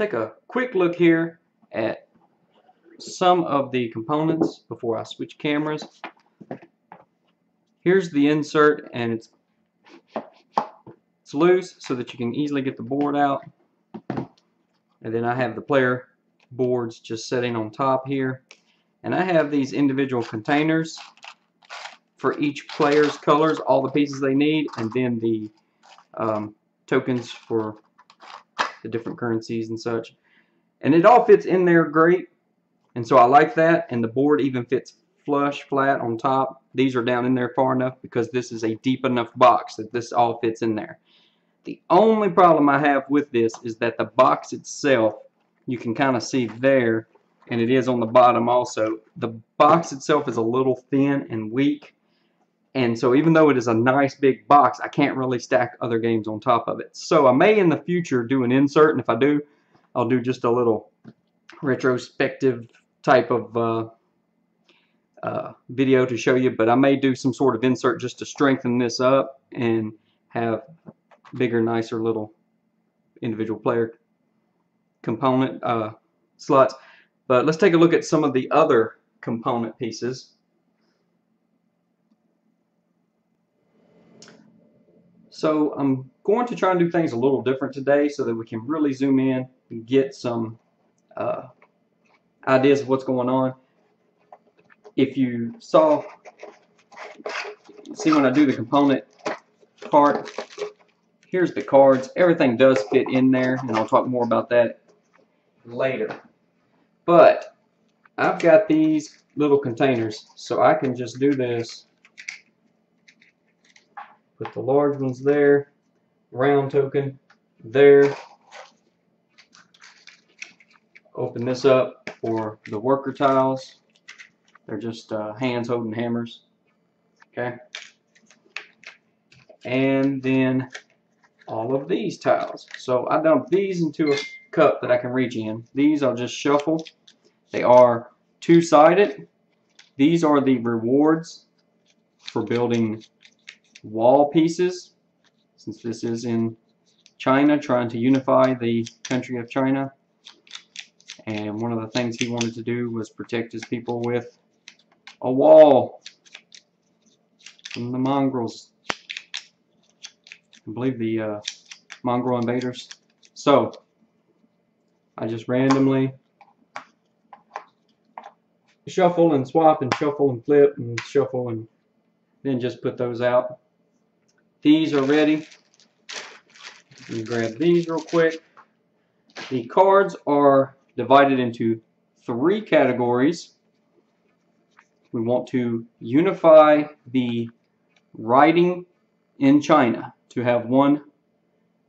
take a quick look here at some of the components before I switch cameras. Here's the insert, and it's loose so that you can easily get the board out. And then I have the player boards just sitting on top here. And I have these individual containers for each player's colors, all the pieces they need, and then the tokens for the different currencies and such. And it all fits in there great, and so I like that. And the board even fits flush, flat on top. These are down in there far enough because this is a deep enough box that this all fits in there. The only problem I have with this is that the box itself, you can kind of see there, and it is on the bottom also, the box itself is a little thin and weak. And so even though it is a nice big box, I can't really stack other games on top of it. So I may in the future do an insert, and if I do, I'll do just a little retrospective type of video to show you. But I may do some sort of insert just to strengthen this up and have bigger, nicer little individual player component slots. But let's take a look at some of the other component pieces. So I'm going to try and do things a little different today so that we can really zoom in and get some ideas of what's going on. If you see when I do the component part, here's the cards. Everything does fit in there, and I'll talk more about that later. But I've got these little containers, so I can just do this. Put the large ones there, round token there. Open this up for the worker tiles. They're just hands holding hammers. Okay. And then all of these tiles. So I dump these into a cup that I can reach in. These I'll just shuffle. They are two-sided. These are the rewards for building wall pieces, since this is in China, trying to unify the country of China. And one of the things he wanted to do was protect his people with a wall from the mongrels. I believe the mongrel invaders. So I just randomly shuffle and swap and shuffle and flip and shuffle, and then just put those out. These are ready. Let me grab these real quick. The cards are divided into 3 categories. We want to unify the writing in China to have one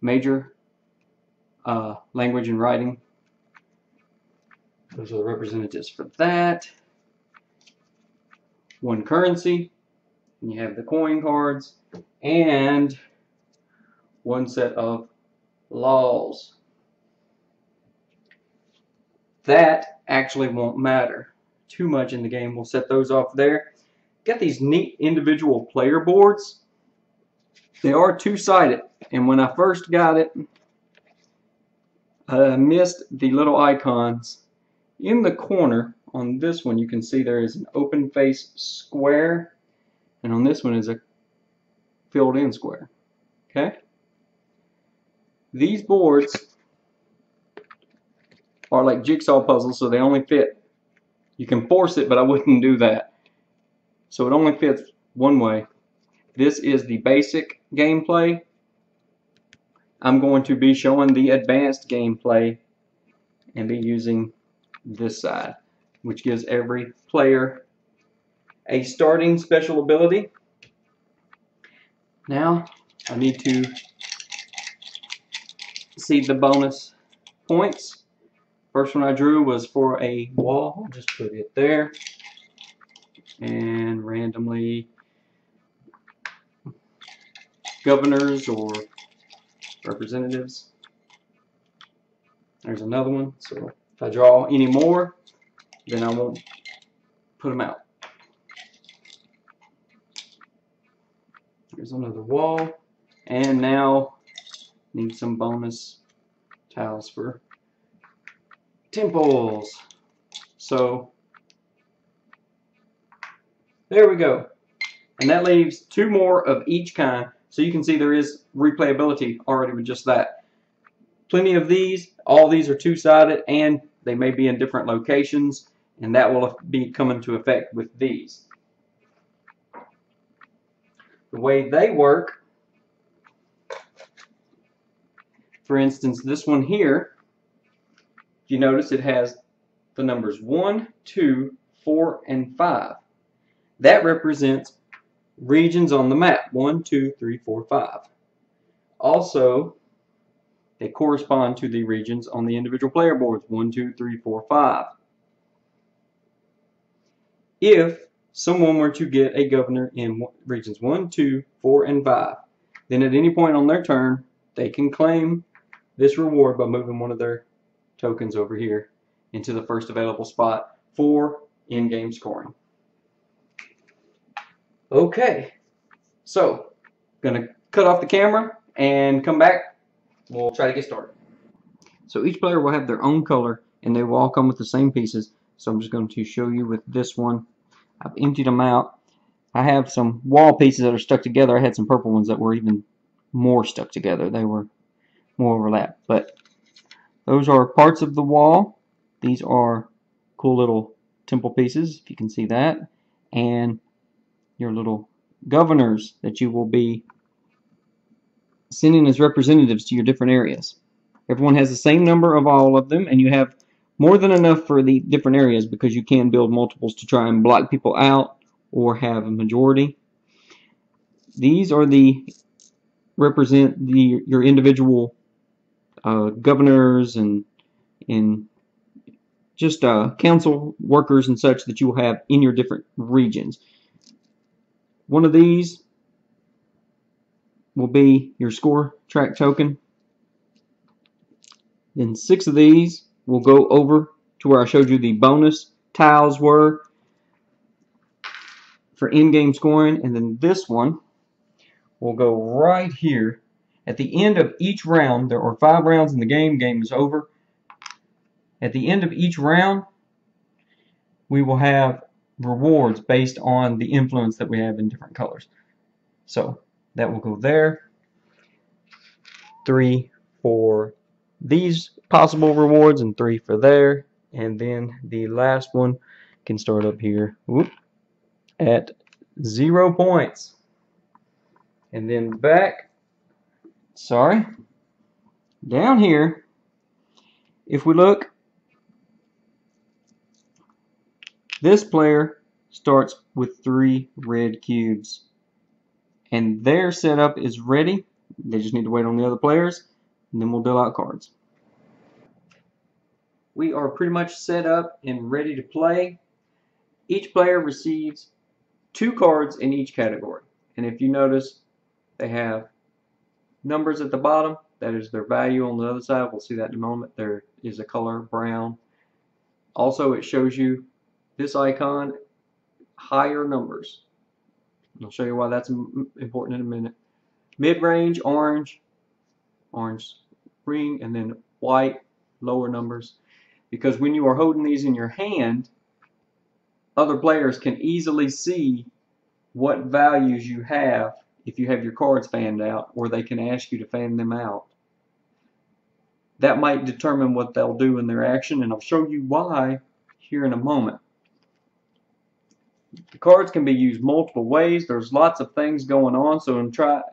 major language in writing. Those are the representatives for that. One currency. And you have the coin cards. And one set of laws. That actually won't matter too much in the game. We'll set those off there. Got these neat individual player boards. They are two-sided, and when I first got it, I missed the little icons. In the corner on this one, you can see there is an open face square, and on this one is a filled in square. Okay? These boards are like jigsaw puzzles, so they only fit. You can force it, but I wouldn't do that. So it only fits one way. This is the basic gameplay. I'm going to be showing the advanced gameplay and be using this side, which gives every player a starting special ability. Now I need to see the bonus points. First one I drew was for a wall. I'll just put it there and randomly governors or representatives. There's another one. So if I draw any more, then I won't put them out. There's another wall, and now need some bonus tiles for temples. So there we go. And that leaves 2 more of each kind. So you can see there is replayability already with just that. Plenty of these. All these are 2-sided, and they may be in different locations, and that will be coming to effect with these. The way they work, for instance, this one here, you notice it has the numbers 1, 2, 4, and 5. That represents regions on the map. 1, 2, 3, 4, 5. Also, they correspond to the regions on the individual player boards. 1, 2, 3, 4, 5. If someone were to get a governor in regions 1, 2, 4, and 5, then at any point on their turn, they can claim this reward by moving one of their tokens over here into the first available spot for in-game scoring. Okay, so I'm going to cut off the camera and come back. We'll try to get started. So each player will have their own color, and they will all come with the same pieces. So I'm just going to show you with this one. I've emptied them out. I have some wall pieces that are stuck together. I had some purple ones that were even more stuck together. They were more overlapped. But those are parts of the wall. These are cool little temple pieces, if you can see that. And your little governors that you will be sending as representatives to your different areas. Everyone has the same number of all of them, and you have more than enough for the different areas because you can build multiples to try and block people out or have a majority. These are the represent your individual governors and just council workers and such that you will have in your different regions. One of these will be your score track token. Then 6 of these will go over to where I showed you the bonus tiles were for in-game scoring, and then this one will go right here. At the end of each round, there are 5 rounds in the game. Game is over. At the end of each round, we will have rewards based on the influence that we have in different colors. So that will go there. 3 for these possible rewards and 3 for there. And then the last one can start up here at 0 points. And then back, down here, if we look, this player starts with 3 red cubes. And their setup is ready. They just need to wait on the other players, and then we'll deal out cards. We are pretty much set up and ready to play. Each player receives 2 cards in each category. And if you notice, they have numbers at the bottom. That is their value on the other side. We'll see that in a moment. There is a color brown. Also, it shows you this icon, higher numbers. I'll show you why that's important in a minute. Mid-range, orange ring, and then white, lower numbers. Because when you are holding these in your hand, other players can easily see what values you have if you have your cards fanned out, or they can ask you to fan them out. That might determine what they'll do in their action, and I'll show you why here in a moment. The cards can be used multiple ways. There's lots of things going on, so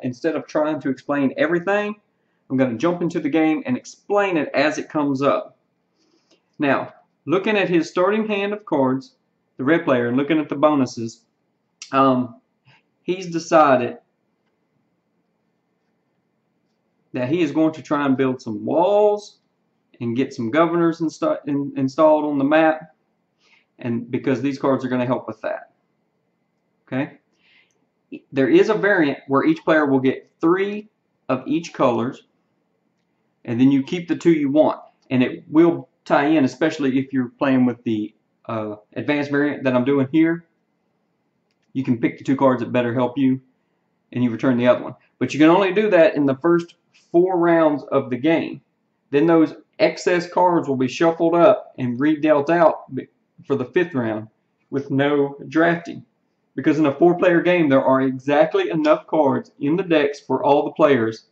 instead of trying to explain everything, I'm going to jump into the game and explain it as it comes up. Now, looking at his starting hand of cards, the red player, and looking at the bonuses, he's decided that he is going to try and build some walls and get some governors installed on the map, and because these cards are going to help with that. Okay, there is a variant where each player will get 3 of each colors, and then you keep the 2 you want, and it will tie in, especially if you're playing with the advanced variant that I'm doing here. You can pick the 2 cards that better help you, and you return the other one. But you can only do that in the first 4 rounds of the game. Then those excess cards will be shuffled up and redealt out for the 5th round with no drafting. Because in a 4-player game, there are exactly enough cards in the decks for all the players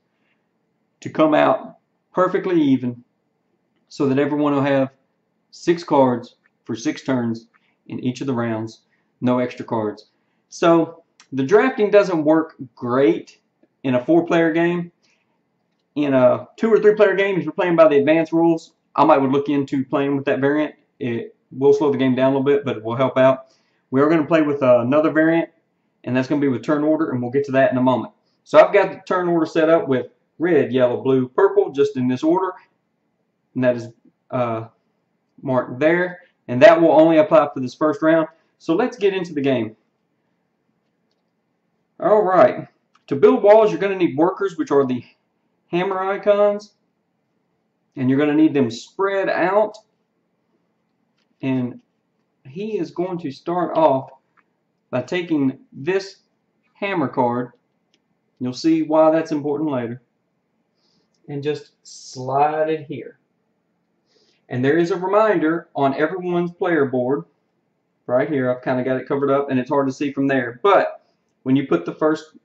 to come out perfectly even, so that everyone will have 6 cards for 6 turns in each of the rounds, no extra cards. So the drafting doesn't work great in a 4-player game. In a 2 or 3-player game, if you're playing by the advanced rules, I might would look into playing with that variant. It will slow the game down a little bit, but it will help out. We are going to play with another variant, and that's going to be with turn order, and we'll get to that in a moment. So I've got the turn order set up with red, yellow, blue, purple, just in this order, and that is marked there, and that will only apply for this first round. So let's get into the game. Alright, to build walls, you're going to need workers, which are the hammer icons, and you're going to need them spread out. And he is going to start off by taking this hammer card. You'll see why that's important later. And just slide it here. And there is a reminder on everyone's player board right here. I've kind of got it covered up and it's hard to see from there. But when you put the first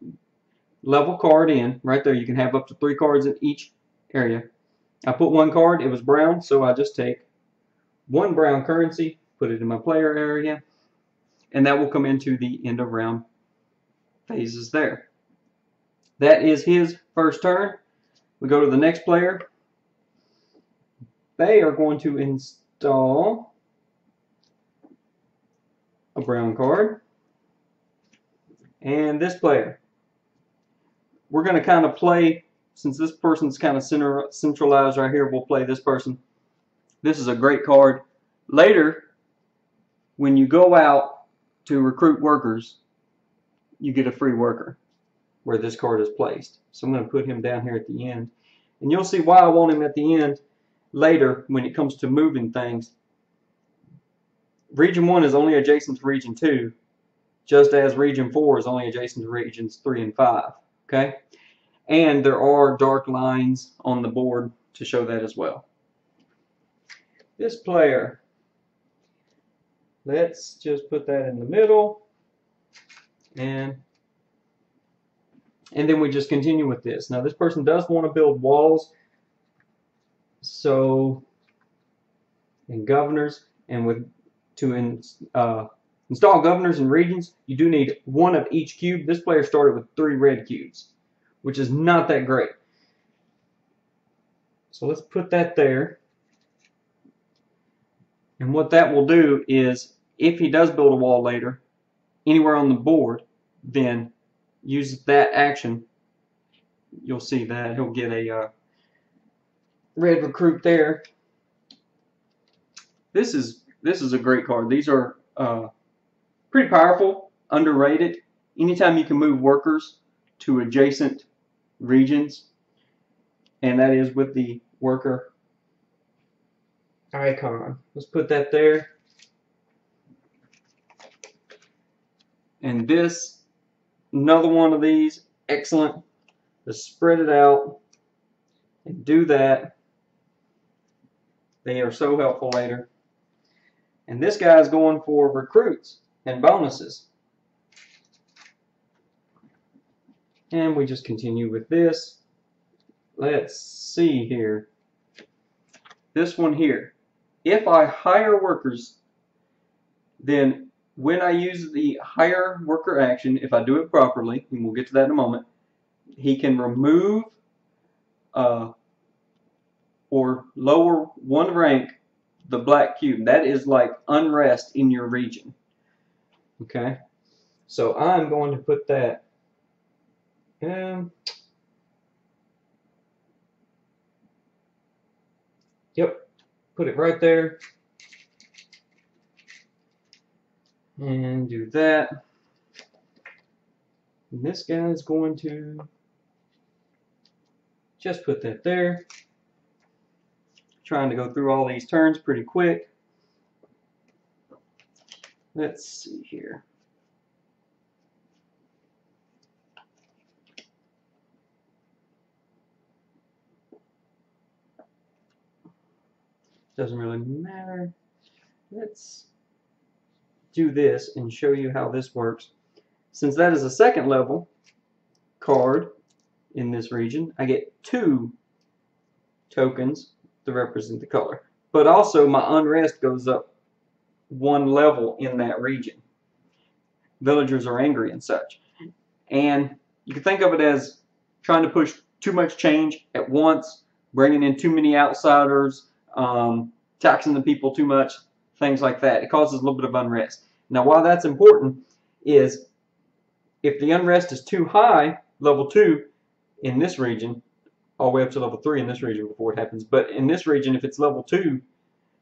level card in, right there, you can have up to 3 cards in each area. I put 1 card, it was brown, so I just take 1 brown currency, put it in my player area, and that will come into the end of round phases there. That is his first turn. We go to the next player. They are going to install a brown card. And this player, we're going to kind of play, since this person's kind of centralized right here, we'll play this person. This is a great card. Later, when you go out to recruit workers, you get a free worker where this card is placed. So I'm going to put him down here at the end. And you'll see why I want him at the end later when it comes to moving things. Region 1 is only adjacent to Region 2, just as Region 4 is only adjacent to Regions 3 and 5. Okay? And there are dark lines on the board to show that as well. This player, let's just put that in the middle, and then we just continue with this. Now this person does want to build walls, so in governors, and to install governors and regions, you do need 1 of each cube. This player started with 3 red cubes, which is not that great. So let's put that there. And what that will do is, if he does build a wall later, anywhere on the board, then use that action. You'll see that he'll get a red recruit there. This is a great card. These are pretty powerful, underrated. Anytime you can move workers to adjacent regions, and that is with the worker icon. Let's put that there. And this, another one of these, excellent. Just spread it out and do that. They are so helpful later. And this guy is going for recruits and bonuses. And we just continue with this. Let's see here. This one here. If I hire workers, then when I use the hire worker action, if I do it properly, and we'll get to that in a moment, he can remove or lower 1 rank the black cube. That is like unrest in your region. Okay? So I'm going to put that. Yep. Put it right there. And do that. And this guy is going to just put that there. Trying to go through all these turns pretty quick. Let's see here. Doesn't really matter. Let's do this and show you how this works. Since that is a second level card in this region, I get 2 tokens to represent the color. But also my unrest goes up 1 level in that region. Villagers are angry and such. And you can think of it as trying to push too much change at once, bringing in too many outsiders, taxing the people too much, things like that. It causes a little bit of unrest. Now, why that's important is if the unrest is too high, level 2 in this region, all the way up to level 3 in this region before it happens, but in this region, if it's level 2,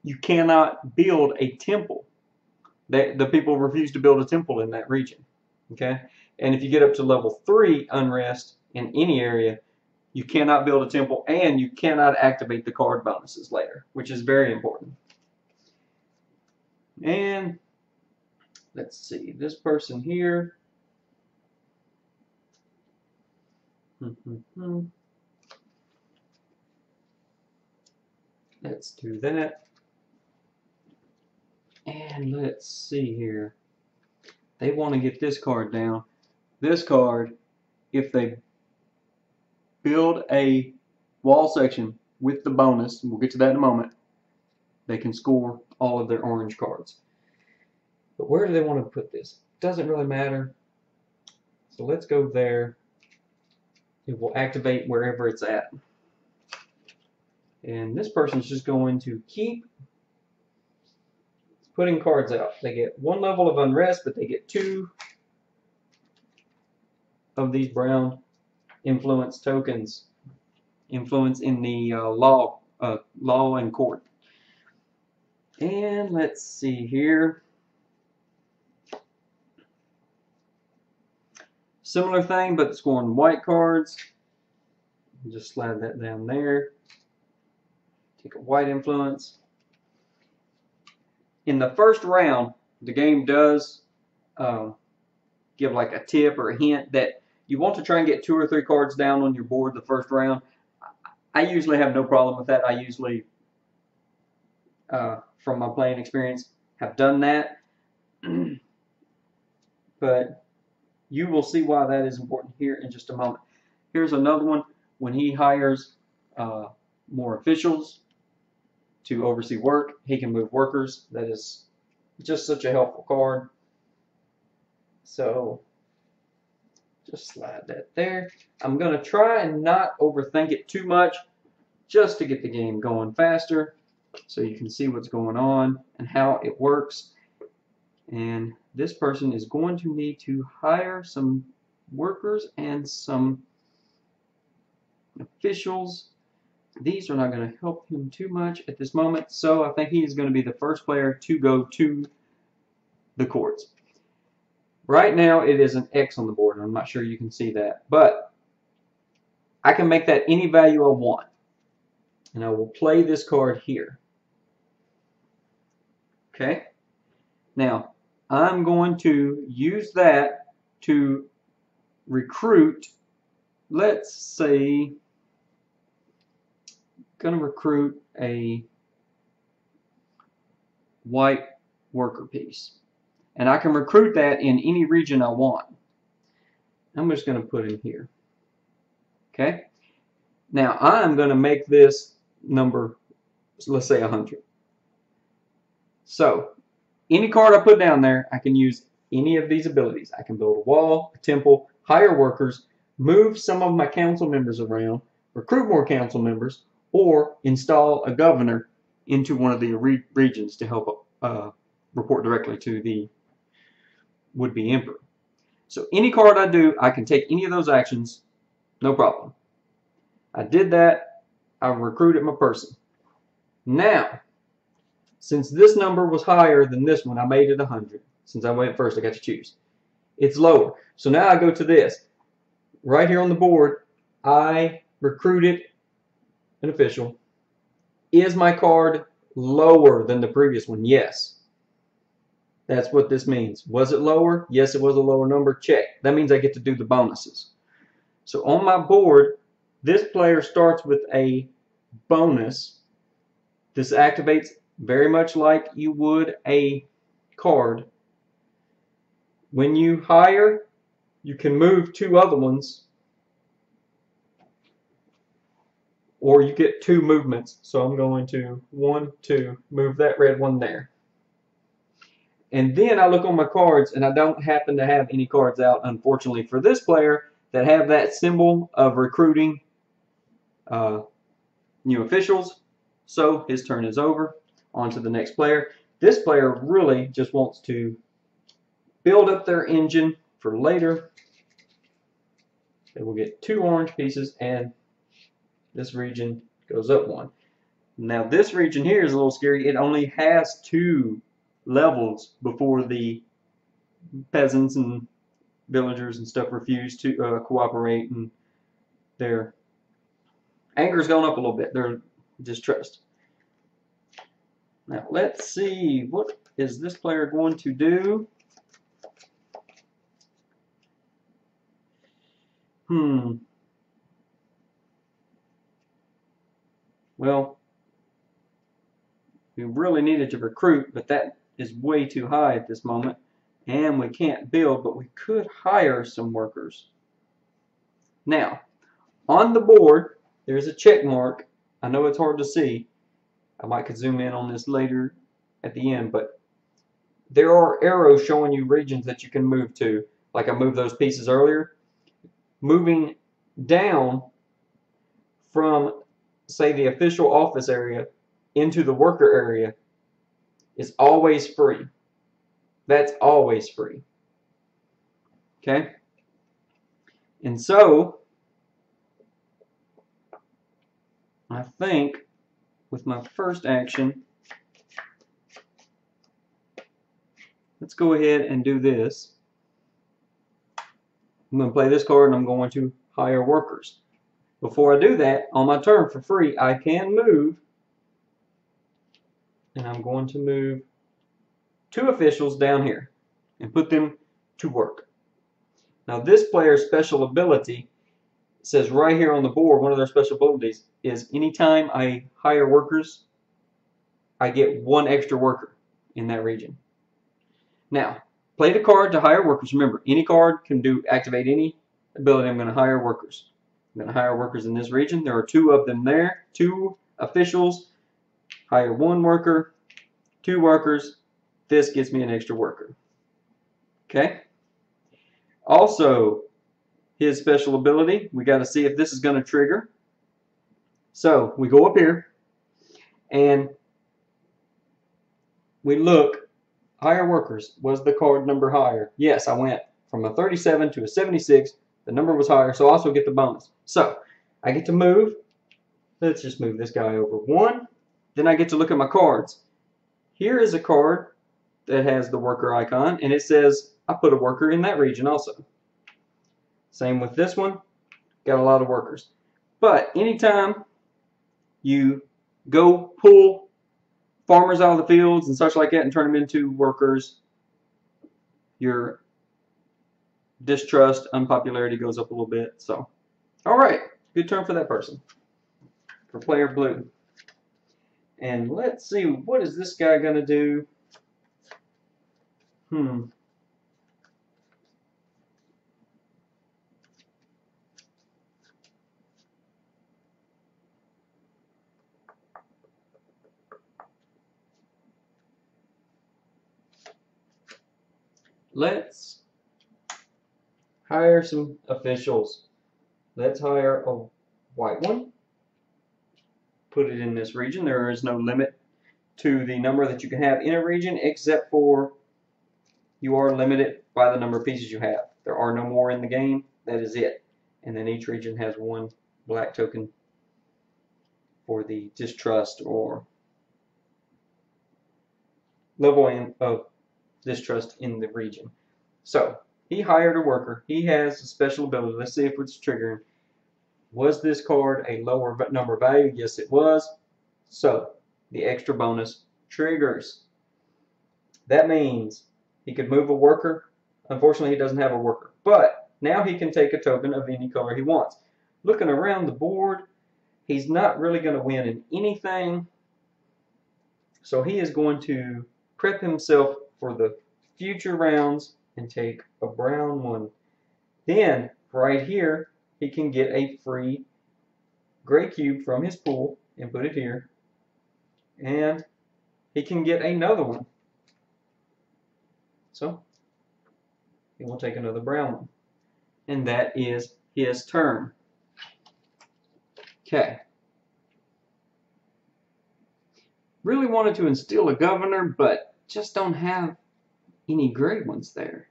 you cannot build a temple. The people refuse to build a temple in that region. Okay? And if you get up to level 3 unrest in any area, you cannot build a temple and you cannot activate the card bonuses later, which is very important. And let's see, this person here. Let's do that. And let's see here. They want to get this card down. This card, if they build a wall section with the bonus, and we'll get to that in a moment, they can score all of their orange cards. But where do they want to put this? Doesn't really matter. So let's go there. It will activate wherever it's at. And this person's just going to keep putting cards out. They get 1 level of unrest, but they get 2 of these brown influence tokens. Influence in the law and court. And let's see here. Similar thing, but scoring white cards. Just slide that down there. Take a white influence. In the first round, the game does give like a tip or a hint that you want to try and get 2 or 3 cards down on your board the first round. I usually have no problem with that. I usually, from my playing experience, have done that. But you will see why that is important here in just a moment. Here's another one. When he hires more officials to oversee work, he can move workers. That is just such a helpful card. So just slide that there. I'm going to try and not overthink it too much just to get the game going faster so you can see what's going on and how it works. And this person is going to need to hire some workers and some officials. These are not going to help him too much at this moment, so I think he is going to be the first player to go to the courts. Right now it is an X on the board, and I'm not sure you can see that, but I can make that any value I want, and I will play this card here. Okay, now I'm going to use that to recruit, let's say, going to recruit a white worker piece. And I can recruit that in any region I want. I'm just going to put it here. Okay? Now I'm going to make this number, let's say 100. So any card I put down there, I can use any of these abilities. I can build a wall, a temple, hire workers, move some of my council members around, recruit more council members, or install a governor into one of the regions to help report directly to the would-be emperor. So any card I do, I can take any of those actions, no problem. I did that. I recruited my person. Now, since this number was higher than this one, I made it 100. Since I went first, I got to choose. It's lower. So now I go to this. Right here on the board, I recruited an official. Is my card lower than the previous one? Yes. That's what this means. Was it lower? Yes, it was a lower number. Check. That means I get to do the bonuses. So on my board, this player starts with a bonus This activates very much like you would a card. When you hire, you can move 2 other ones, or you get 2 movements. So I'm going to 1, 2, move that red one there. And then I look on my cards, and I don't happen to have any cards out, unfortunately, for this player that have that symbol of recruiting new officials. So his turn is over. On to the next player. This player really just wants to build up their engine for later. They will get 2 orange pieces, and this region goes up 1. Now this region here is a little scary. It only has 2 levels before the peasants and villagers and stuff refuse to cooperate, and their anger's gone up a little bit. Their distrust. Now let's see, what is this player going to do? Well, we really needed to recruit, but that is way too high at this moment, and we can't build, but we could hire some workers. Now, on the board, there's a check mark. I know it's hard to see. I might could zoom in on this later at the end, but there are arrows showing you regions that you can move to. Like I moved those pieces earlier. Moving down from, say, the official office area into the worker area is always free. That's always free. Okay? And so, I think with my first action, let's go ahead and do this. I'm going to play this card, and I'm going to hire workers. Before I do that, on my turn for free, I can move, and I'm going to move 2 officials down here and put them to work. Now this player's special ability says right here on the board, one of their special abilities is anytime I hire workers, I get 1 extra worker in that region. Now, play the card to hire workers. Remember, any card can activate any ability. I'm going to hire workers. I'm going to hire workers in this region. There are 2 of them there. 2 officials. Hire 1 worker. 2 workers. This gets me an extra worker. Okay? Also, his special ability, we got to see if this is going to trigger. So we go up here and we look. Hire workers. Was the card number higher? Yes, I went from a 37 to a 76. The number was higher, so I also get the bonus. So I get to move. Let's just move this guy over 1. Then I get to look at my cards. Here is a card that has the worker icon, and it says I put a worker in that region also. Same with this one. Got a lot of workers. But anytime you go pull farmers out of the fields and such like that and turn them into workers, your distrust, unpopularity goes up a little bit. So, alright, good turn for that person. For player blue. And let's see, what is this guy going to do? Let's hire some officials. Let's hire a white one. Put it in this region. There is no limit to the number that you can have in a region, except for you are limited by the number of pieces you have. There are no more in the game. That is it. And then each region has 1 black token for the distrust or level of distrust in the region. So he hired a worker. He has a special ability. Let's see if it's triggering. Was this card a lower number value? Yes, it was. So the extra bonus triggers. That means he could move a worker. Unfortunately, he doesn't have a worker. But now he can take a token of any color he wants. Looking around the board, he's not really going to win in anything. So he is going to prep himself for the future rounds and take a brown one. Then, right here, he can get a free gray cube from his pool and put it here. And he can get another one. So, he will take another brown one. And that is his turn. Okay. Really wanted to instill a governor, but just don't have any gray ones there.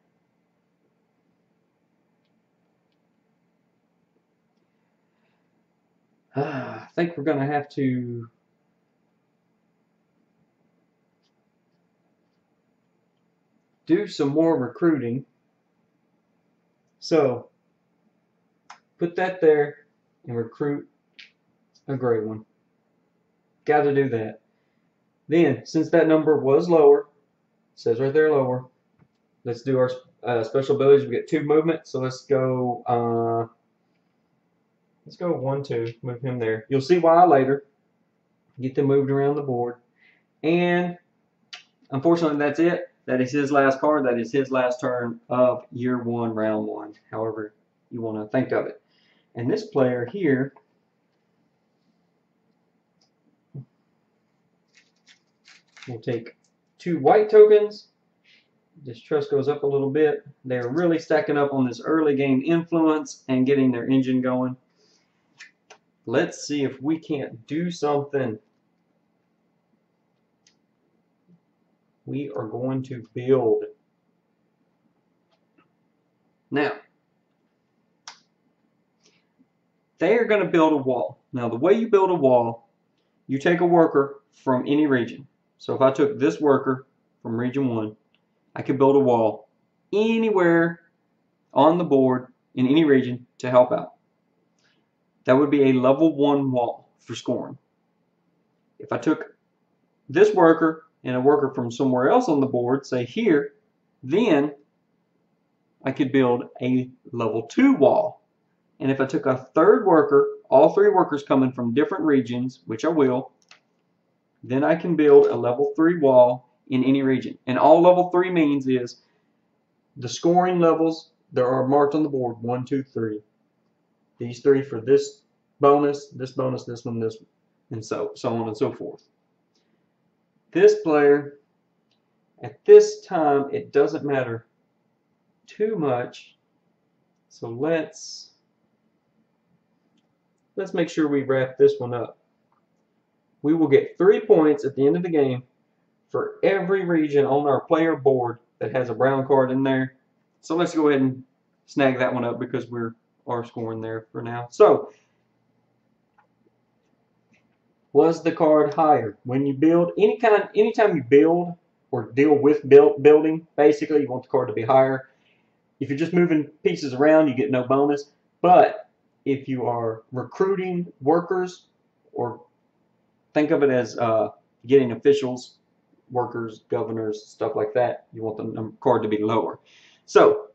I think we're going to have to do some more recruiting. So, put that there and recruit a gray one. Got to do that. Then, since that number was lower, it says right there lower, let's do our special abilities. We get 2 movement, so let's go 1, 2, move him there. You'll see why later. Get them moved around the board. And unfortunately, that's it. That is his last card. That is his last turn of year 1, round 1, however you want to think of it. And this player here will take 2 white tokens. Distrust goes up a little bit. They're really stacking up on this early game influence and getting their engine going. Let's see if we can't do something. We are going to build. Now, they are going to build a wall. Now, the way you build a wall, you take a worker from any region. So if I took this worker from region 1, I could build a wall anywhere on the board in any region to help out. That would be a level 1 wall for scoring. If I took this worker and a worker from somewhere else on the board, say here, then I could build a level 2 wall. And if I took a third worker, all 3 workers coming from different regions, which I will, then I can build a level 3 wall in any region. And all level 3 means is the scoring levels that are marked on the board, 1, 2, 3. These 3 for this bonus, this one, this one, and so on and so forth. This player, at this time, it doesn't matter too much. So let's make sure we wrap this one up. We will get 3 points at the end of the game for every region on our player board that has a brown card in there. So let's go ahead and snag that one up because we are scoring there for now. So, was the card higher? When you build, anytime you build or deal with building, basically you want the card to be higher. If you're just moving pieces around, you get no bonus. But if you are recruiting workers, or think of it as getting officials, workers, governors, stuff like that, you want the card to be lower. So,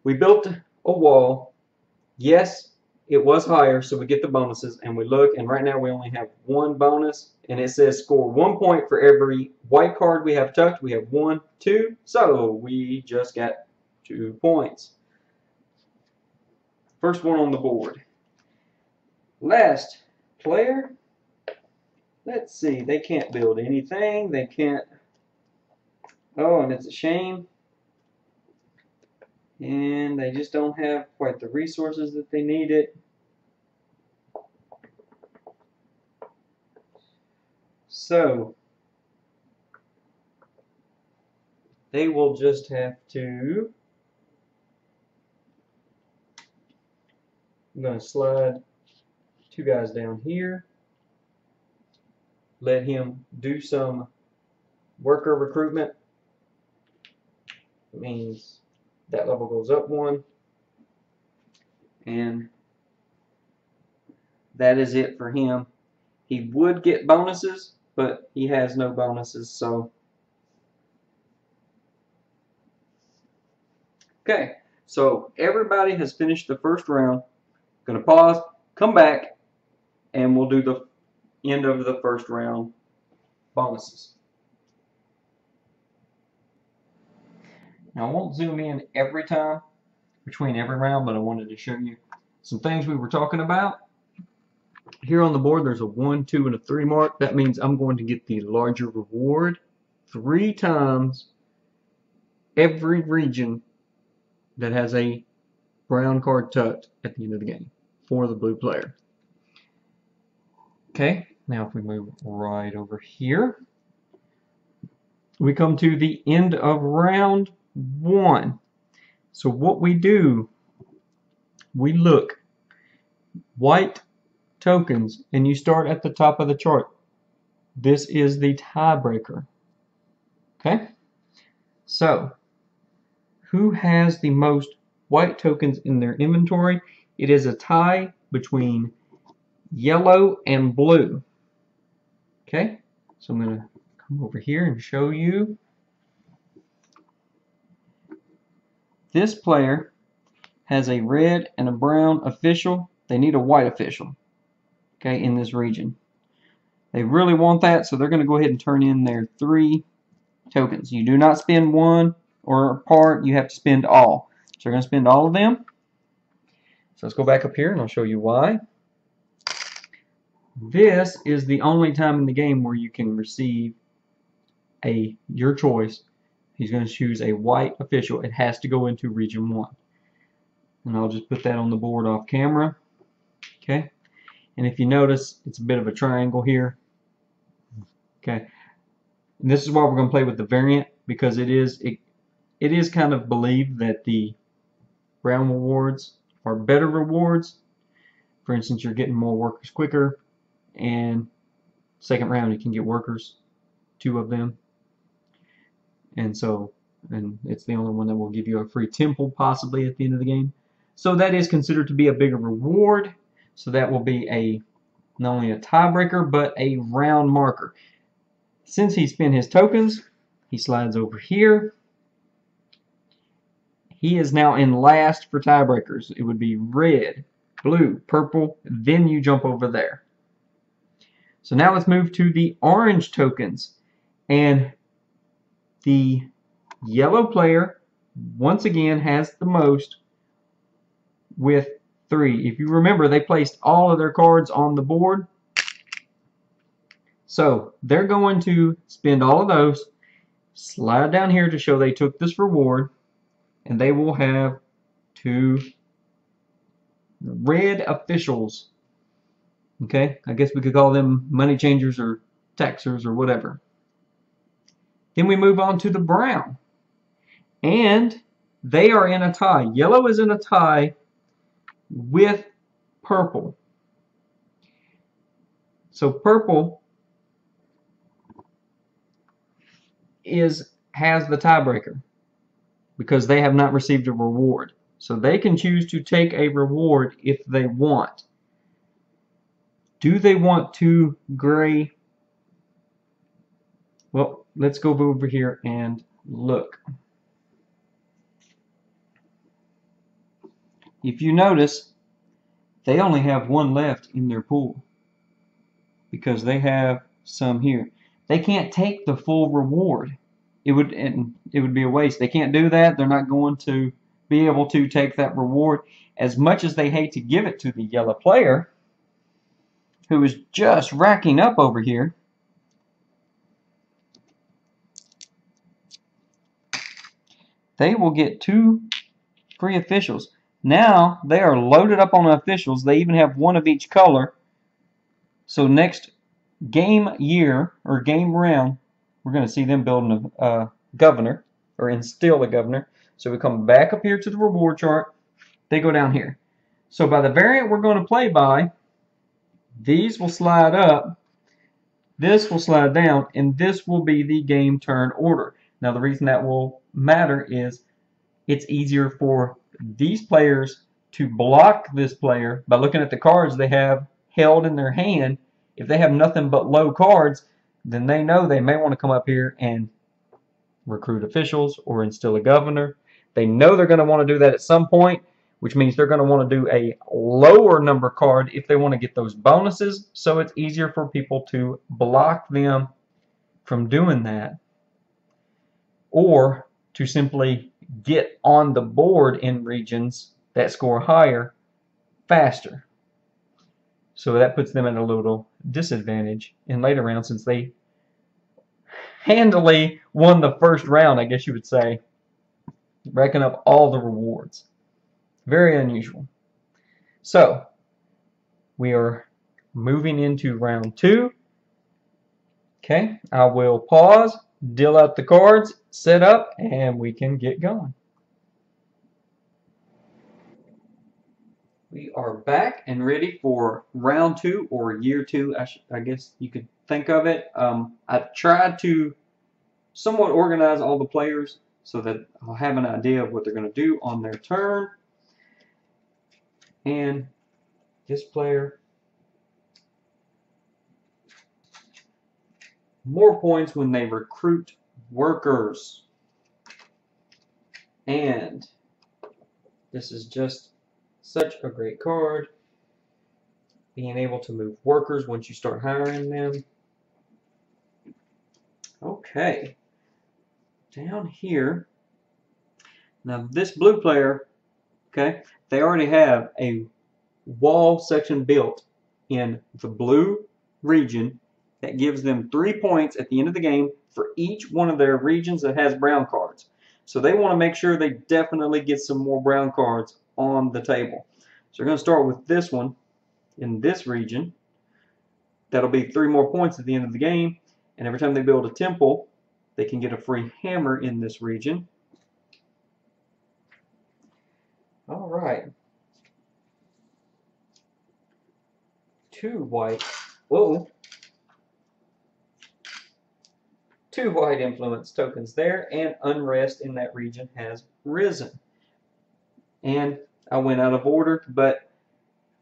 we built a wall. Yes, it was higher, so we get the bonuses, and we look, and right now we only have 1 bonus, and it says score 1 point for every white card we have tucked. We have 1, 2, so we just got 2 points. First one on the board. Last player. Let's see, they can't build anything. They can't. Oh, and it's a shame. And they just don't have quite the resources that they needed. So, they will just have to, I'm going to slide 2 guys down here. Let him do some worker recruitment. It means that level goes up 1. And that is it for him. He would get bonuses, but he has no bonuses, so. Okay, so everybody has finished the first round. Going to pause, come back, and we'll do the end of the first round bonuses. Now I won't zoom in every time between every round, but I wanted to show you some things we were talking about. Here on the board there's a 1, 2, and a 3 mark. That means I'm going to get the larger reward 3 times every region that has a brown card tucked at the end of the game for the blue player. Okay, now if we move right over here, we come to the end of round 1. So what we do, we look white tokens and you start at the top of the chart. This is the tiebreaker. Okay, so who has the most white tokens in their inventory? It is a tie between yellow and blue. Okay, so I'm going to come over here and show you. This player has a red and a brown official. They need a white official, okay, in this region. They really want that, so they're going to go ahead and turn in their 3 tokens. You do not spend one or a part, you have to spend all. So they're going to spend all of them. So let's go back up here and I'll show you why. This is the only time in the game where you can receive your choice. He's going to choose a white official. It has to go into region 1. And I'll just put that on the board off camera. Okay. And if you notice, it's a bit of a triangle here. Okay. And this is why we're going to play with the variant, because it is kind of believed that the brown rewards are better rewards. For instance, you're getting more workers quicker, and second round you can get workers, 2 of them. And it's the only one that will give you a free temple possibly at the end of the game. So that is considered to be a bigger reward. So that will be not only a tiebreaker, but a round marker. Since he spent his tokens, he slides over here. He is now in last for tiebreakers. It would be red, blue, purple, then you jump over there. So now let's move to the orange tokens. And the yellow player, once again, has the most with 3. If you remember, they placed all of their cards on the board. So they're going to spend all of those, slide down here to show they took this reward, and they will have 2 red officials. Okay, I guess we could call them money changers or taxers or whatever. Then we move on to the brown. And they are in a tie. Yellow is in a tie with purple. So purple has the tiebreaker because they have not received a reward. So they can choose to take a reward if they want. Do they want 2 gray? Well, let's go over here and look. If you notice, they only have 1 left in their pool because they have some here. They can't take the full reward. It would be a waste. They can't do that. They're not going to be able to take that reward. As much as they hate to give it to the yellow player, who is just racking up over here, they will get 2 free officials. Now they are loaded up on officials. They even have 1 of each color. So next game year or game round, we're going to see them building a governor or instill a governor. So we come back up here to the reward chart. They go down here. So by the variant we're going to play by, these will slide up, this will slide down, and this will be the game turn order. Now the reason that will matter is it's easier for these players to block this player by looking at the cards they have held in their hand. If they have nothing but low cards, then they know they may want to come up here and recruit officials or instill a governor. They know they're going to want to do that at some point, which means they're going to want to do a lower number card if they want to get those bonuses. So it's easier for people to block them from doing that, or to simply get on the board in regions that score higher faster. So that puts them at a little disadvantage in later rounds, since they handily won the first round, I guess you would say, racking up all the rewards. Very unusual. So we are moving into round 2. Okay, I will pause, deal out the cards, set up, and we can get going. We are back and ready for round 2, or year 2, I guess you could think of it. I tried to somewhat organize all the players so that I'll have an idea of what they're going to do on their turn. And this player, more points when they recruit workers. And this is just such a great card. Being able to move workers once you start hiring them. Okay. Down here. Now this blue player, okay, they already have a wall section built in the blue region that gives them 3 points at the end of the game for each one of their regions that has brown cards. So they want to make sure they definitely get some more brown cards on the table. So we're going to start with this one in this region. That'll be 3 more points at the end of the game. And every time they build a temple, they can get a free hammer in this region. All right. 2 white. Whoa. 2 white influence tokens there, and unrest in that region has risen. And I went out of order, but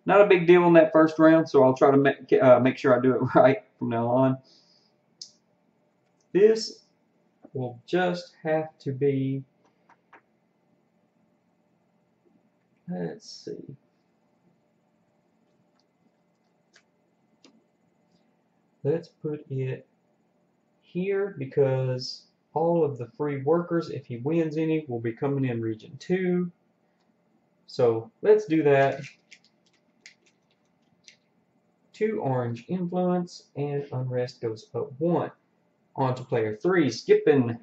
not a big deal in that first round, so I'll try to make sure I do it right from now on. This will just have to be, let's see. Let's put it here, because all of the free workers, if he wins any, will be coming in region 2. So let's do that. 2 orange influence, and unrest goes up 1. On to player 3, skipping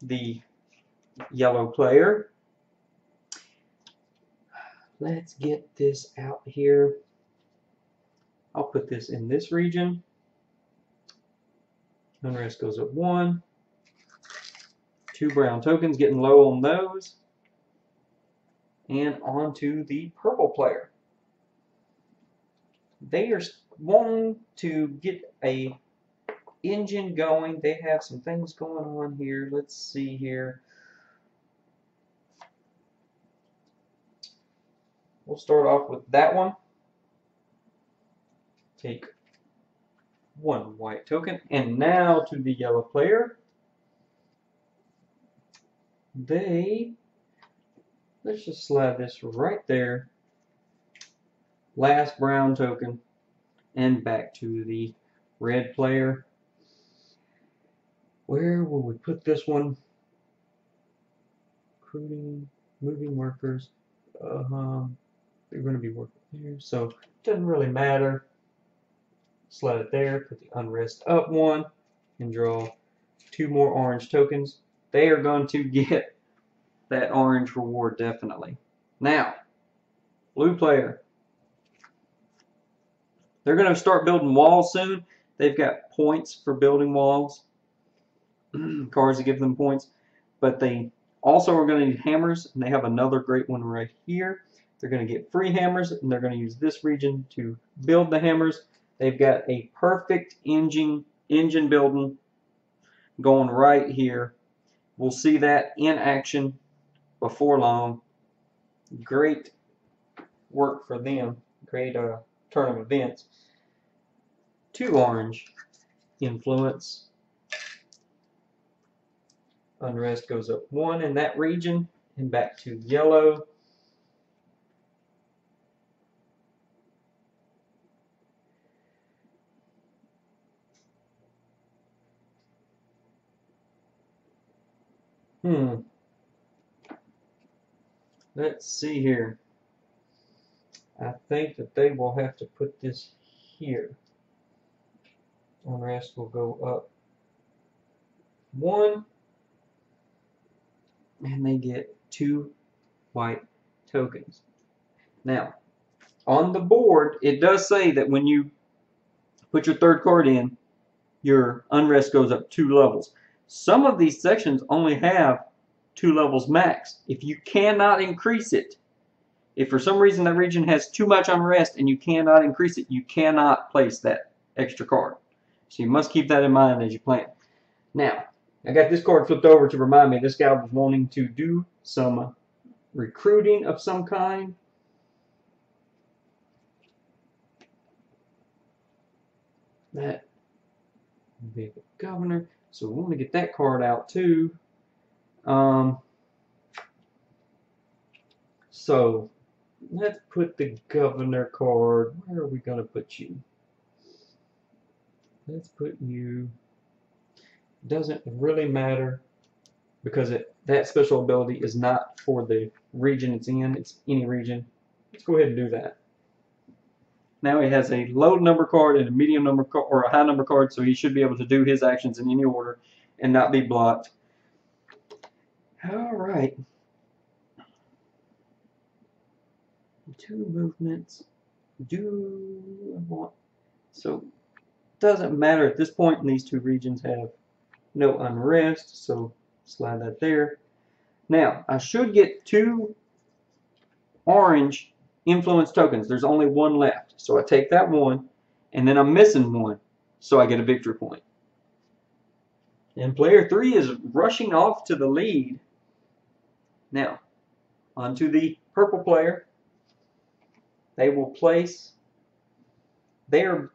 the yellow player. Let's get this out here. I'll put this in this region. Unrest goes up 1. 2 brown tokens, getting low on those. And on to the purple player. They are wanting to get a engine going. They have some things going on here. Let's see here. We'll start off with that one. Take 1 white token. And now to the yellow player. Let's just slide this right there. Last brown token. And back to the red player. Where will we put this one? Recruiting, moving workers. They're going to be working here, so it doesn't really matter. Slide it there, put the unrest up 1, and draw 2 more orange tokens. They are going to get that orange reward definitely. Now, blue player. They're going to start building walls soon. They've got points for building walls. Cards that give them points. But they also are going to need hammers, and they have another great one right here. They're going to get free hammers, and they're going to use this region to build the hammers. They've got a perfect engine building going right here. We'll see that in action before long. Great work for them. Great turn of events. 2 orange influence. Unrest goes up 1 in that region, and back to yellow. Let's see here. I think that they will have to put this here. Unrest will go up 1, and they get 2 white tokens. Now, on the board, it does say that when you put your third card in, your unrest goes up 2 levels. Some of these sections only have 2 levels max. If you cannot increase it, if for some reason that region has too much unrest and you cannot increase it, you cannot place that extra card. So you must keep that in mind as you plan. Now, I got this card flipped over to remind me this guy was wanting to do some recruiting of some kind. That would be the governor. So we want to get that card out too. So let's put the governor card. Where are we going to put you? Let's put you. Doesn't really matter because that special ability is not for the region it's in. It's any region. Let's go ahead and do that. Now he has a low number card and a medium number card or a high number card, so he should be able to do his actions in any order and not be blocked. All right. 2 movements. Do I want? So doesn't matter at this point, and these 2 regions have no unrest, so slide that there. Now I should get 2 orange influence tokens. There's only 1 left, so I take that 1, and then I'm missing 1, so I get a victory point. And player 3 is rushing off to the lead. Now, onto the purple player. They will place. They are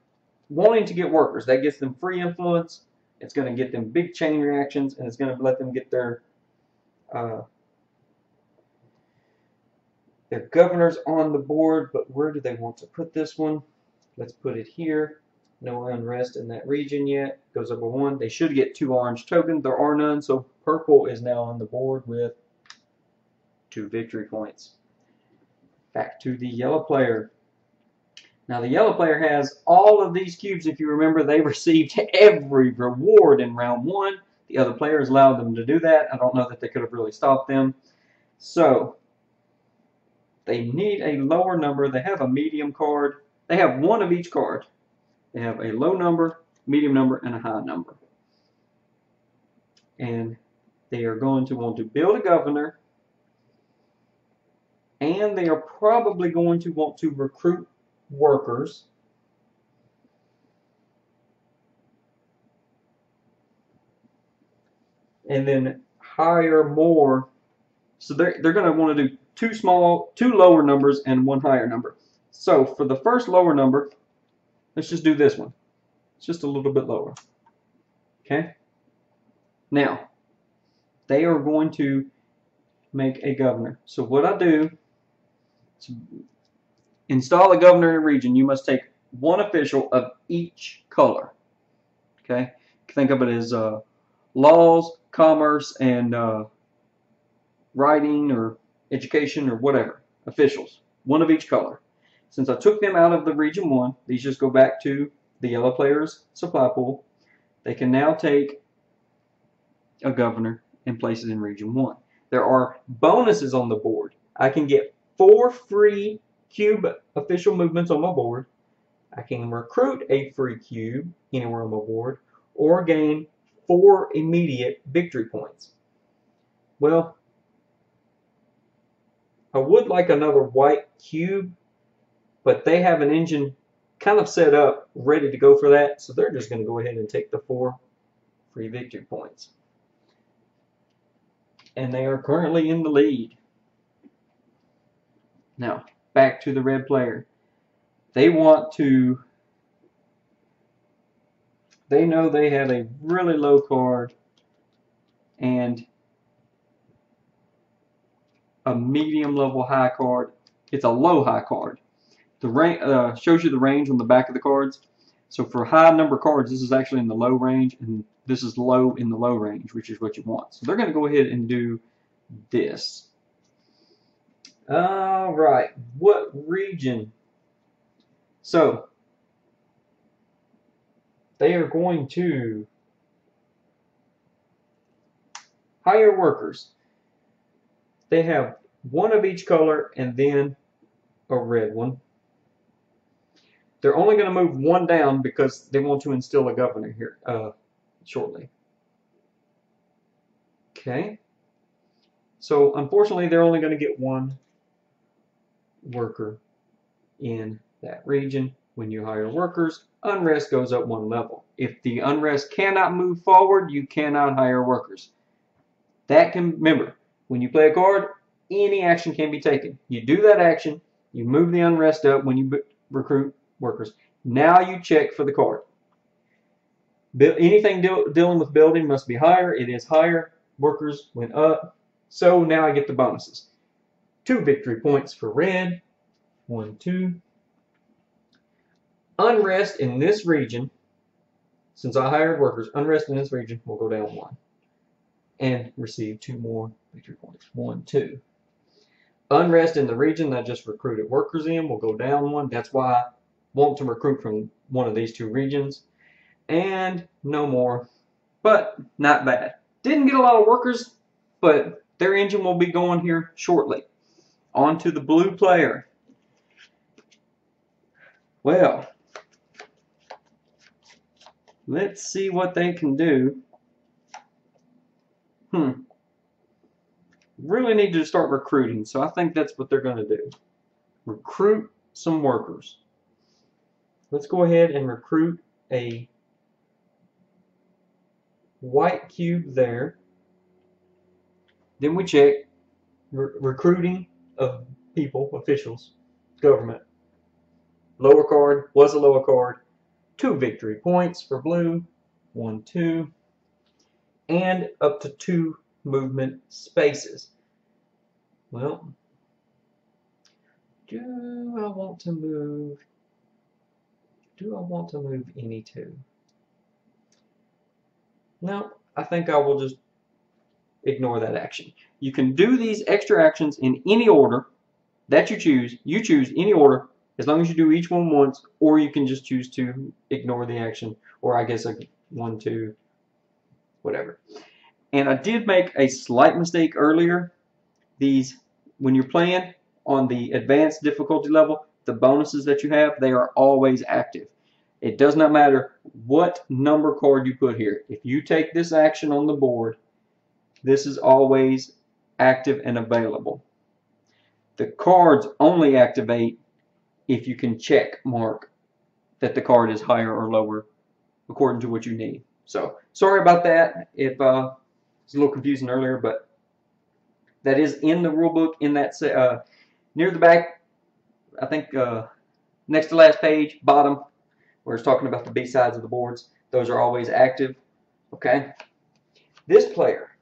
wanting to get workers. That gets them free influence. It's going to get them big chain reactions, and it's going to let them get their governors on the board. But where do they want to put this one? Let's put it here. No unrest in that region yet. Goes up a 1. They should get 2 orange tokens. There are none, so purple is now on the board with 2 victory points. Back to the yellow player. Now the yellow player has all of these cubes. If you remember, they received every reward in round 1. The other players allowed them to do that. I don't know that they could have really stopped them. So they need a lower number. They have a medium card. They have 1 of each card. They have a low number, medium number, and a high number. And they are going to want to build a governor. And they are probably going to want to recruit workers. And then hire more. So they're going to want to do 2 lower numbers and 1 higher number. So for the first lower number, let's just do this one. It's just a little bit lower. Okay? Now, they are going to make a governor. So what I do, to install a governor in a region, you must take 1 official of each color. Okay? Think of it as laws, commerce, and writing or education or whatever. Officials. 1 of each color. Since I took them out of the region 1, these just go back to the yellow player's supply pool. They can now take a governor and place it in region 1. There are bonuses on the board. I can get 4 free cube official movements on my board. I can recruit a free cube anywhere on my board, or gain 4 immediate victory points. Well, I would like another white cube, but they have an engine kind of set up ready to go for that, so they're just going to go ahead and take the 4 free victory points. And they are currently in the lead. Now, back to the red player. They want to, they know they have a really low card and a medium level high card. It's a low high card. The range shows you the range on the back of the cards. So for high number cards, this is actually in the low range, and this is low in the low range, which is what you want. So they're going to go ahead and do this. All right, what region? So they are going to hire workers. They have one of each color and then a red one. They're only going to move one down because they want to instill a governor here shortly. Okay. So unfortunately, they're only going to get one worker in that region. When you hire workers, unrest goes up one level. If the unrest cannot move forward, you cannot hire workers. That can, remember, when you play a card, any action can be taken. You do that action, you move the unrest up when you recruit workers. Now you check for the card. Anything dealing with building must be higher. It is higher. Workers went up. So now I get the bonuses. 2 victory points for red. 1, 2. Unrest in this region, since I hired workers, unrest in this region will go down 1. And receive 2 more victory points. 1, 2. Unrest in the region that I just recruited workers in will go down 1. That's why I want to recruit from one of these 2 regions. And no more. But not bad. Didn't get a lot of workers, but their engine will be going here shortly. On to the blue player. Well, let's see what they can do. Really need to start recruiting, so I think that's what they're going to do. Recruit some workers. Let's go ahead and recruit a white cube there. Then we check recruiting of people, officials, government. Lower card was a lower card. 2 victory points for blue. 1, 2. And up to 2 movement spaces. Well, do I want to move any 2? No, I think I will just ignore that action. You can do these extra actions in any order that you choose. You choose any order as long as you do each one once, or you can just choose to ignore the action, or I guess like 1, 2, whatever. And I did make a slight mistake earlier. These, when you're playing on the advanced difficulty level, the bonuses that you have, they are always active. It does not matter what number card you put here. If you take this action on the board, this is always active and available. The cards only activate if you can check mark that the card is higher or lower according to what you need. So, sorry about that if it's a little confusing earlier, but that is in the rule book in that near the back, I think next to last page, bottom, where it's talking about the B sides of the boards. Those are always active. Okay. This player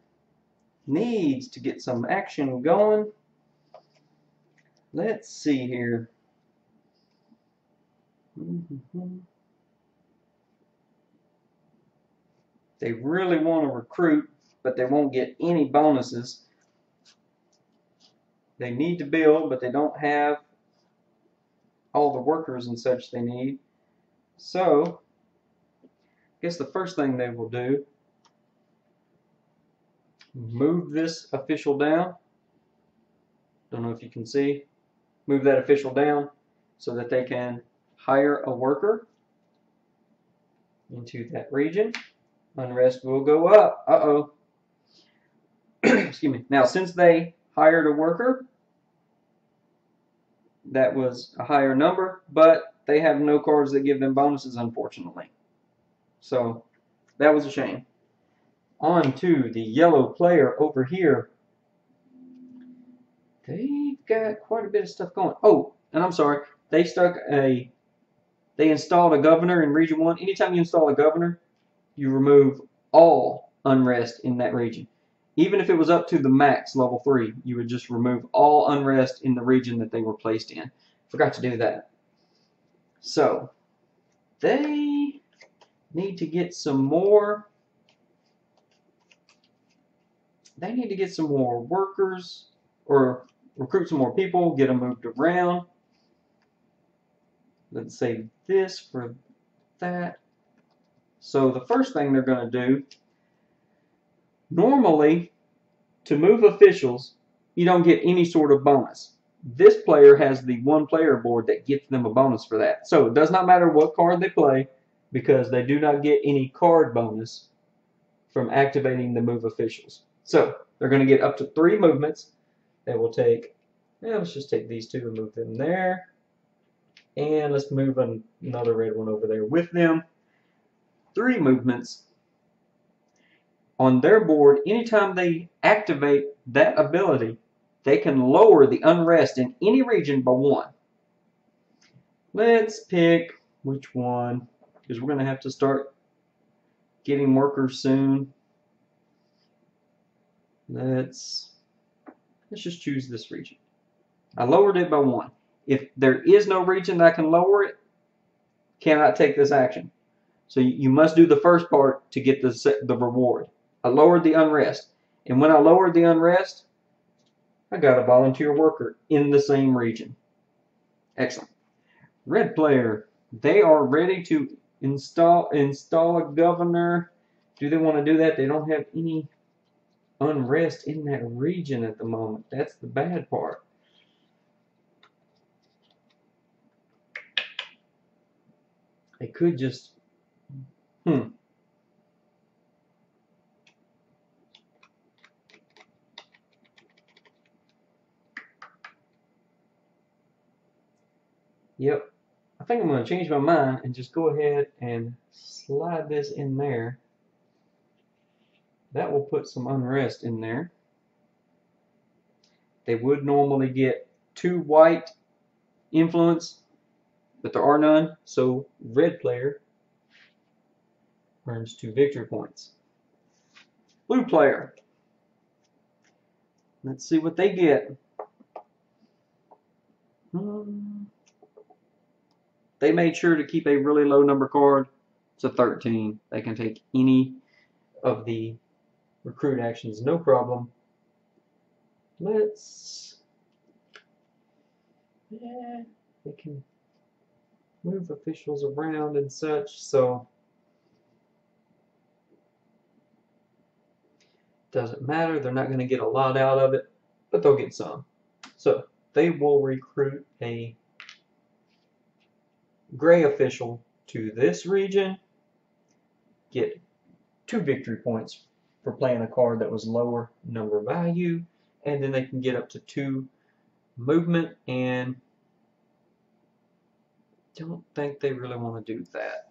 needs to get some action going. Let's see here. They really want to recruit, but they won't get any bonuses. They need to build, but they don't have all the workers and such they need. So, I guess the first thing they will do, move this official down. Don't know if you can see. Move that official down so that they can hire a worker into that region. Unrest will go up. Uh-oh. Excuse me. Now, since they hired a worker, that was a higher number, but they have no cards that give them bonuses, unfortunately. So, that was a shame. On to the yellow player over here. They've got quite a bit of stuff going. Oh, and I'm sorry. They installed a governor in Region 1. Anytime you install a governor, you remove all unrest in that region. Even if it was up to the max, level 3, you would just remove all unrest in the region that they were placed in. Forgot to do that. So, they need to get some more. They need to get some more workers or recruit some more people, get them moved around. Let's save this for that. So the first thing they're going to do, normally to move officials, you don't get any sort of bonus. This player has the one player board that gets them a bonus for that. So it does not matter what card they play because they do not get any card bonus from activating the move officials. So they're going to get up to 3 movements. They will take, let's just take these 2 and move them there. And let's move another red one over there with them. 3 movements. On their board, anytime they activate that ability, they can lower the unrest in any region by 1. Let's pick which one, because we're going to have to start getting workers soon. Let's just choose this region. I lowered it by 1. If there is no region that I can lower it, cannot take this action. So you must do the first part to get the reward. I lowered the unrest. And when I lowered the unrest, I got a volunteer worker in the same region. Excellent. Red player, they are ready to install a governor. Do they want to do that? They don't have any unrest in that region at the moment. That's the bad part. They could just Yep. I think I'm going to change my mind and just go ahead and slide this in there. That will put some unrest in there. They would normally get 2 white influence, but there are none, so red player earns 2 victory points. Blue player. Let's see what they get. They made sure to keep a really low number card. It's a 13. They can take any of the recruit actions, no problem. Let's... they can move officials around and such, so doesn't matter. They're not going to get a lot out of it, but they'll get some. So they will recruit a gray official to this region, get 2 victory points for playing a card that was lower number value, and then they can get up to 2 movement, and don't think they really want to do that.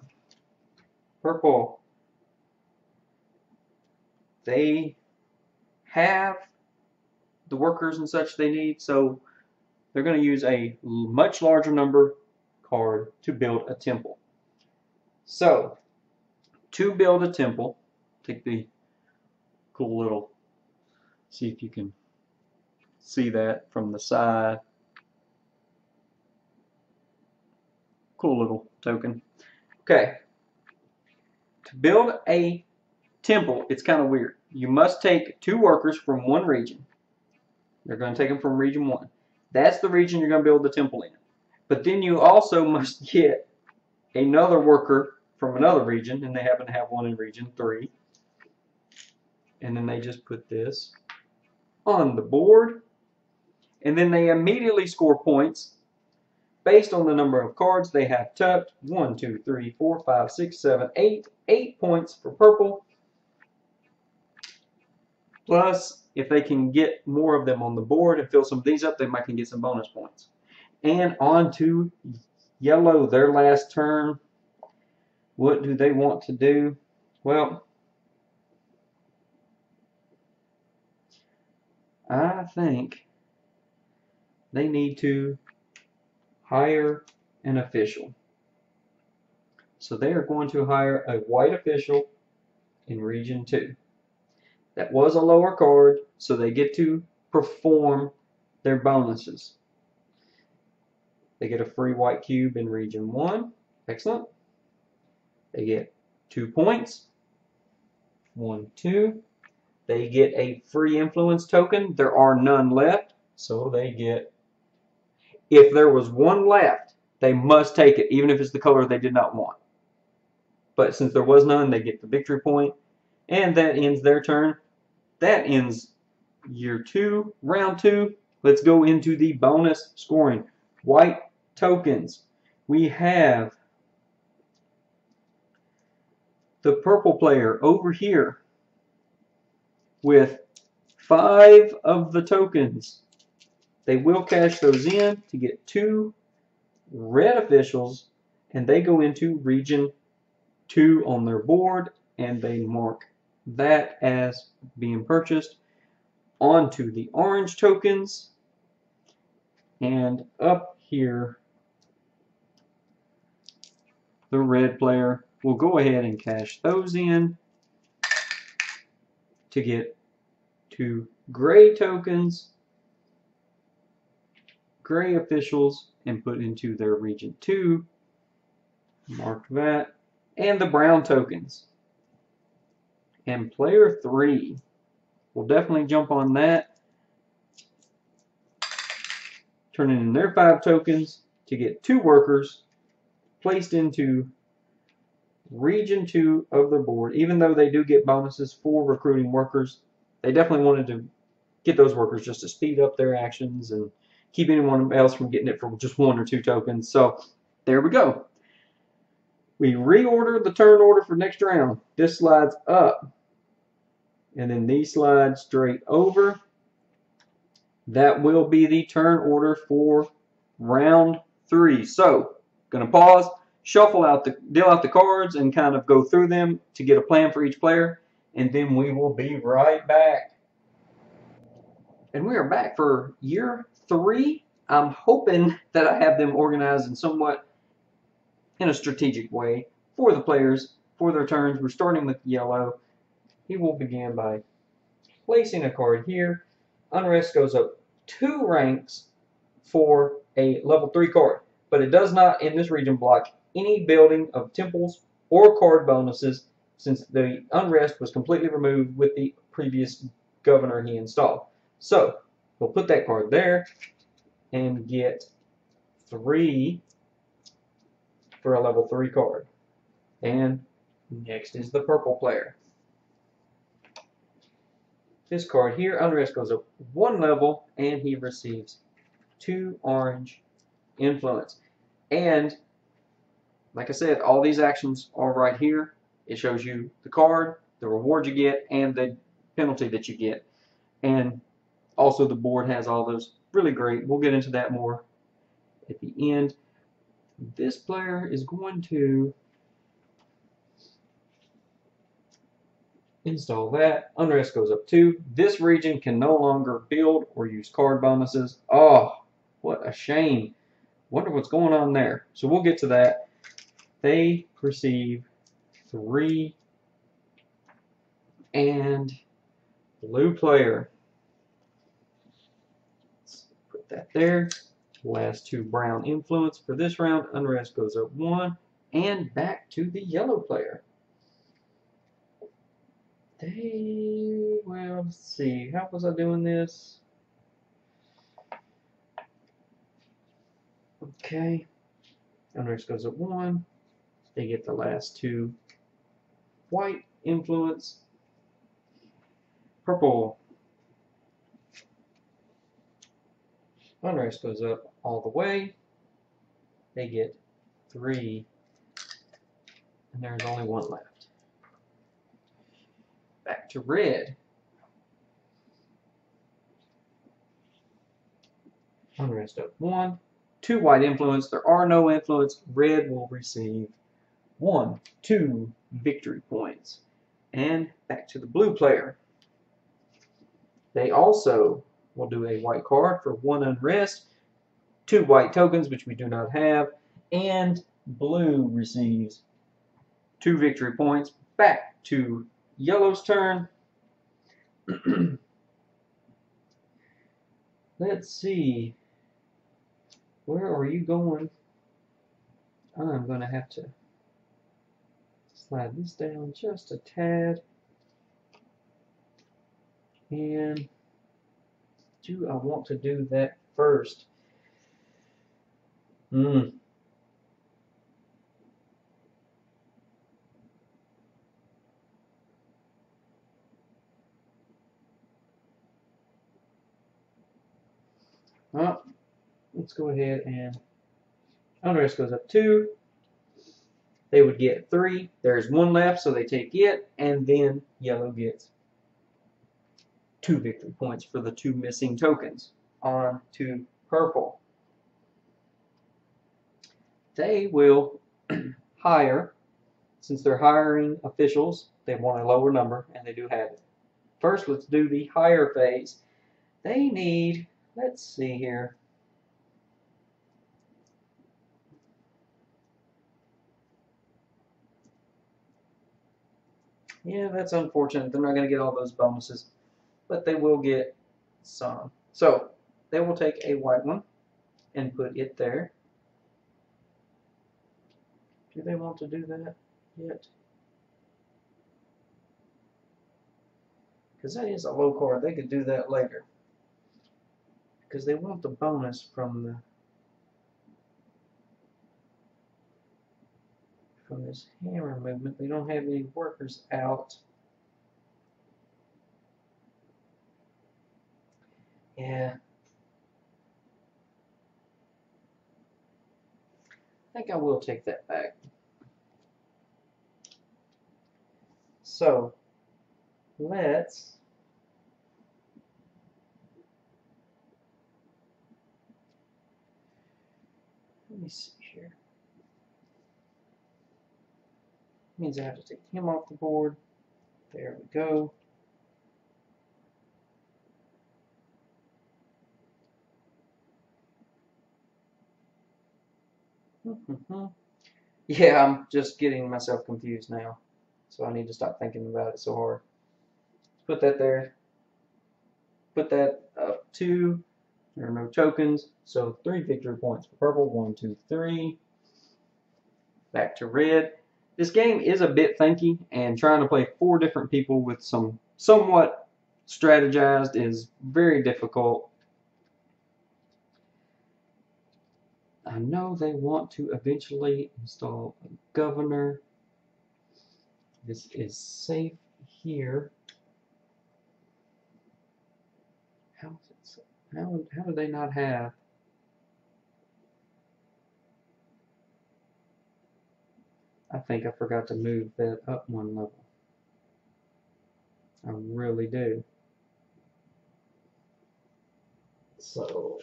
Purple, they have the workers and such they need, so they're going to use a much larger number card to build a temple. So to build a temple, take the cool little, see if you can see that from the side. Cool little token. Okay, to build a temple, it's kind of weird. You must take 2 workers from one region. They're going to take them from region 1. That's the region you're going to build the temple in. But then you also must get another worker from another region, and they happen to have one in region 3. And then they just put this on the board, and then they immediately score points based on the number of cards they have tucked. 1, 2, 3, 4, 5, 6, 7, 8. 8 points for purple. Plus, if they can get more of them on the board and fill some of these up, they might can get some bonus points. And on to yellow, their last turn. What do they want to do? Well, I think they need to hire an official. So they are going to hire a white official in region 2. That was a lower card, so they get to perform their bonuses. They get a free white cube in region 1. Excellent. They get 2 points. 1, 2. They get a free influence token. There are none left, so they get, if there was one left, they must take it, even if it's the color they did not want. But since there was none, they get the victory point, and that ends their turn. That ends year 2, round 2. Let's go into the bonus scoring. White tokens. We have the purple player over here with 5 of the tokens. They will cash those in to get 2 red officials, and they go into region 2 on their board, and they mark that as being purchased. Onto the orange tokens, and up here the red player will go ahead and cash those in to get 2 gray tokens, gray officials, and put into their region 2. Mark that. And the brown tokens. And player 3 will definitely jump on that, turning in their 5 tokens to get 2 workers placed into region 2 of their board. Even though they do get bonuses for recruiting workers, they definitely wanted to get those workers just to speed up their actions and keep anyone else from getting it for just 1 or 2 tokens. So there we go. We reorder the turn order for next round. This slides up, and then these slide straight over. That will be the turn order for round 3. So, gonna pause, shuffle out deal out the cards, and kind of go through them to get a plan for each player, and then we will be right back. And we are back for year 3. I'm hoping that I have them organized in somewhat in a strategic way for the players, for their turns. We're starting with yellow. He will begin by placing a card here. Unrest goes up 2 ranks for a level 3 card, but it does not in this region block any building of temples or card bonuses, since the unrest was completely removed with the previous governor he installed. So we'll put that card there and get 3 for a level 3 card. And next is the purple player. This card here, unrest goes up 1 level, and he receives 2 orange influence. And like I said, all these actions are right here. It shows you the card, the reward you get, and the penalty that you get. And also the board has all those. Really great. We'll get into that more at the end. This player is going to install that. Unrest goes up 2. This region can no longer build or use card bonuses. Oh, what a shame. Wonder what's going on there. So we'll get to that. They receive 3. And blue player. Let's put that there. Last 2 brown influence for this round. Unrest goes up 1. And back to the yellow player. Well, let's see. How was I doing this? Okay. Unrest goes up 1. They get the last 2 white influence. Purple. Unrest goes up all the way. They get 3. And there's only 1 left. Back to red. Unrest up 1. 2 white influence. There are no influence. Red will receive 1, 2 victory points. And back to the blue player. They also will do a white card for 1 unrest, 2 white tokens, which we do not have, and blue receives 2 victory points. Back to yellow's turn. Let's see. Where are you going? I'm going to have to slide this down just a tad. And do I want to do that first? Well, let's go ahead and unrest goes up 2. They would get 3. There's 1 left, so they take it, and then yellow gets 2 victory points for the 2 missing tokens. On to purple. They will hire, since they're hiring officials, they want a lower number, and they do have it. First, let's do the hire phase. They need, let's see here. Yeah, that's unfortunate. They're not going to get all those bonuses, but they will get some. So, they will take a white one and put it there. Do they want to do that yet? Because that is a low card. They could do that later. Because they want the bonus from this hammer movement. They don't have any workers out. Yeah. I think I will take that back. So, let me see here. Means I have to take him off the board. There we go. Yeah, I'm just getting myself confused now. So I need to stop thinking about it so hard. Let's put that there. Put that up 2. There are no tokens. So 3 victory points for purple. 1, 2, 3. Back to red. This game is a bit funky, and trying to play 4 different people with some somewhat strategized is very difficult. I know they want to eventually install a governor. This is safe here. How do they not have? I think I forgot to move that up 1 level. I really do. So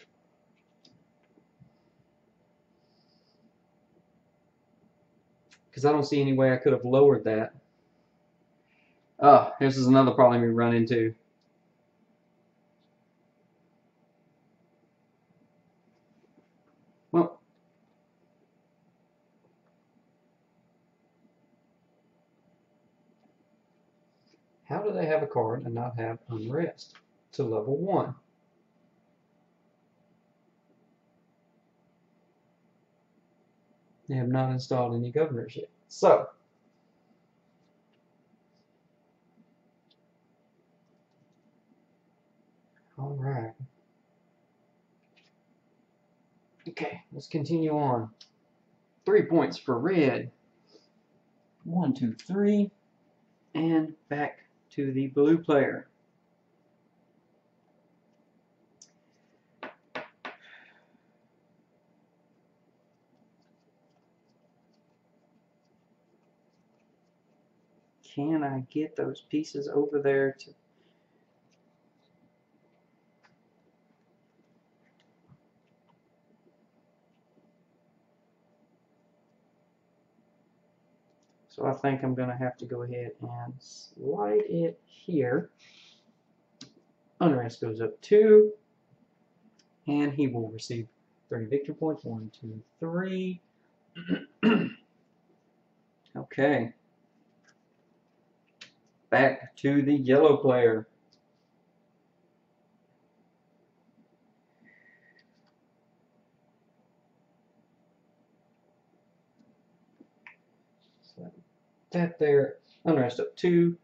because I don't see any way I could have lowered that. Oh, this is another problem we run into. Well, how do they have a card and not have unrest to level 1? They have not installed any governors yet. So, all right. Okay, let's continue on. 3 points for red. 1, 2, 3. And back to the blue player. Can I get those pieces over there to... So I think I'm going to have to go ahead and slide it here. Unrest goes up 2. And he will receive 30 victory points. 1, 2, 3. Okay. Back to the yellow player. that there. Unrest up 2,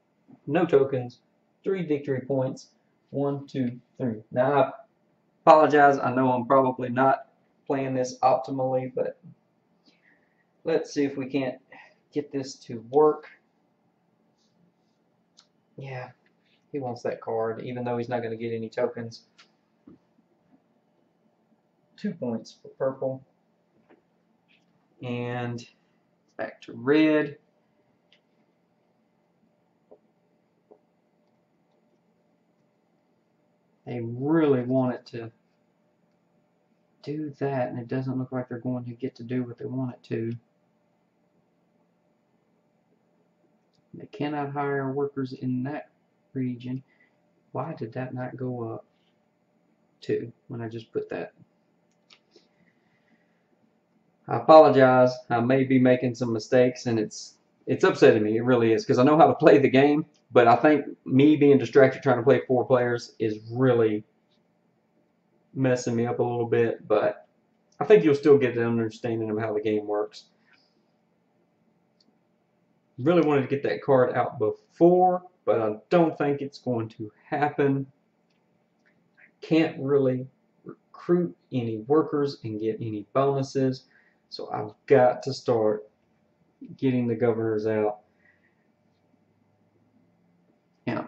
no tokens, 3 victory points. 1, 2, 3. Now I apologize. I know I'm probably not playing this optimally, but let's see if we can't get this to work. Yeah, he wants that card, even though he's not going to get any tokens. 2 points for purple. And back to red. They really wanted to do that, and it doesn't look like they're going to get to do what they want it to. They cannot hire workers in that region. Why did that not go up 2 when I just put that? I apologize. I may be making some mistakes, and it's upsetting me. It really is, because I know how to play the game, but I think me being distracted trying to play 4 players is really messing me up a little bit, but I think you'll still get an understanding of how the game works. Really wanted to get that card out before, but I don't think it's going to happen. I can't really recruit any workers and get any bonuses, so I've got to start getting the governors out. Yeah.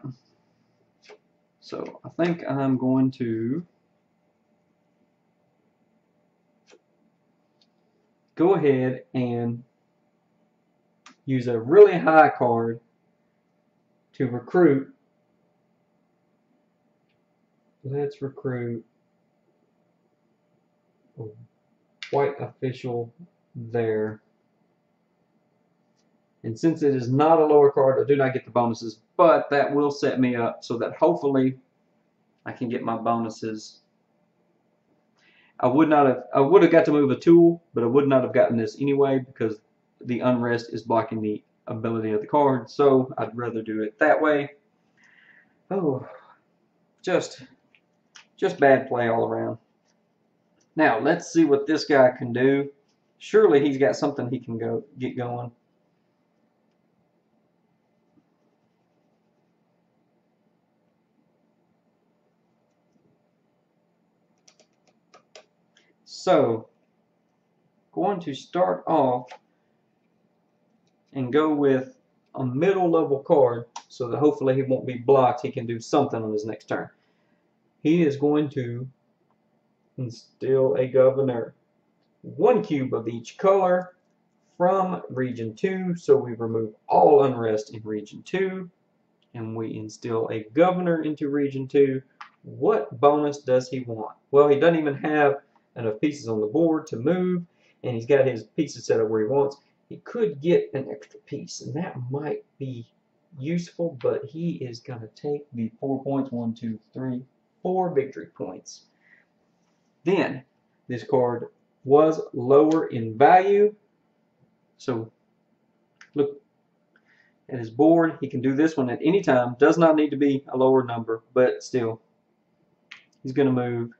So I think I'm going to go ahead and use a really high card to recruit. Let's recruit a white official there. And since it is not a lower card, I do not get the bonuses, but that will set me up so that hopefully I can get my bonuses. I would have got to move a tool, but I would not have gotten this anyway because the unrest is blocking the ability of the card, so I'd rather do it that way. Oh, just bad play all around. Now let's see what this guy can do. Surely he's got something he can get going. So, going to start off and go with a middle level card so that hopefully he won't be blocked. He can do something on his next turn. He is going to instill a governor. 1 cube of each color from region 2. So we remove all unrest in region 2. And we instill a governor into region 2. What bonus does he want? Well, he doesn't even have enough pieces on the board to move, and he's got his pieces set up where he wants. He could get an extra piece, and that might be useful, but he is going to take the 4 points. 1, 2, 3, 4 victory points. Then, this card was lower in value, so look at his board. He can do this one at any time. Does not need to be a lower number, but still, he's going to move.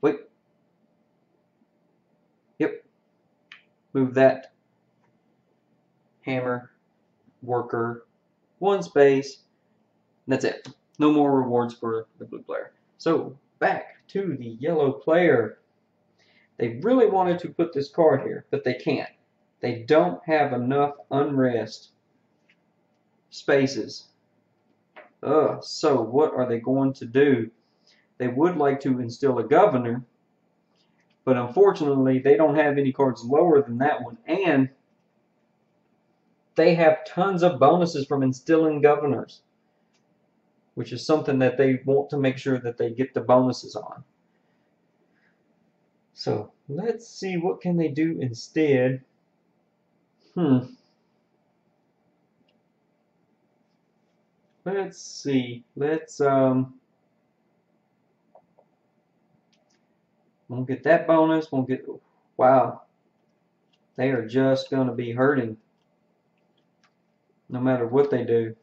Wait. Yep. Move that hammer, worker, 1 space. That's it. No more rewards for the blue player. So back to the yellow player. They really wanted to put this card here, but they can't. They don't have enough unrest spaces. So what are they going to do? They would like to instill a governor, but unfortunately they don't have any cards lower than that one, and they have tons of bonuses from instilling governors, which is something that they want to make sure that they get the bonuses on. So let's see, what can they do instead? Let's see. Won't get that bonus. Won't get. Wow. They are just going to be hurting no matter what they do.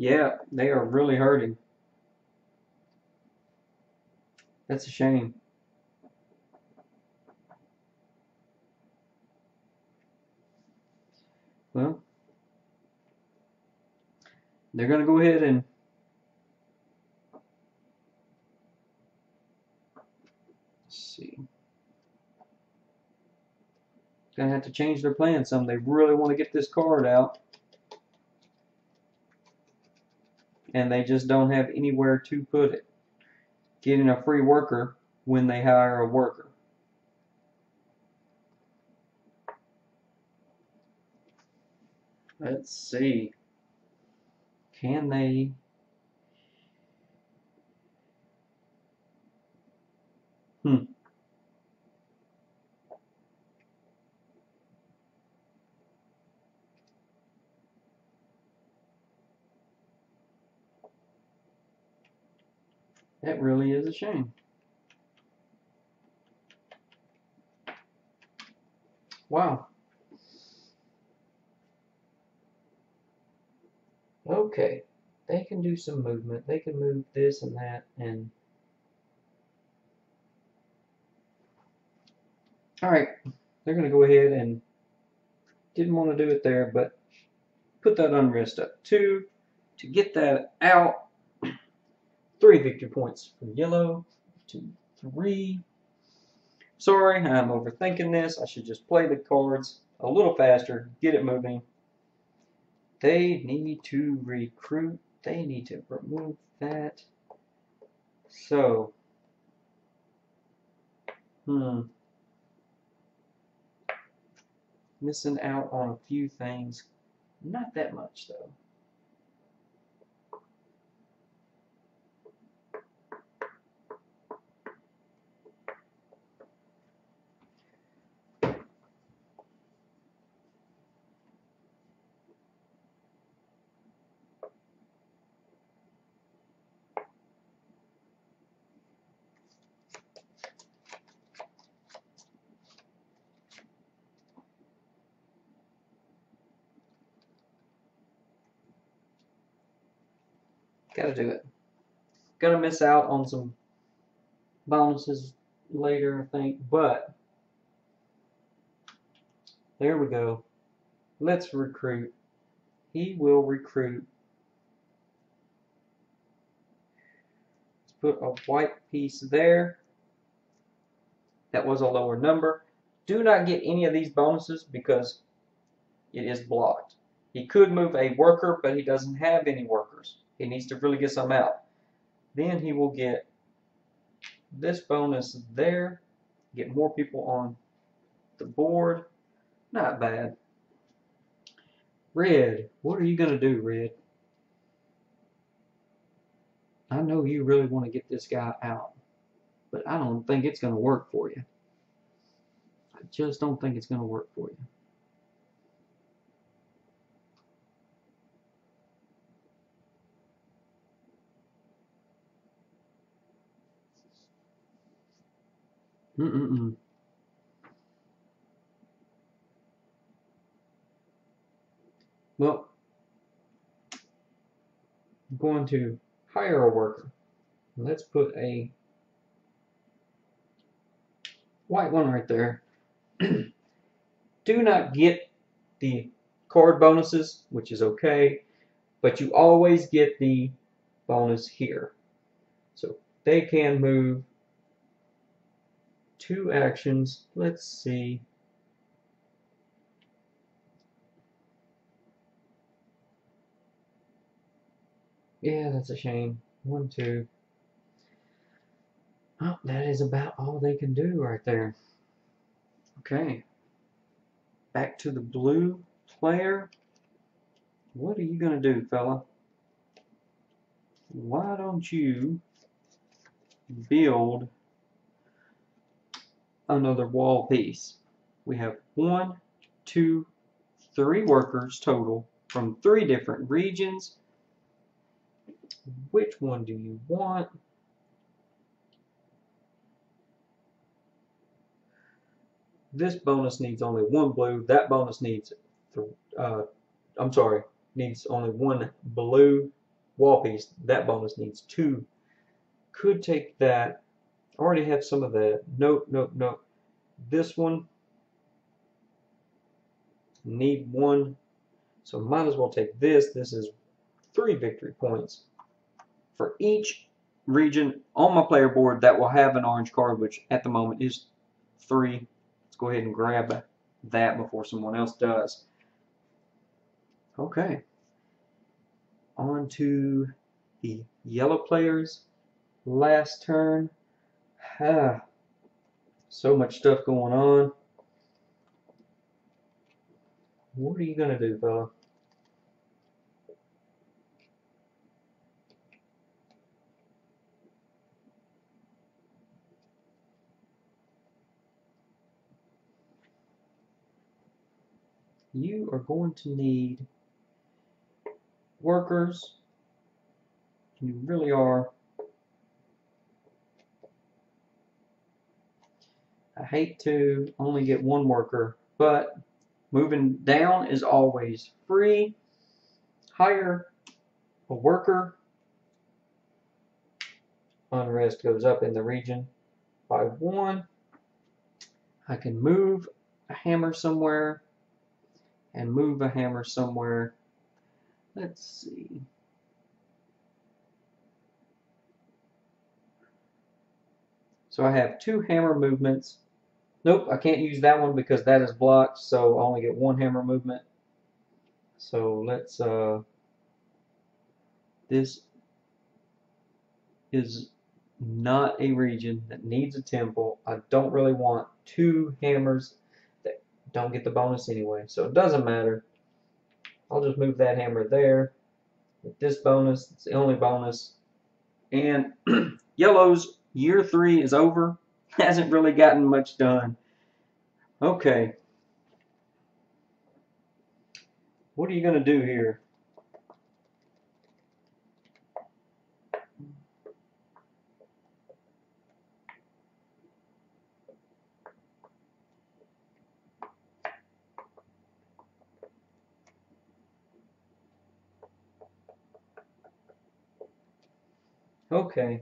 Yeah, they are really hurting. That's a shame. Well, they're going to go ahead and see. Going to have to change their plan some. They really want to get this card out. And they just don't have anywhere to put it. Getting a free worker when they hire a worker. Let's see. Can they? That really is a shame. Wow. Okay. They can do some movement. They can move this and that and alright. They're gonna go ahead and didn't want to do it there, but put that unrest up 2 to get that out. 3 victory points for yellow. 2, 3. Sorry, I'm overthinking this. I should just play the cards a little faster, get it moving. They need to recruit. They need to remove that. So, missing out on a few things. Not that much, though. Gotta do it. Gonna miss out on some bonuses later, I think, but there we go. Let's recruit. He will recruit. Let's put a white piece there. That was a lower number. Do not get any of these bonuses because it is blocked. He could move a worker, but he doesn't have any workers. He needs to really get some out. Then he will get this bonus there. Get more people on the board. Not bad. Red, what are you going to do, Red? I know you really want to get this guy out, but I don't think it's going to work for you. I just don't think it's going to work for you. Well, I'm going to hire a worker. Let's put a white one right there. Do not get the card bonuses, which is okay, but you always get the bonus here. So they can move 2 actions. Let's see. Yeah, that's a shame. 1, 2. Oh, that is about all they can do right there. Okay. Back to the blue player. What are you going to do, fella? Why don't you build another wall piece? We have 1, 2, 3 workers total from 3 different regions. Which one do you want? This bonus needs only 1 blue. That bonus needs, needs only 1 blue. wall piece. That bonus needs 2. Could take that. Already have some of that. Nope, nope, nope. This one need 1. So might as well take this. This is 3 victory points for each region on my player board that will have an orange card, which at the moment is 3. Let's go ahead and grab that before someone else does. Okay. On to the yellow players. Last turn. So much stuff going on. What are you going to do, fella? You are going to need workers. You really are. I hate to only get 1 worker, but moving down is always free. Hire a worker. Unrest goes up in the region by 1. I can move a hammer somewhere and move a hammer somewhere. Let's see. So I have 2 hammer movements. Nope, I can't use that one because that is blocked, so I only get 1 hammer movement. So let's, this is not a region that needs a temple. I don't really want 2 hammers that don't get the bonus anyway, so it doesn't matter. I'll just move that hammer there. With this bonus, it's the only bonus. And yellow's year 3 is over. Hasn't really gotten much done. Okay. What are you going to do here? Okay.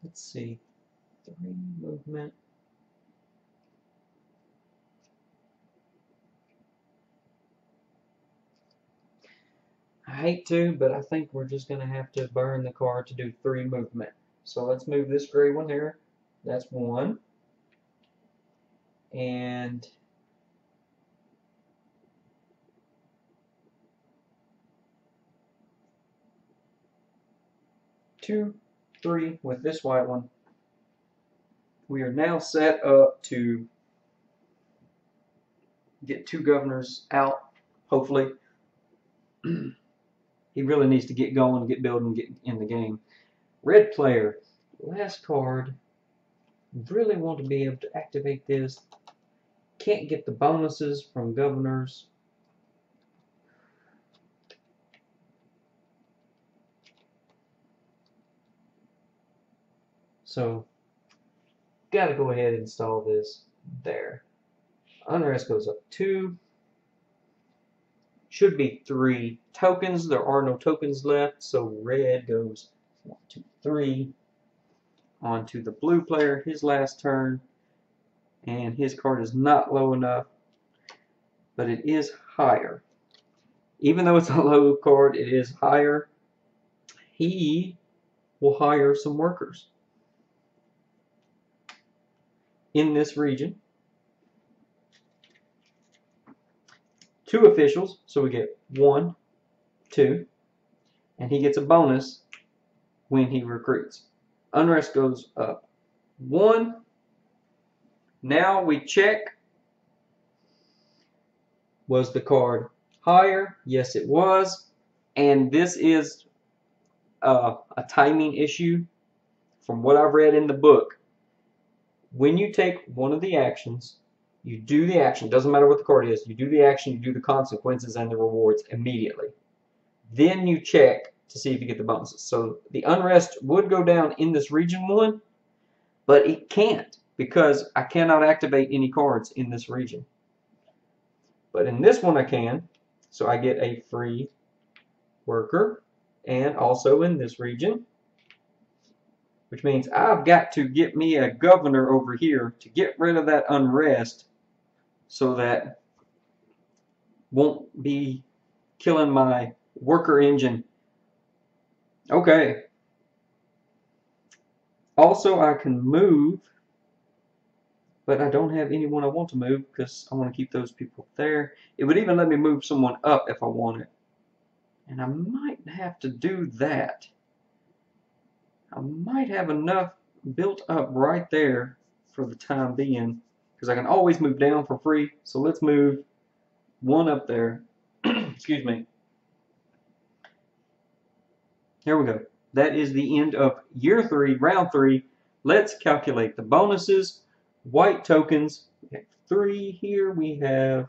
Let's see. 3 movement. I hate to, but I think we're just going to have to burn the card to do 3 movement. So let's move this gray one here. That's 1. And two, 3 with this white one. We are now set up to get 2 governors out, hopefully. He really needs to get going, get building, get in the game. Red player, last card. Really want to be able to activate this. Can't get the bonuses from governors. So, gotta go ahead and install this there. Unrest goes up 2. Should be 3 tokens. There are no tokens left, so red goes 1, 2, 3. On to the blue player, his last turn. And his card is not low enough, but it is higher. Even though it's a low card, it is higher. He will hire some workers in this region. 2 officials, so we get 1, 2, and he gets a bonus when he recruits. Unrest goes up 1. Now we check. Was the card higher? Yes, it was. And this is a timing issue from what I've read in the book. When you take one of the actions, you do the action. Doesn't matter what the card is. You do the action, you do the consequences and the rewards immediately. Then you check to see if you get the bonuses. So the unrest would go down in this region 1, but it can't because I cannot activate any cards in this region. But in this one I can, so I get a free worker, and also in this region, which means I've got to get me a governor over here to get rid of that unrest so that won't be killing my worker engine. Okay. Also, I can move, but I don't have anyone I want to move because I want to keep those people there. It would even let me move someone up if I wanted. And I might have to do that. I might have enough built up right there for the time being, because I can always move down for free. So let's move one up there. Excuse me. Here we go. That is the end of year 3, round 3. Let's calculate the bonuses. White tokens, we have 3 here. We have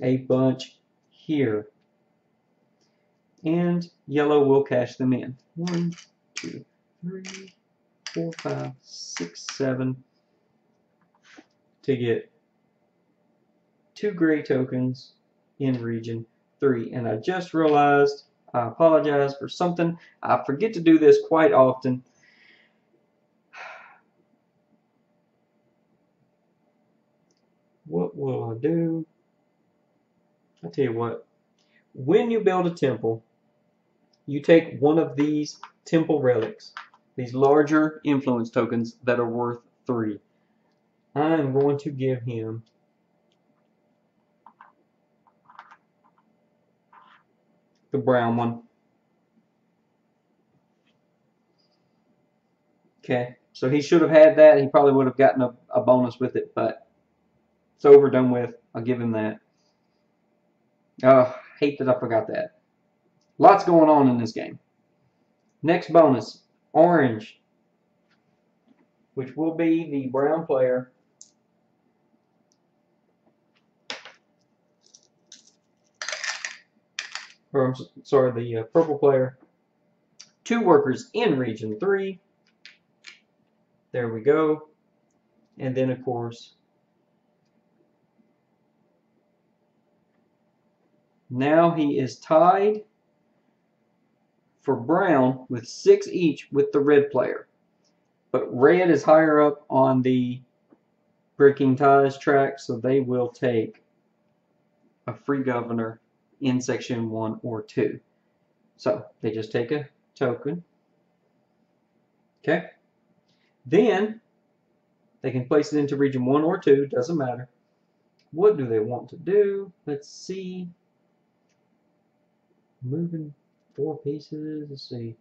a bunch here. And yellow will cash them in. 1, 2, 3, 4, 5, 6, 7 to get 2 gray tokens in region 3. And I just realized, I apologize for something. I forget to do this quite often. What will I do? I'll tell you what. When you build a temple, you take one of these temple relics, these larger influence tokens that are worth 3. I'm going to give him the brown one. Okay, so he should have had that. He probably would have gotten a bonus with it, but it's over, done with. I'll give him that. Hate that I forgot that. Lots going on in this game. Next bonus, orange, which will be the brown player. Or I'm sorry, the purple player. 2 workers in region 3. There we go. And then, of course, now he is tied for brown with 6 each with the red player. But red is higher up on the breaking ties track, so they will take a free governor in section 1 or 2. So they just take a token. Okay. Then they can place it into region 1 or 2, doesn't matter. What do they want to do? Let's see. Moving 4 pieces. Let's see.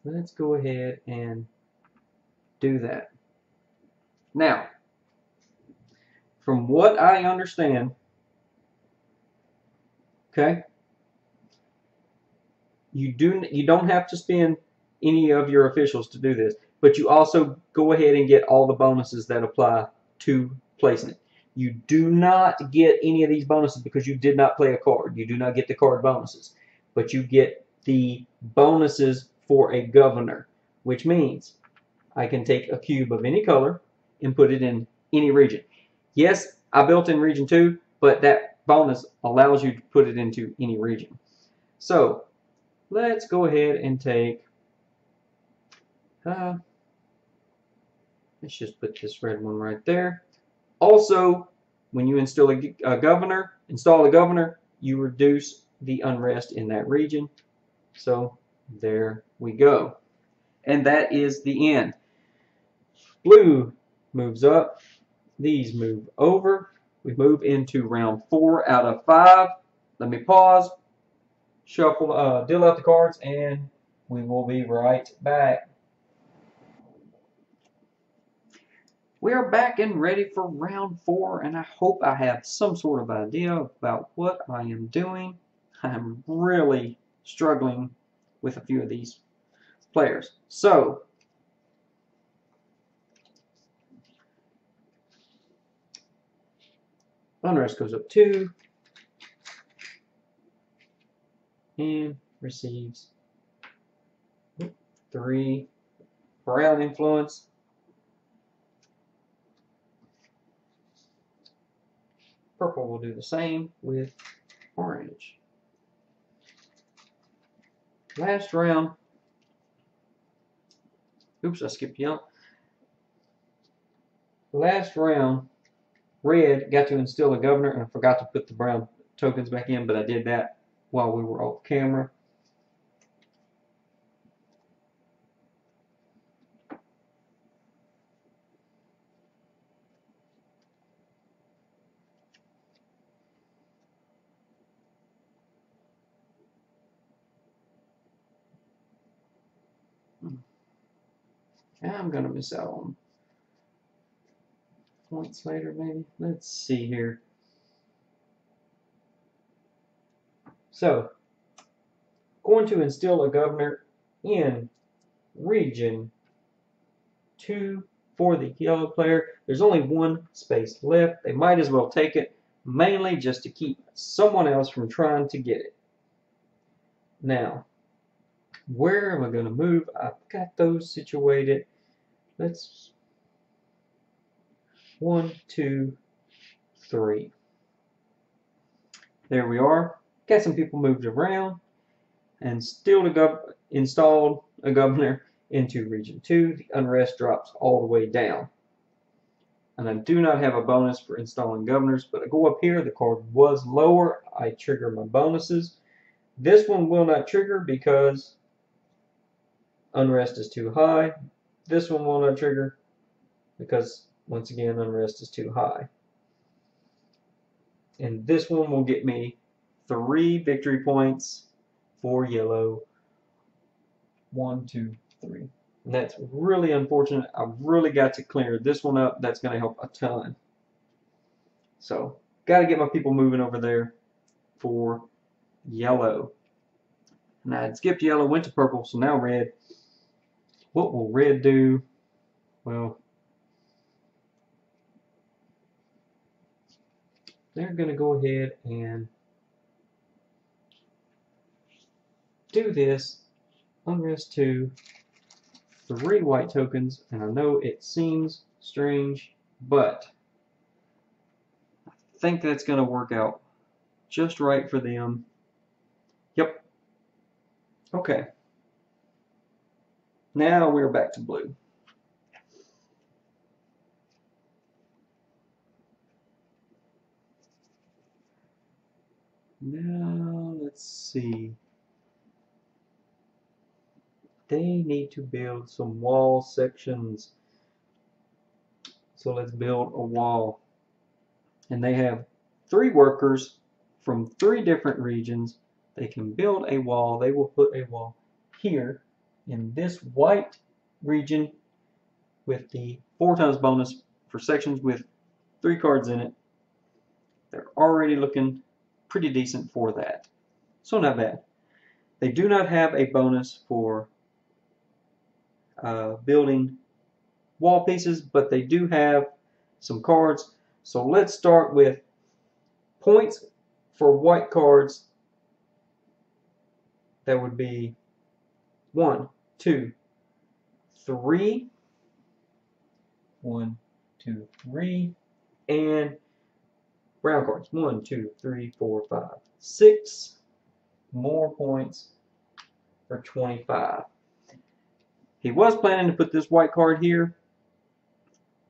Let's go ahead and do that. Now, from what I understand, okay, you don't have to spend any of your officials to do this, but you also go ahead and get all the bonuses that apply to placing it. You do not get any of these bonuses because you did not play a card. You do not get the card bonuses, but you get the bonuses for a governor, which means I can take a cube of any color and put it in any region. Yes, I built in region 2, but that bonus allows you to put it into any region. So let's go ahead and take, let's just put this red one right there. Also, when you install a governor, you reduce the unrest in that region. So there we go. And that is the end. Blue moves up. These move over. We move into round 4 out of 5. Let me pause, shuffle, deal out the cards, and we will be right back. We are back and ready for round 4, and I hope I have some sort of idea about what I am doing. I'm really struggling with a few of these players. So, unrest goes up 2 and receives 3. Brown influence. Purple will do the same with orange. Last round. Oops, I skipped yellow. Last round, red got to instill a governor, and I forgot to put the brown tokens back in, but I did that while we were off camera. I'm going to miss out on points later, maybe. Let's see here. So, going to instill a governor in region 2 for the yellow player. There's only one space left. They might as well take it, mainly just to keep someone else from trying to get it. Now, where am I going to move? I've got those situated. Let's 1, 2, 3. There we are. Got some people moved around and still installed a governor into region 2. The unrest drops all the way down. And I do not have a bonus for installing governors, but I go up here. The card was lower. I trigger my bonuses. This one will not trigger because unrest is too high. This one will not trigger because, once again, unrest is too high. And this one will get me 3 victory points for yellow. 1, 2, 3. And that's really unfortunate. I've really got to clear this one up. That's going to help a ton. So, got to get my people moving over there for yellow. And I had skipped yellow, went to purple, so now red. What will red do? Well, they're going to go ahead and do this. Unrest 2, 3 white tokens, and I know it seems strange, but I think that's going to work out just right for them. Yep. Okay. Now we're back to blue. Now let's see. They need to build some wall sections. So let's build a wall. And they have 3 workers from 3 different regions. They can build a wall. They will put a wall here in this white region with the 4 times bonus for sections with 3 cards in it. They're already looking pretty decent for that. So not bad. They do not have a bonus for building wall pieces, but they do have some cards. So let's start with points for white cards. That would be 1, 2, 3. 1, 2, 3. And brown cards. 1, 2, 3, 4, 5, 6. More points for 25. He was planning to put this white card here,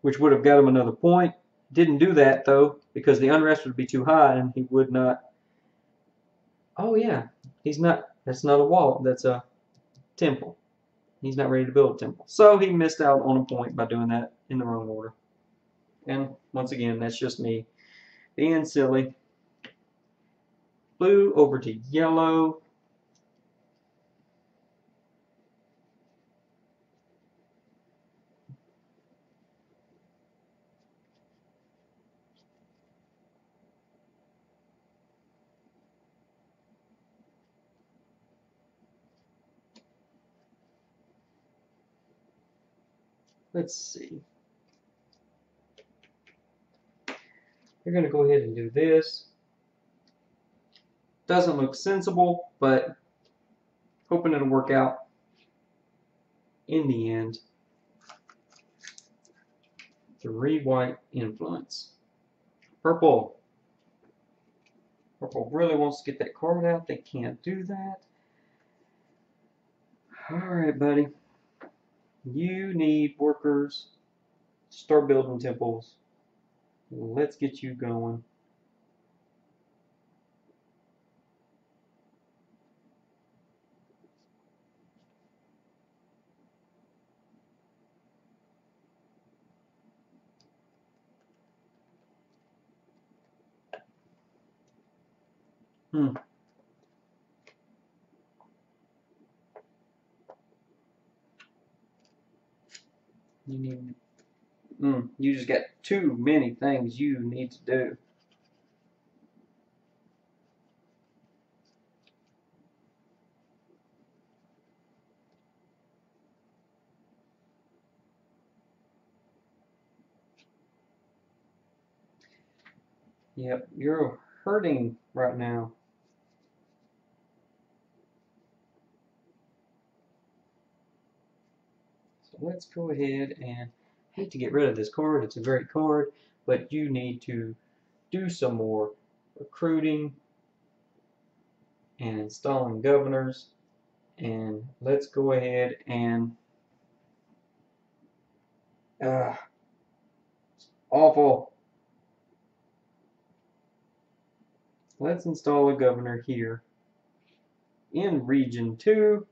which would have got him another point. Didn't do that though, because the unrest would be too high and he would not. Oh yeah, he's not. That's not a wall. That's a temple. He's not ready to build a temple. So he missed out on a point by doing that in the wrong order. And once again, that's just me being silly. Blue over to yellow. Let's see. You're going to go ahead and do this. Doesn't look sensible, but hoping it'll work out in the end. 3 white influence. Purple. Purple really wants to get that card out. They can't do that. Alright, buddy. You need workers. Start building temples. Let's get you going. You need. You just got too many things you need to do. Yep, you're hurting right now. So let's go ahead and, I hate to get rid of this card, it's a great card, but you need to do some more recruiting and installing governors. And let's go ahead and it's awful. Let's install a governor here in Region 2.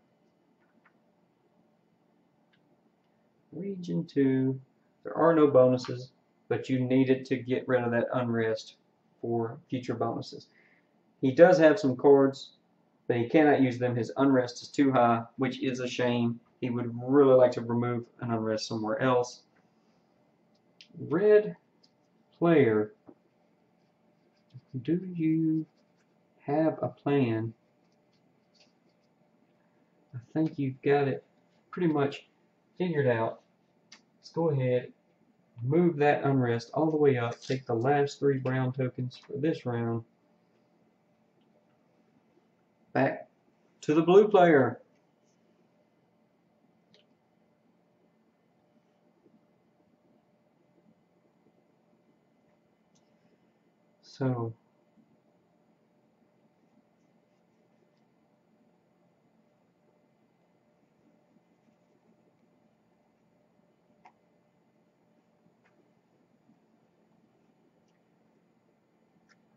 Region 2. There are no bonuses, but you need it to get rid of that unrest for future bonuses. He does have some cards, but he cannot use them. His unrest is too high, which is a shame. He would really like to remove an unrest somewhere else. Red player, do you have a plan? I think you've got it pretty much figured out. Let's go ahead, move that unrest all the way up, take the last 3 brown tokens for this round. Back to the blue player. So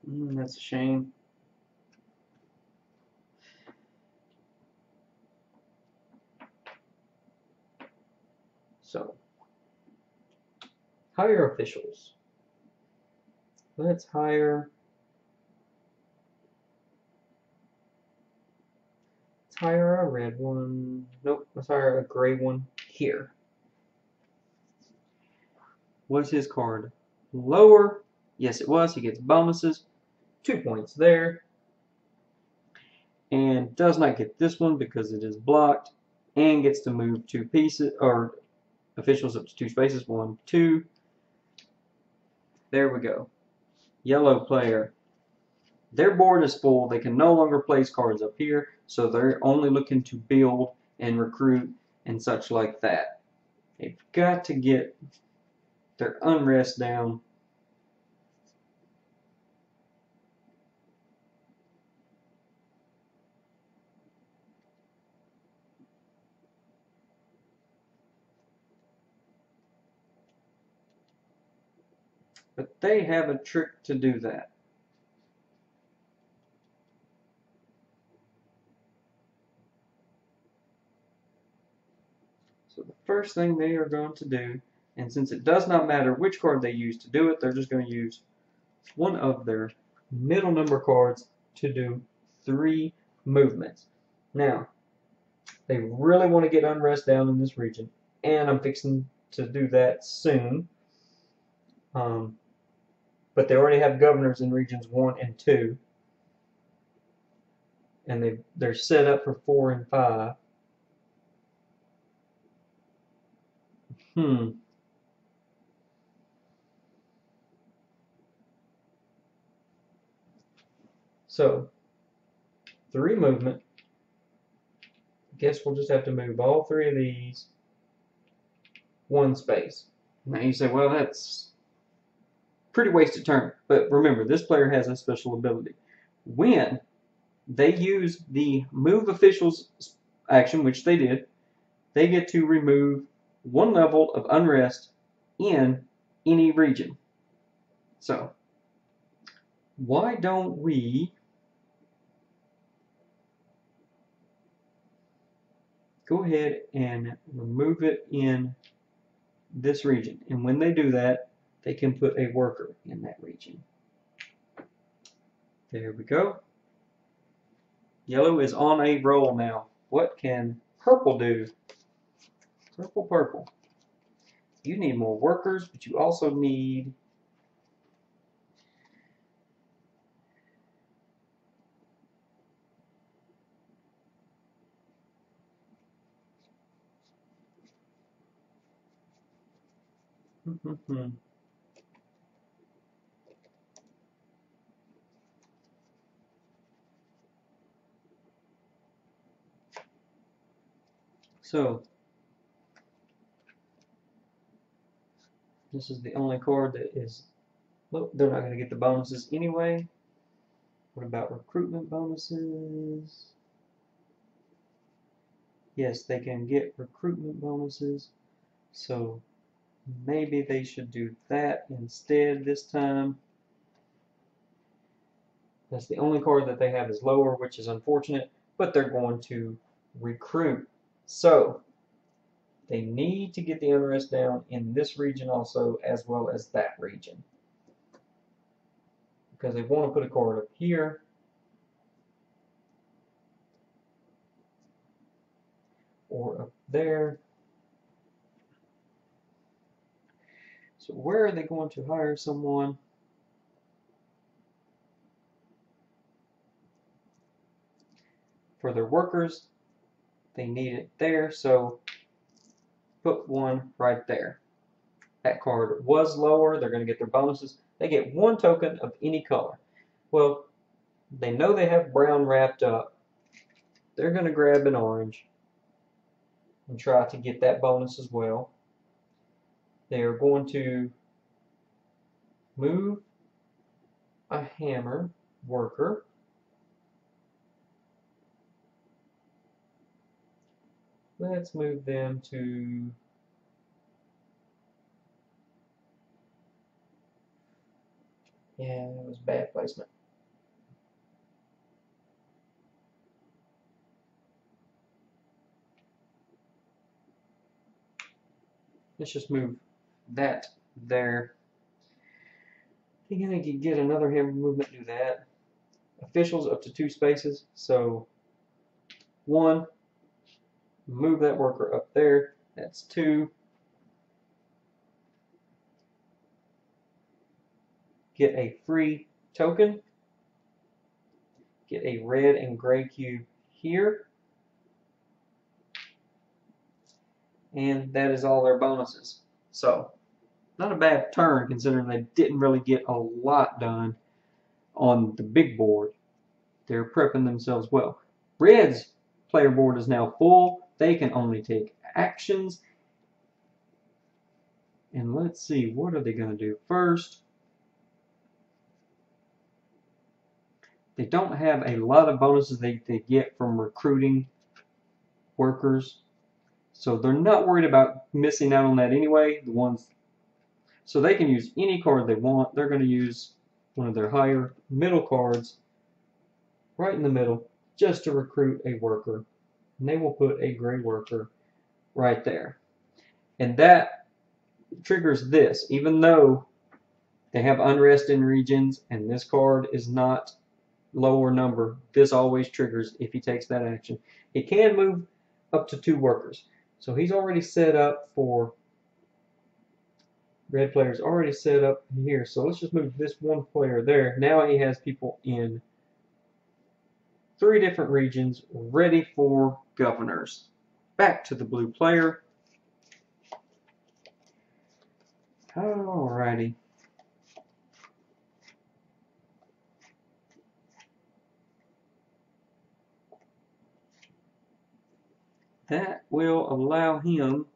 that's a shame. So hire officials. Let's hire a red one. Nope, let's hire a gray one here. Was his card lower? Yes, it was. He gets bonuses. 2 points there. And does not get this one because it is blocked. And gets to move 2 pieces, or officials up to 2 spaces. 1, 2. There we go. Yellow player. Their board is full. They can no longer place cards up here, so they're only looking to build and recruit and such like that. They've got to get their unrest down. But they have a trick to do that. So the first thing they are going to do, and since it does not matter which card they use to do it, they're just going to use one of their middle number cards to do 3 movements. Now, they really want to get unrest down in this region, and I'm fixing to do that soon. But they already have governors in regions 1 and 2, and they're set up for 4 and 5. So 3 movement. I guess we'll just have to move all 3 of these 1 space. Now you say, well, that's pretty wasted turn. But remember, this player has a special ability. when they use the move officials action, which they did, they get to remove one level of unrest in any region. So, why don't we go ahead and remove it in this region. And when they do that, they can put a worker in that region. There we go. Yellow is on a roll now. What can purple do? Purple. You need more workers, but you also need So, this is the only card that is, well, they're not going to get the bonuses anyway. What about recruitment bonuses? Yes, they can get recruitment bonuses. So, maybe they should do that instead this time. That's the only card that they have is lower, which is unfortunate, but they're going to recruit. So, they need to get the unrest down in this region also, as well as that region. Because they want to put a card up here. Or up there. So where are they going to hire someone? For their workers, they need it there, so put one right there. That card was lower, they're going to get their bonuses. They get one token of any color. Well, they know they have brown wrapped up. They're going to grab an orange and try to get that bonus as well. They are going to move a hammer worker. Let's move them to that was bad placement. Let's just move that there. I think I could get another hammer movement, do that. Officials up to 2 spaces. So 1, move that worker up there. That's 2. Get a free token. Get a red and gray cube here. And that is all their bonuses. So, not a bad turn considering they didn't really get a lot done on the big board. They're prepping themselves well. Red's player board is now full. They can only take actions. And let's see, what are they going to do first? They don't have a lot of bonuses they get from recruiting workers. So they're not worried about missing out on that anyway. So they can use any card they want. They're going to use one of their higher middle cards right in the middle just to recruit a worker. And they will put a gray worker right there. And that triggers this. Even though they have unrest in regions and this card is not lower number, this always triggers if he takes that action. He can move up to 2 workers. So he's already set up for, red player's already set up here. So let's just move this one player there. Now he has people in 3 different regions ready for governors. Back to the blue player. Alrighty. That will allow him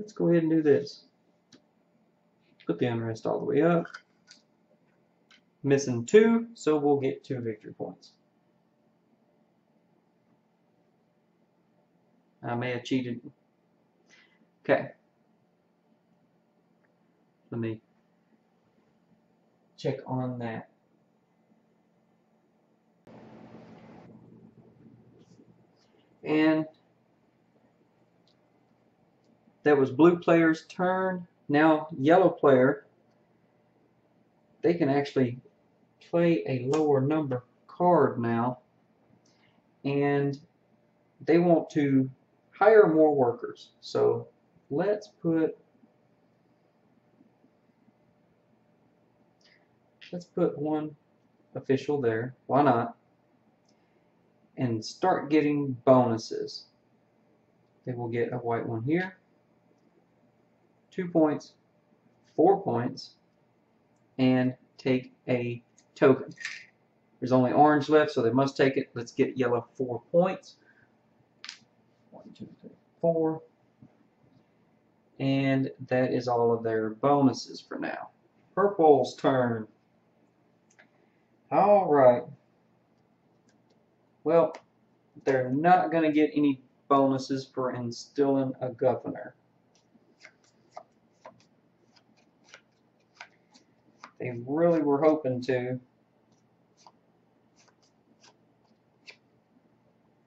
let's go ahead and do this. Put the unrest all the way up. Missing 2, so we'll get 2 victory points. I may have cheated. Okay. Let me check on that. And that was blue player's turn. Now yellow player, they can actually play a lower number card now, and they want to hire more workers. So let's put one official there. Why not? And start getting bonuses. They will get a white one here, 2 points, 4 points, and take a token. There's only orange left, so they must take it. Let's get yellow 4 points. 1, 2, 3, 4. And that is all of their bonuses for now. Purple's turn. All right. Well, they're not going to get any bonuses for instilling a governor. They really were hoping to,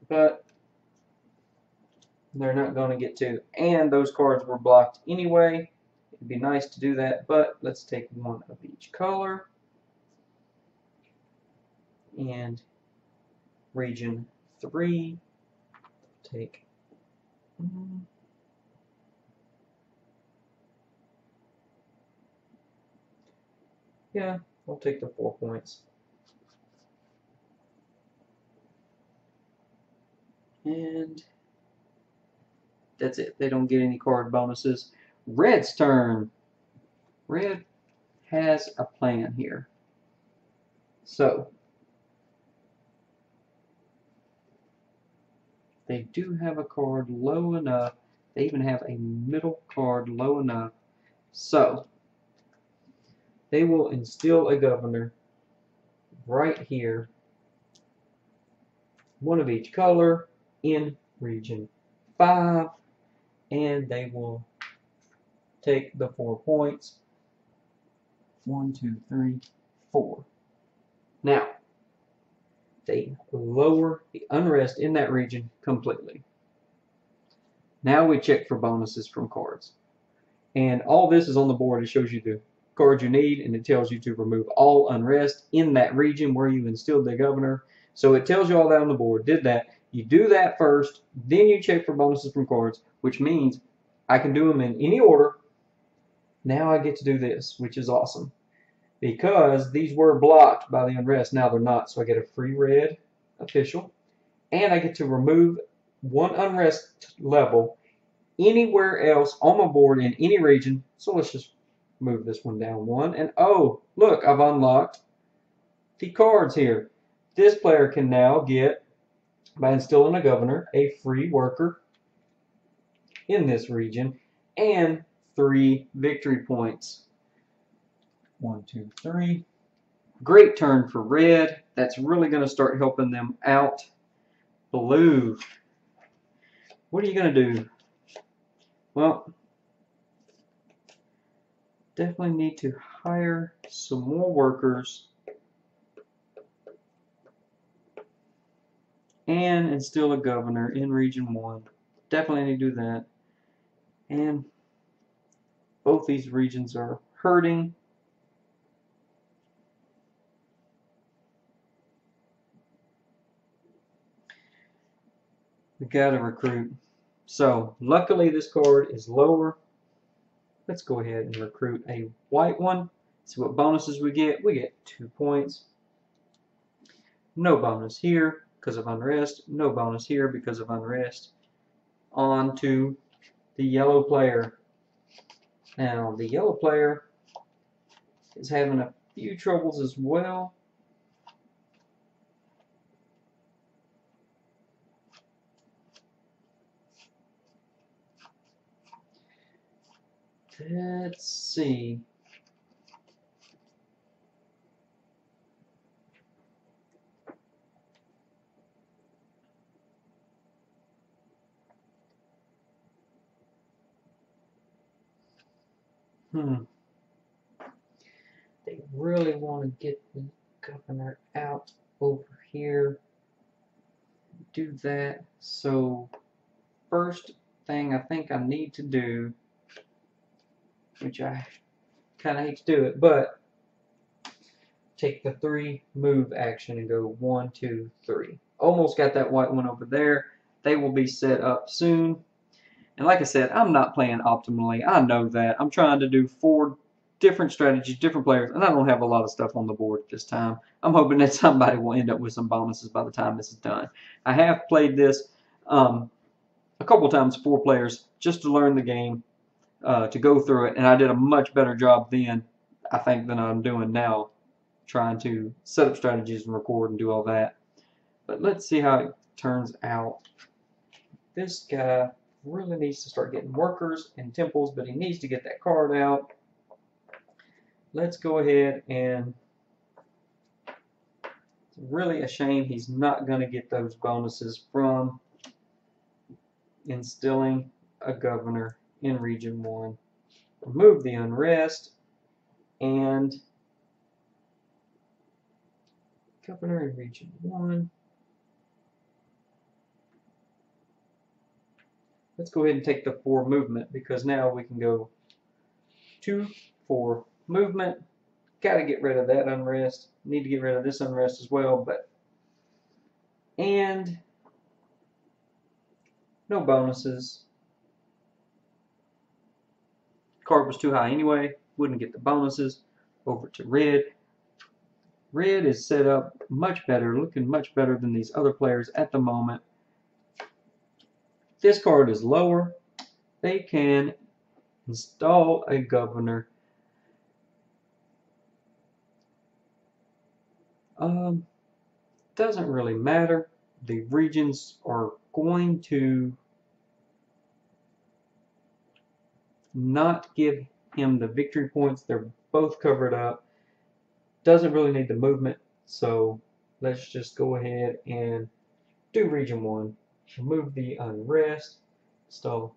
but they're not going to get to. And those cards were blocked anyway. It'd be nice to do that, but let's take one of each color. And region 3, take yeah, I'll take the 4 points. And that's it. They don't get any card bonuses. Red's turn. Red has a plan here. So they do have a card low enough. They even have a middle card low enough. So they will instill a governor right here, one of each color, in region 5, and they will take the 4 points. 1, 2, 3, 4. Now, they lower the unrest in that region completely. Now we check for bonuses from cards. And all this is on the board. It shows you the cards you need, and it tells you to remove all unrest in that region where you instilled the governor. So it tells you all that on the board. Did that. You do that first, then you check for bonuses from cards, which means I can do them in any order. Now I get to do this, which is awesome, because these were blocked by the unrest. Now they're not, so I get a free red official, and I get to remove one unrest level anywhere else on my board in any region. So let's just move this one down 1, and oh, look, I've unlocked the cards here. This player can now get, by instilling a governor, a free worker in this region and 3 victory points. 1, 2, 3. Great turn for red. That's really going to start helping them out. Blue. What are you going to do? Well, definitely need to hire some more workers and instill a governor in region 1. Definitely need to do that. And both these regions are hurting. We gotta recruit. So luckily this card is lower. Let's go ahead and recruit a white one. See what bonuses we get. We get 2 points. No bonus here because of unrest. No bonus here because of unrest. On to the yellow player. Now the yellow player is having a few troubles as well. Let's see. They really want to get the governor out over here. Do that. So first thing I think I need to do, which I kind of hate to do it, but take the 3 move action and go 1, 2, 3. Almost got that white one over there. They will be set up soon. And like I said, I'm not playing optimally. I know that. I'm trying to do 4 different strategies, different players, and I don't have a lot of stuff on the board at this time. I'm hoping that somebody will end up with some bonuses by the time this is done. I have played this a couple times, 4 players, just to learn the game, to go through it, and I did a much better job then, I think, than I'm doing now, trying to set up strategies and record and do all that. But let's see how it turns out. This guy really needs to start getting workers and temples, but he needs to get that card out. Let's go ahead and it's really a shame he's not going to get those bonuses from instilling a governor in Region 1. Remove the unrest and governor in Region 1. Let's go ahead and take the 4 movement, because now we can go 2, 4 movement. Got to get rid of that unrest. Need to get rid of this unrest as well, and no bonuses. Card was too high anyway. Wouldn't get the bonuses. Over to red. Red is set up much better, looking much better than these other players at the moment. This card is lower. They can install a governor. Doesn't really matter. The regions are going to not give him the victory points. They're both covered up. Doesn't really need the movement, so let's just go ahead and do Region 1. Remove the unrest, install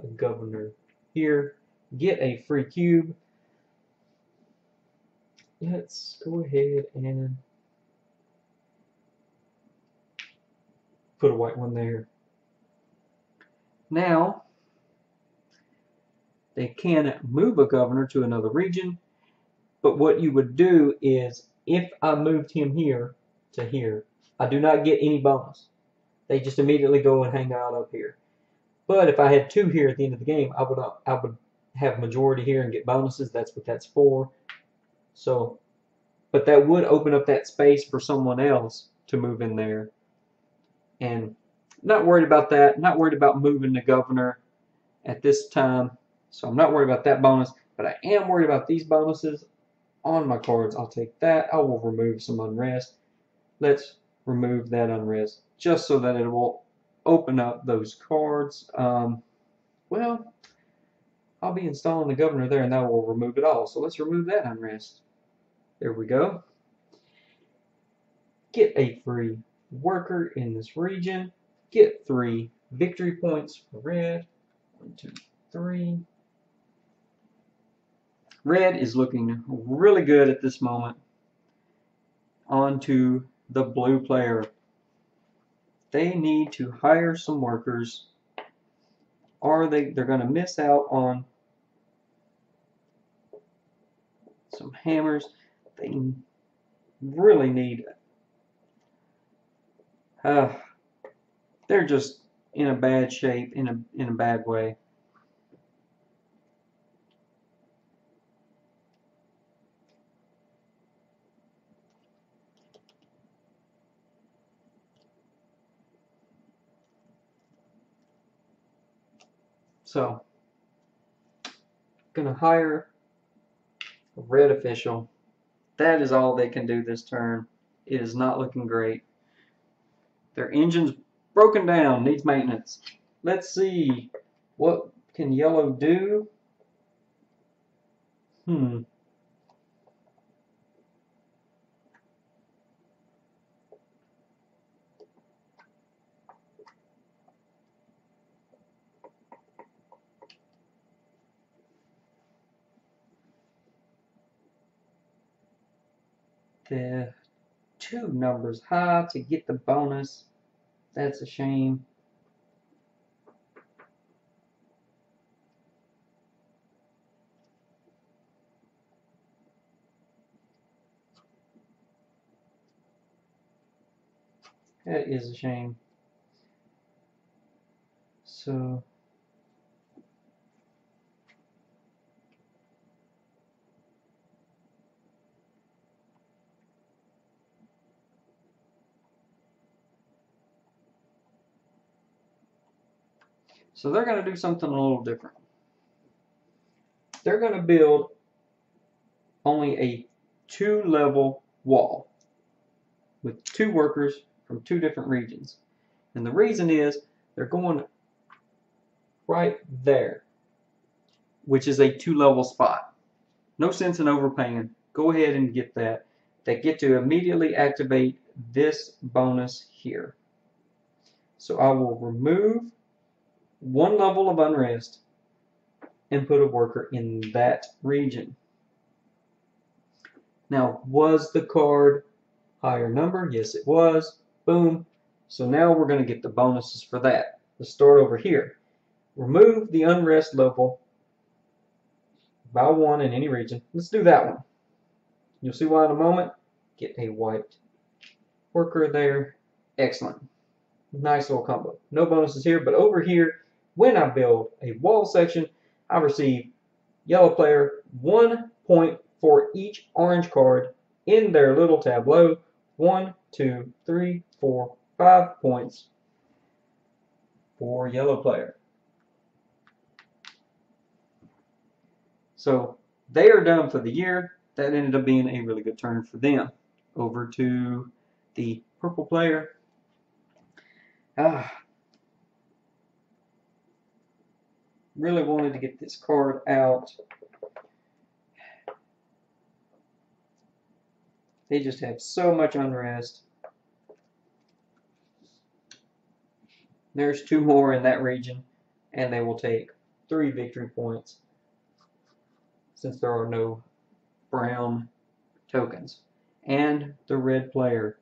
a governor here, get a free cube. Let's go ahead and put a white one there. Now, they can move a governor to another region, but what you would do is, if I moved him here to here, I do not get any bonus. They just immediately go and hang out up here. But if I had 2 here at the end of the game, I would have majority here and get bonuses. That's what that's for. So, but that would open up that space for someone else to move in there. And not worried about that. Not worried about moving the governor at this time. So I'm not worried about that bonus. But I am worried about these bonuses on my cards. I'll take that. I will remove some unrest. Let's remove that unrest, just so that it will open up those cards. Well, I'll be installing the governor there, and that will remove it all. So let's remove that unrest. There we go. Get a free worker in this region. Get 3 victory points for red. 1, 2, 3. Red is looking really good at this moment. On to the blue player. They need to hire some workers, or they're going to miss out on some hammers. They really need. They're just in a bad shape, in a bad way. So, gonna hire a red official. That is all they can do this turn. It is not looking great. Their engine's broken down, needs maintenance. Let's see, what can yellow do? Hmm. The two numbers high to get the bonus. That's a shame. That is a shame. So they're going to do something a little different. They're going to build only a 2-level wall with 2 workers from 2 different regions. And the reason is they're going right there, which is a 2-level spot. No sense in overpaying. Go ahead and get that. They get to immediately activate this bonus here. So I will remove 1 level of unrest and put a worker in that region. Now, was the card higher number? Yes, it was. Boom. So now we're going to get the bonuses for that. Let's start over here. Remove the unrest level by 1 in any region. Let's do that one. You'll see why in a moment. Get a white worker there. Excellent. Nice little combo. No bonuses here, but over here, when I build a wall section, I receive yellow player 1 point for each orange card in their little tableau. 1, 2, 3, 4, 5 points for yellow player. So they are done for the year. That ended up being a really good turn for them. Over to the purple player. Really wanted to get this card out. They just have so much unrest. There's 2 more in that region, and they will take 3 victory points since there are no brown tokens. And the red player.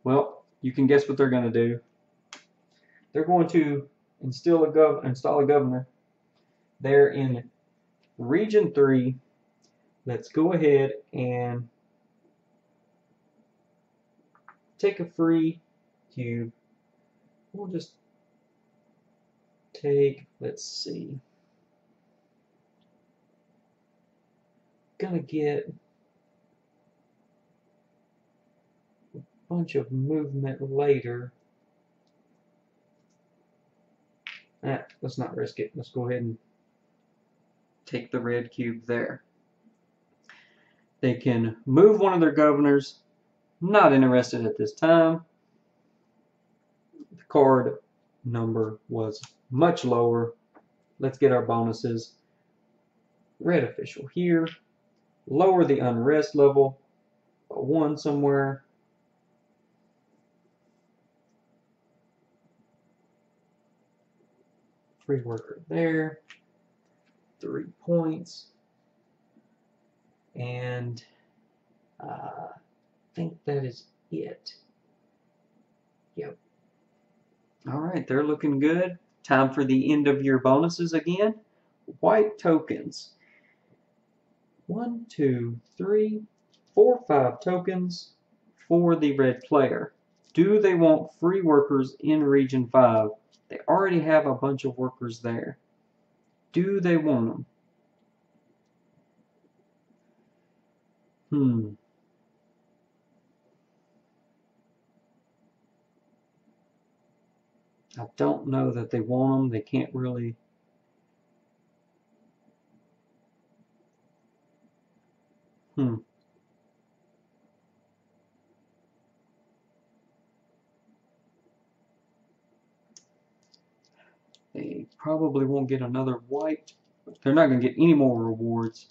Well, you can guess what they're going to do. They're going to install a governor. They're in Region 3. Let's go ahead and take a free cube. We'll just take, let's see. Gonna get a bunch of movement later. Let's not risk it. Let's go ahead and take the red cube there. They can move one of their governors. Not interested at this time. The card number was much lower. Let's get our bonuses. Red official here. Lower the unrest level by 1 somewhere. Free worker there. 3 points. And I think that is it. Yep. Alright, they're looking good. Time for the end of year bonuses again. White tokens. 1, 2, 3, 4, 5 tokens for the red player. Do they want free workers in Region 5? They already have a bunch of workers there. Do they want them? I don't know that they want them. They can't really. They probably won't get another white. They're not going to get any more rewards.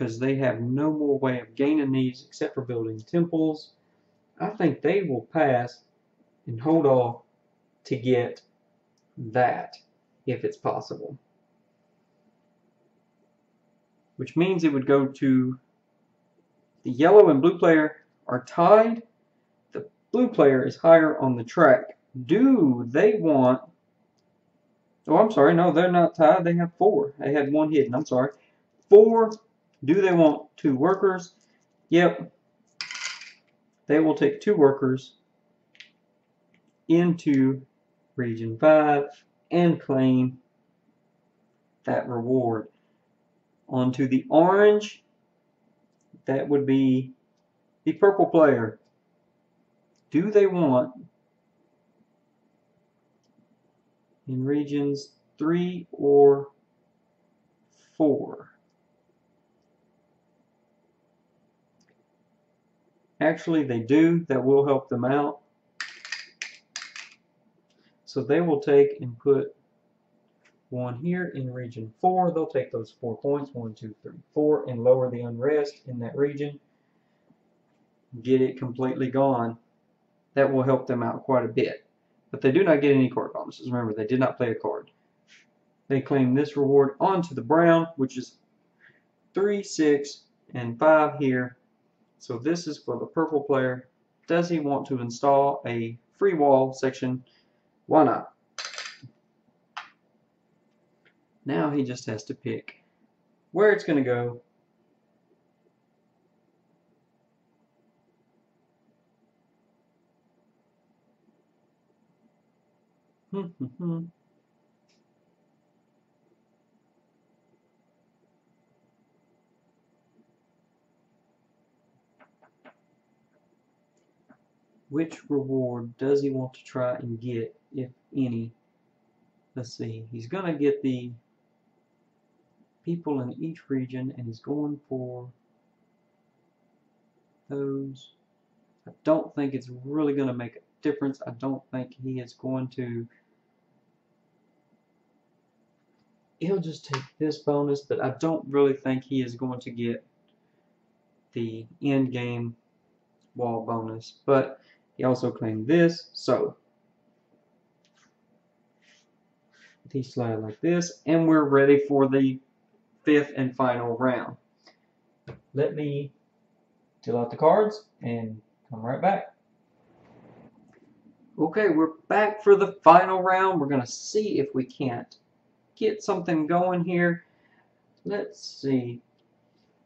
because they have no more way of gaining these except for building temples. I think they will pass and hold off to get that if it's possible. Which means it would go to the yellow and blue player are tied. The blue player is higher on the track. Do they want... Oh, I'm sorry. No, they're not tied. They have 4. They had 1 hidden. I'm sorry. 4. Do they want 2 workers? Yep. They will take 2 workers into Region 5 and claim that reward. Onto the orange, that would be the purple player. Do they want in regions 3 or 4? Actually, they do. That will help them out. So they will take and put 1 here in region 4. They'll take those 4 points, 1, 2, 3, 4, and lower the unrest in that region. Get it completely gone. That will help them out quite a bit. But they do not get any card bonuses. Remember, they did not play a card. They claim this reward onto the brown, which is 3, 6, and 5 here. So this is for the purple player. Does he want to install a free wall section? Why not? Now he just has to pick where it's going to go. Which reward does he want to try and get, if any? Let's see. He's going to get the people in each region, and he's going for those. I don't think it's really going to make a difference. I don't think he is going to... He'll just take this bonus, but I don't really think he is going to get the end game wall bonus. But he also claimed this, so he slide like this, and we're ready for the 5th and final round. Let me deal out the cards and come right back. Okay, we're back for the final round. We're going to see if we can't get something going here. Let's see.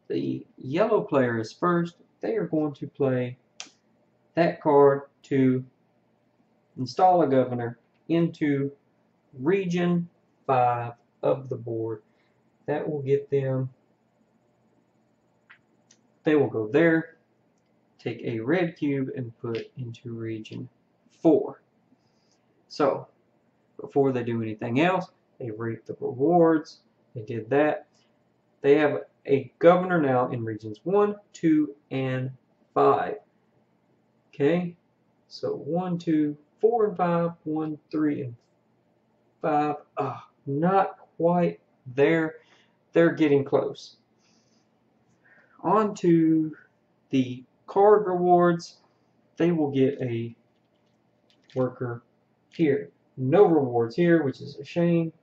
The yellow player is first. They are going to play that card to install a governor into region 5 of the board. That will get them, they will go there, take a red cube and put into region 4. So before they do anything else, they reap the rewards. They did that. They have a governor now in regions 1, 2, and 5. Okay, so 1, 2, 4, and 5, 1, 3, and 5. Not quite there. They're getting close. On to the card rewards. They will get a worker here. No rewards here, which is a shame.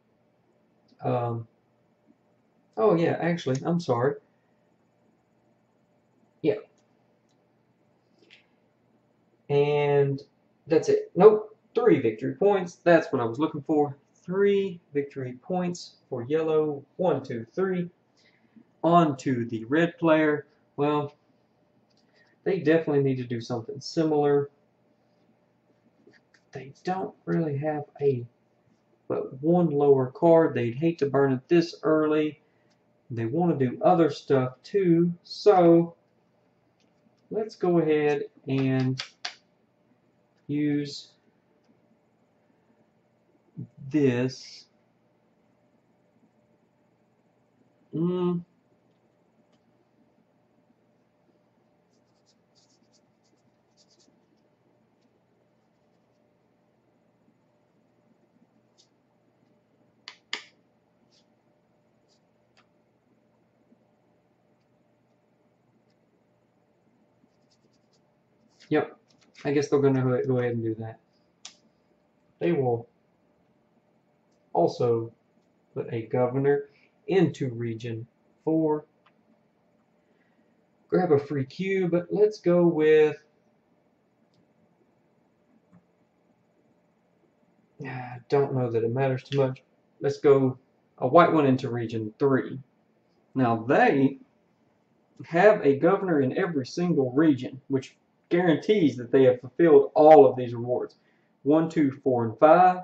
Oh yeah, actually, I'm sorry. Yeah. And that's it. Nope, 3 victory points. That's what I was looking for. 3 victory points for yellow. 1, 2, 3. On to the red player. Well, they definitely need to do something similar. They don't really have but 1 lower card. They'd hate to burn it this early. They want to do other stuff too. So let's go ahead and use this. Yep, I guess they're going to go ahead and do that. They will also put a governor into region 4. Grab a free cube, but let's go with I don't know that it matters too much. Let's go a white one into region 3. Now they have a governor in every single region, which guarantees that they have fulfilled all of these rewards. 1, 2, 4, and 5.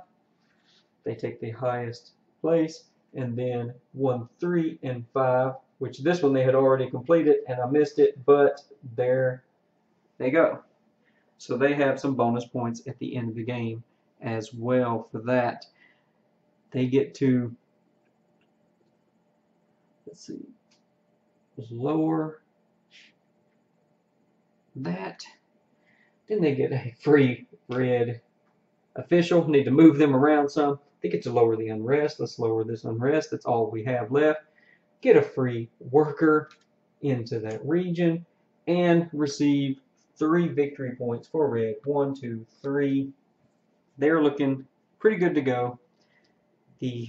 They take the highest place, and then 1, 3, and 5, which this one they had already completed, and I missed it, but there they go. So they have some bonus points at the end of the game as well for that. They get to, let's see, lower that. Then they get a free red official. Need to move them around some. They get to lower the unrest. Let's lower this unrest. That's all we have left. Get a free worker into that region and receive 3 victory points for red. 1, 2, 3. They're looking pretty good to go. The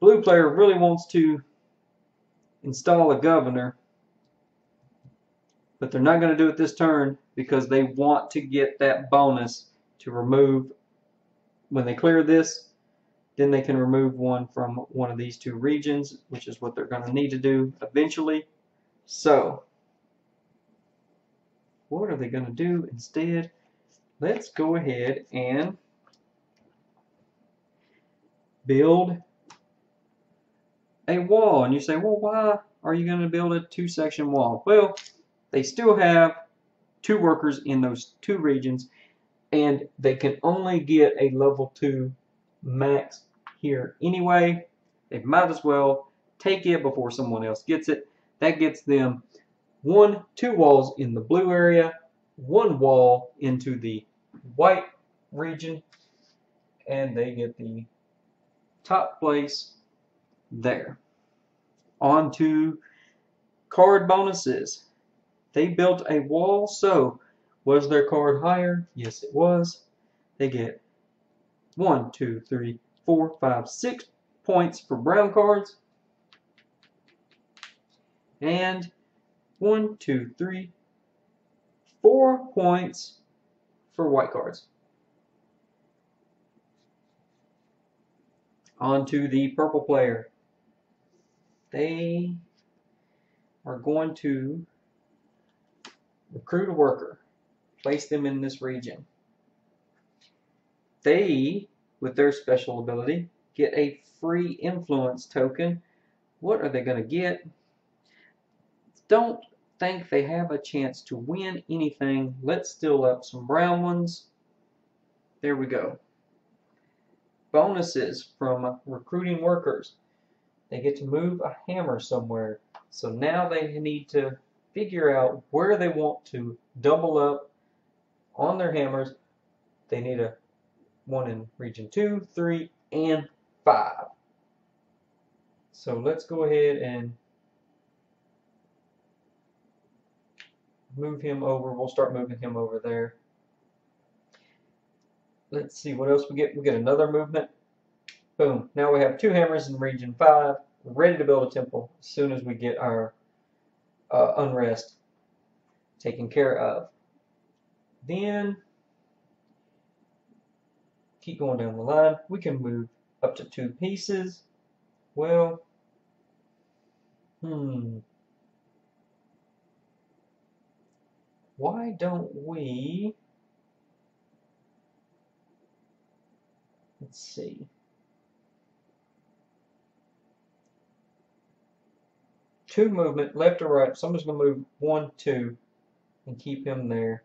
blue player really wants to install a governor, but they're not going to do it this turn because they want to get that bonus to remove. When they clear this, then they can remove one from one of these 2 regions, which is what they're going to need to do eventually. So what are they going to do instead? Let's go ahead and build a wall. And you say, well, why are you going to build a 2-section wall? Well, they still have 2 workers in those 2 regions, and they can only get a level 2 max here anyway. They might as well take it before someone else gets it. That gets them 2 walls in the blue area, 1 wall into the white region, and they get the top place there. On to card bonuses. They built a wall, so was their card higher? Yes, it was. They get 1, 2, 3, 4, 5, 6 points for brown cards, and 1, 2, 3, 4 points for white cards. On to the purple player. They are going to recruit a worker, place them in this region. They, with their special ability, get a free influence token. What are they going to get? Don't think they have a chance to win anything. Let's steal up some brown ones. There we go. Bonuses from recruiting workers. They get to move a hammer somewhere. So now they need to figure out where they want to double up on their hammers. They need a 1 in region 2, 3, and 5. So let's go ahead and move him over. We'll start moving him over there. Let's see what else we get. We get another movement. Boom. Now we have 2 hammers in region 5. We're ready to build a temple as soon as we get our unrest taken care of. Then keep going down the line. We can move up to 2 pieces. Well, why don't we, let's see, 2 movement, left or right. So I'm just going to move 1, 2, and keep him there.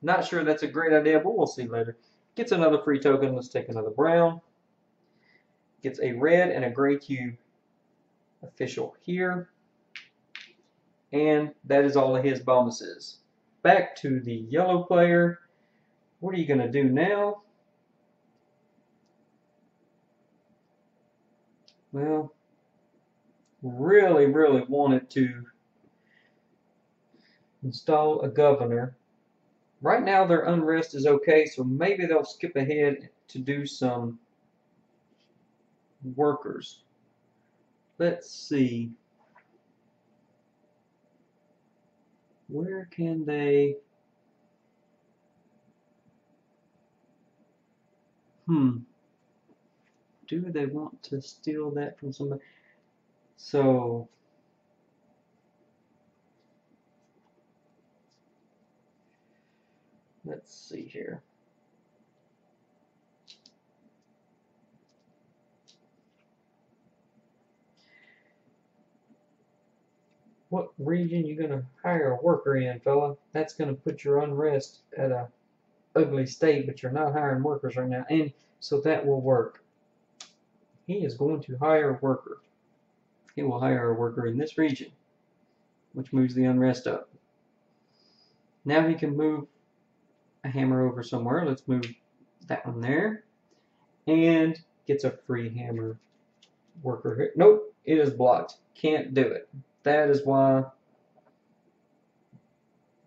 Not sure that's a great idea, but we'll see later. Gets another free token. Let's take another brown. Gets a red and a gray cube official here. And that is all of his bonuses. Back to the yellow player. What are you going to do now? Well, really wanted to install a governor Right now their unrest is okay, so maybe they'll skip ahead to do some workers. Let's see. Where can they... Do they want to steal that from somebody? So... Let's see here. What region you gonna hire a worker in, fella? That's gonna put your unrest at a ugly state, but you're not hiring workers right now, and so that will work. He is going to hire a worker. He will hire a worker in this region, which moves the unrest up. Now he can move a hammer over somewhere. Let's move that one there, and gets a free hammer worker here. Nope, it is blocked. Can't do it. That is why.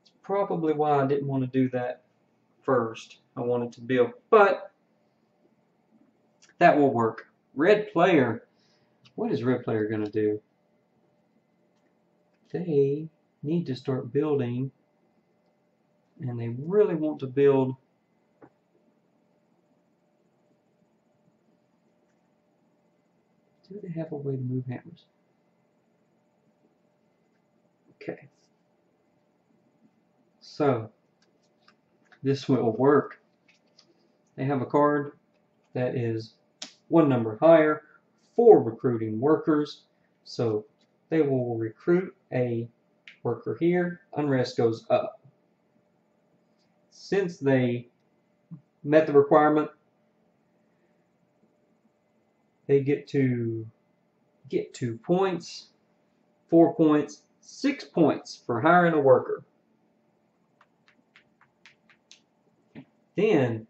It's probably why I didn't want to do that first. I wanted to build, but that will work. Red player. What is red player going to do? They need to start building, and they really want to build. Do they have a way to move hammers? Okay. So, this will work. They have a card that is one number higher for recruiting workers. So, they will recruit a worker here. Unrest goes up. Since they met the requirement, they get 2 points, 4 points, 6 points for hiring a worker. Then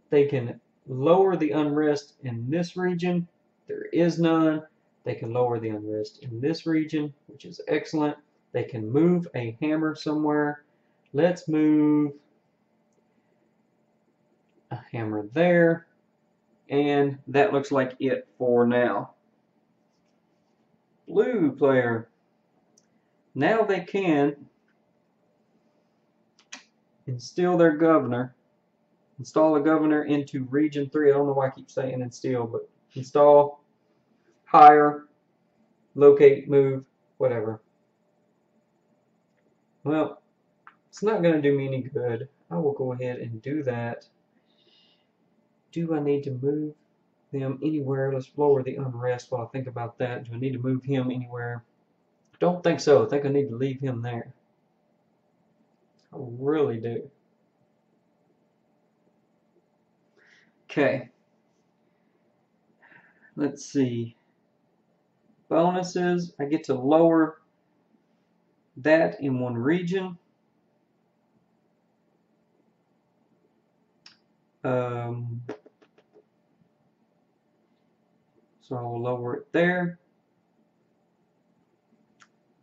they can lower the unrest in this region. There is none. They can lower the unrest in this region, which is excellent. They can move a hammer somewhere. Let's move a hammer there. And that looks like it for now. Blue player. Now they can install a governor into region 3. I don't know why I keep saying instill, but install, hire, locate, move, whatever. Well, it's not going to do me any good. I will go ahead and do that. Do I need to move them anywhere? Let's lower the unrest while I think about that. Do I need to move him anywhere? Don't think so. I think I need to leave him there. I really do. Okay. Let's see. Bonuses. I get to lower that in one region. So I will lower it there.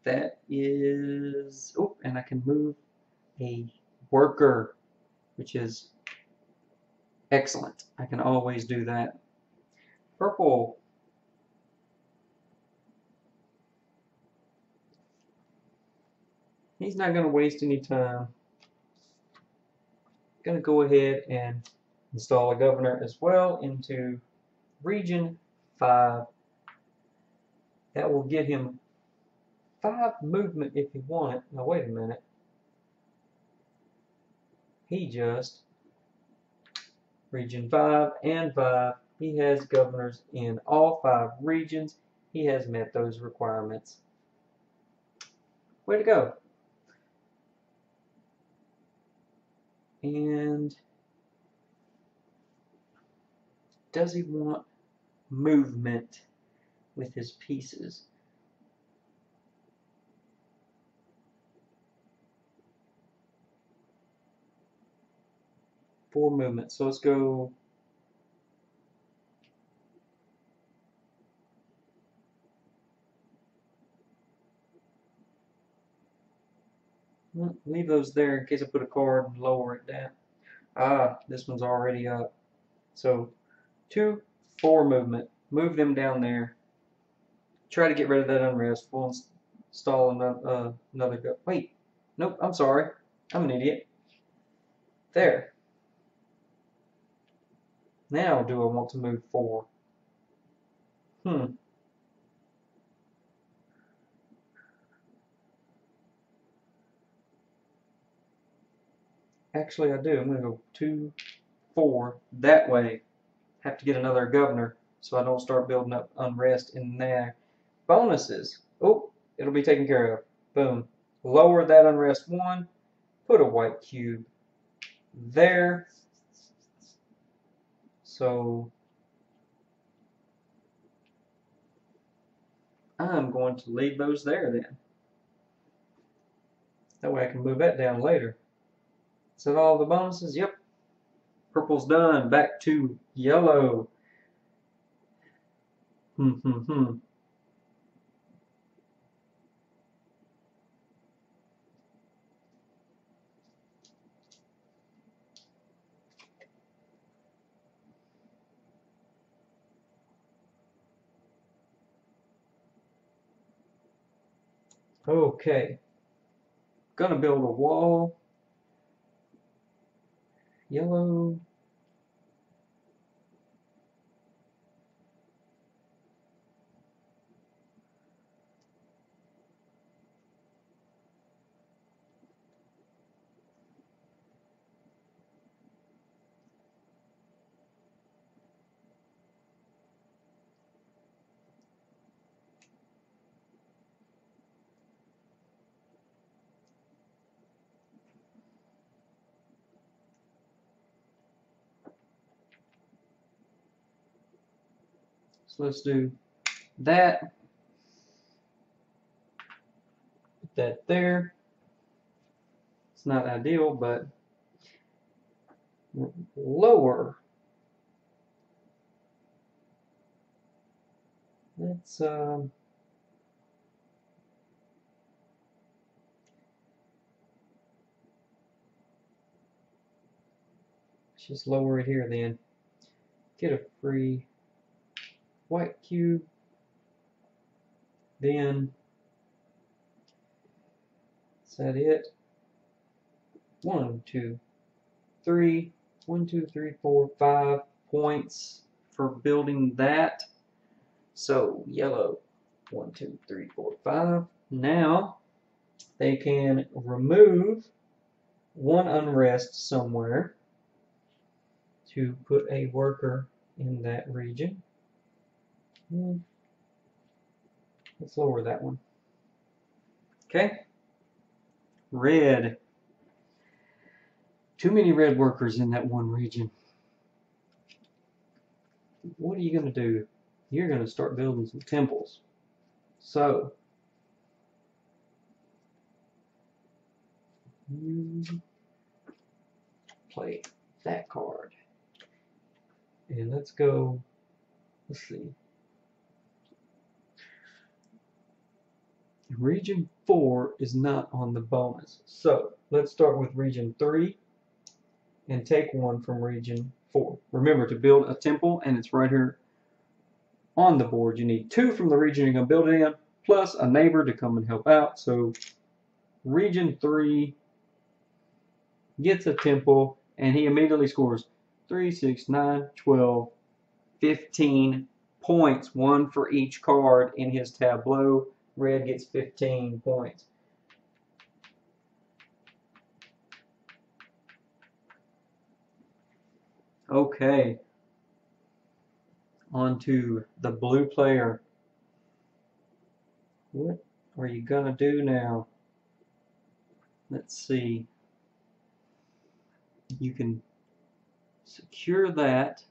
That is, oh, and I can move a worker, which is excellent. I can always do that. Purple. He's not going to waste any time. Going to go ahead and install a governor as well into region 5. That will get him 5 movement if he wanted. Now wait a minute. He just region 5 and 5. He has governors in all 5 regions. He has met those requirements. Way to go. And does he want movement with his pieces? For movement. So let's go. Leave those there in case I put a card and lower it down. Ah, this one's already up. So 2, 4 movement. Move them down there. Try to get rid of that unrest. We'll install another go. Wait, nope, I'm sorry. I'm an idiot. There. Now do I want to move 4? Actually, I do. I'm going to go 2, 4. That way, have to get another governor so I don't start building up unrest in there. Bonuses. Oh, it'll be taken care of. Boom. Lower that unrest 1. Put a white cube there. So I'm going to leave those there then. That way I can move that down later. Is that all the bonuses? Yep. Purple's done. Back to yellow. Okay. Gonna build a wall. Yellow. So let's do that. Put that there. It's not ideal, but lower. Let's just lower it here then. Get a free white cube. Then is that it? 1, 2, 3. 1, 2, 3, 4, 5 points for building that. So yellow. 1, 2, 3, 4, 5. Now they can remove 1 unrest somewhere to put a worker in that region. Let's lower that one. Okay. Red. Too many red workers in that one region. What are you going to do? You're going to start building some temples. So, play that card. And let's go, let's see. Region 4 is not on the bonus. So, let's start with Region 3 and take 1 from Region 4. Remember to build a temple, and it's right here on the board. You need 2 from the region you're going to build it in, plus a neighbor to come and help out. So, Region 3 gets a temple, and he immediately scores 3, 6, 9, 12, 15 points, 1 for each card in his tableau. Red gets 15 points. Okay, on to the blue player. What are you gonna do now? Let's see. You can secure that.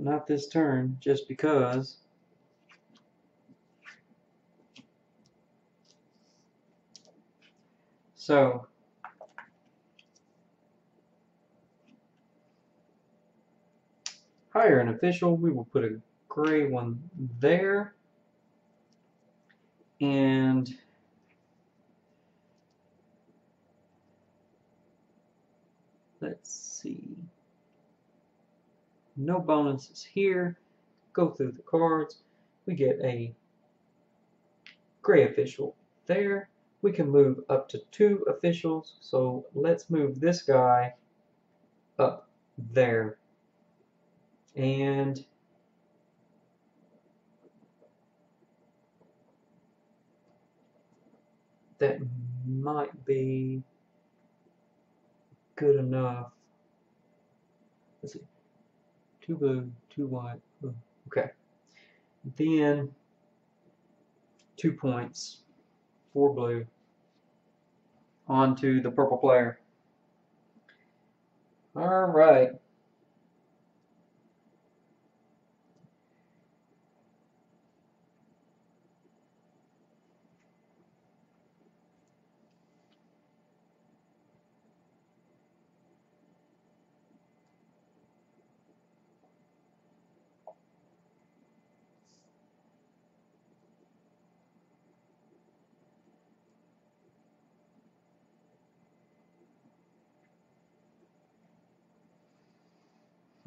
not this turn, just because. So hire an official. We will put a gray one there. And let's see. No bonuses here. Go through the cards. We get a gray official there. We can move up to 2 officials. So let's move this guy up there. And that might be good enough. Let's see. 2 blue, 2 white. Okay. Then 2 points, 4 blue, onto the purple player. All right.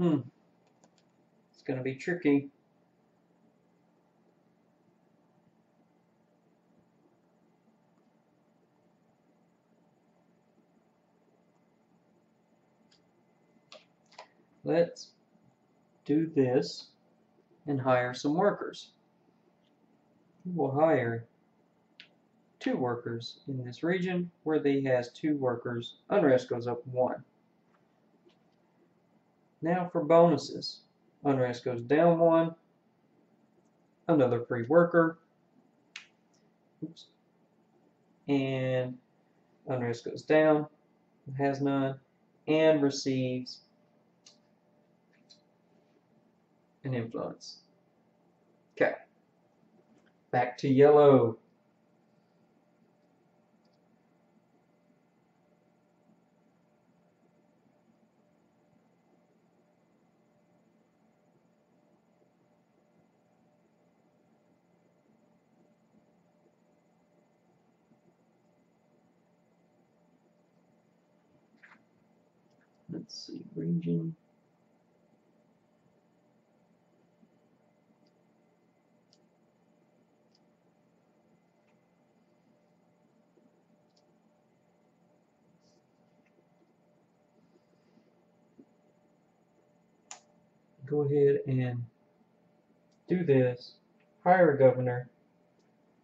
It's going to be tricky. Let's do this and hire some workers. We will hire 2 workers in this region. Where he has 2 workers, unrest goes up 1. Now for bonuses. Unrest goes down 1. Another free worker. Oops. And unrest goes down. Has none. And receives an influence. Okay. Back to yellow. Let's see, region. Go ahead and do this. Hire a governor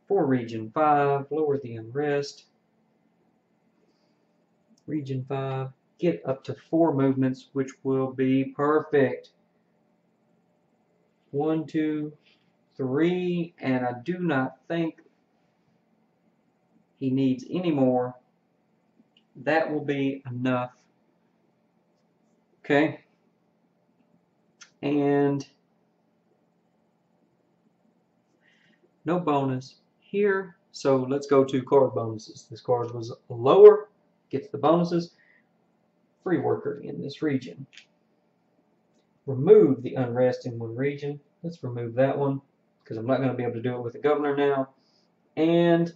for Region 5. Lower the unrest. Region 5. Get up to 4 movements, which will be perfect. 1, 2, 3, and I do not think he needs any more. That will be enough. Okay. And no bonus here. So let's go to card bonuses. This card was lower. Gets the bonuses. Free worker in this region. Remove the unrest in 1 region. Let's remove that one because I'm not going to be able to do it with the governor now. And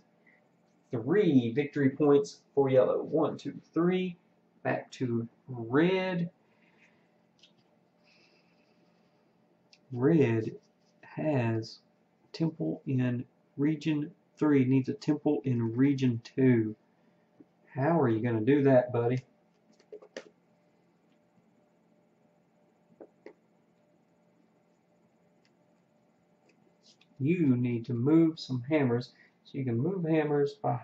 3 victory points for yellow. 1, 2, 3. Back to red. Red has a temple in region 3. Needs a temple in region 2. How are you going to do that, buddy? You need to move some hammers. So you can move hammers by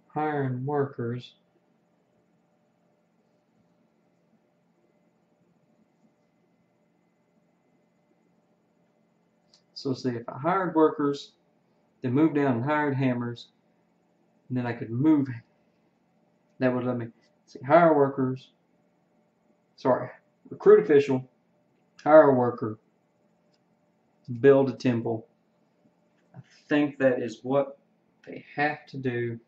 hiring workers. So see, if I hired workers, then moved down and hired hammers, and then I could move. That would let me see, hire workers. Sorry, recruit official, Hire a worker. Build a temple. I think that is what they have to do.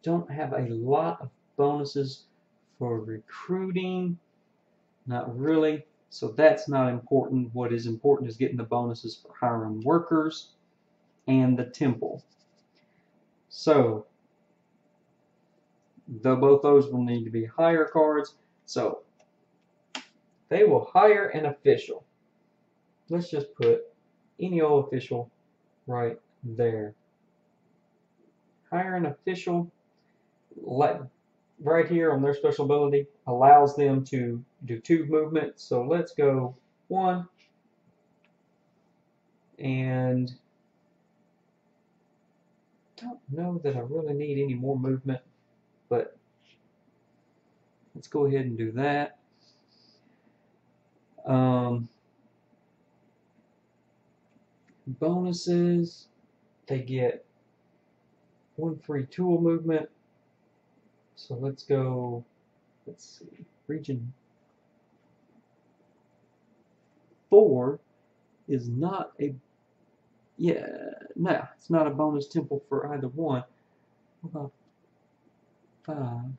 Don't have a lot of bonuses for recruiting. Not really. So that's not important. What is important is getting the bonuses for hiring workers and the temple. So both those will need to be hire cards. So they will hire an official. Let's just put any old official right there. Hire an official, like right here on their special ability, allows them to do 2 movements. So let's go 1 and don't know that I really need any more movement, but let's go ahead and do that. Bonuses, they get 1 free tool movement. So let's go, let's see, region 4 is not a, no, it's not a bonus temple for either one. What about 5?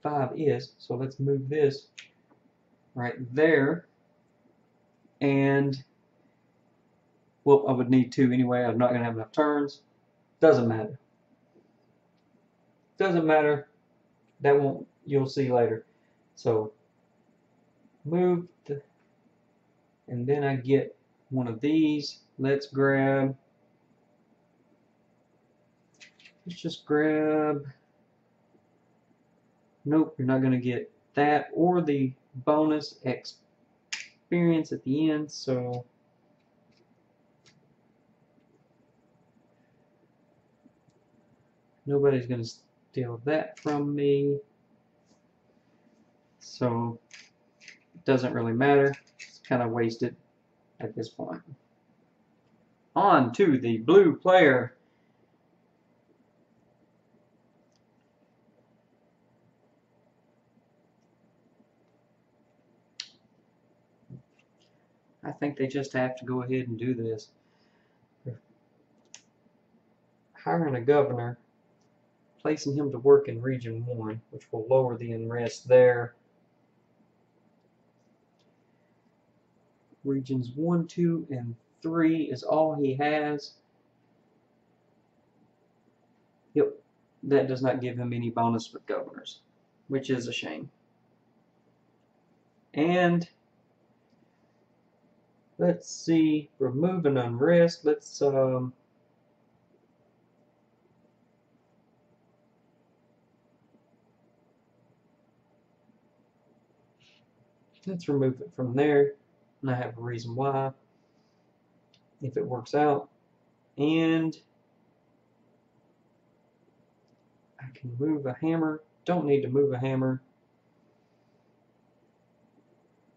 5 is, so let's move this right there. And, well, I would need 2 anyway. I'm not going to have enough turns. Doesn't matter. Doesn't matter. That won't, you'll see later. So, move, and then I get one of these. Let's just grab, nope, you're not going to get that or the bonus experience at the end, so nobody's going to steal that from me, so it doesn't really matter. It's kind of wasted at this point. On to the blue player. I think they just have to go ahead and do this. Hiring a governor, placing him to work in Region 1, which will lower the unrest there. Regions 1, 2, and 3 is all he has. Yep, that does not give him any bonus with governors, which is a shame. And let's see, remove an unrest. Let's remove it from there, and I have a reason why, if it works out. And I can move a hammer. Don't need to move a hammer.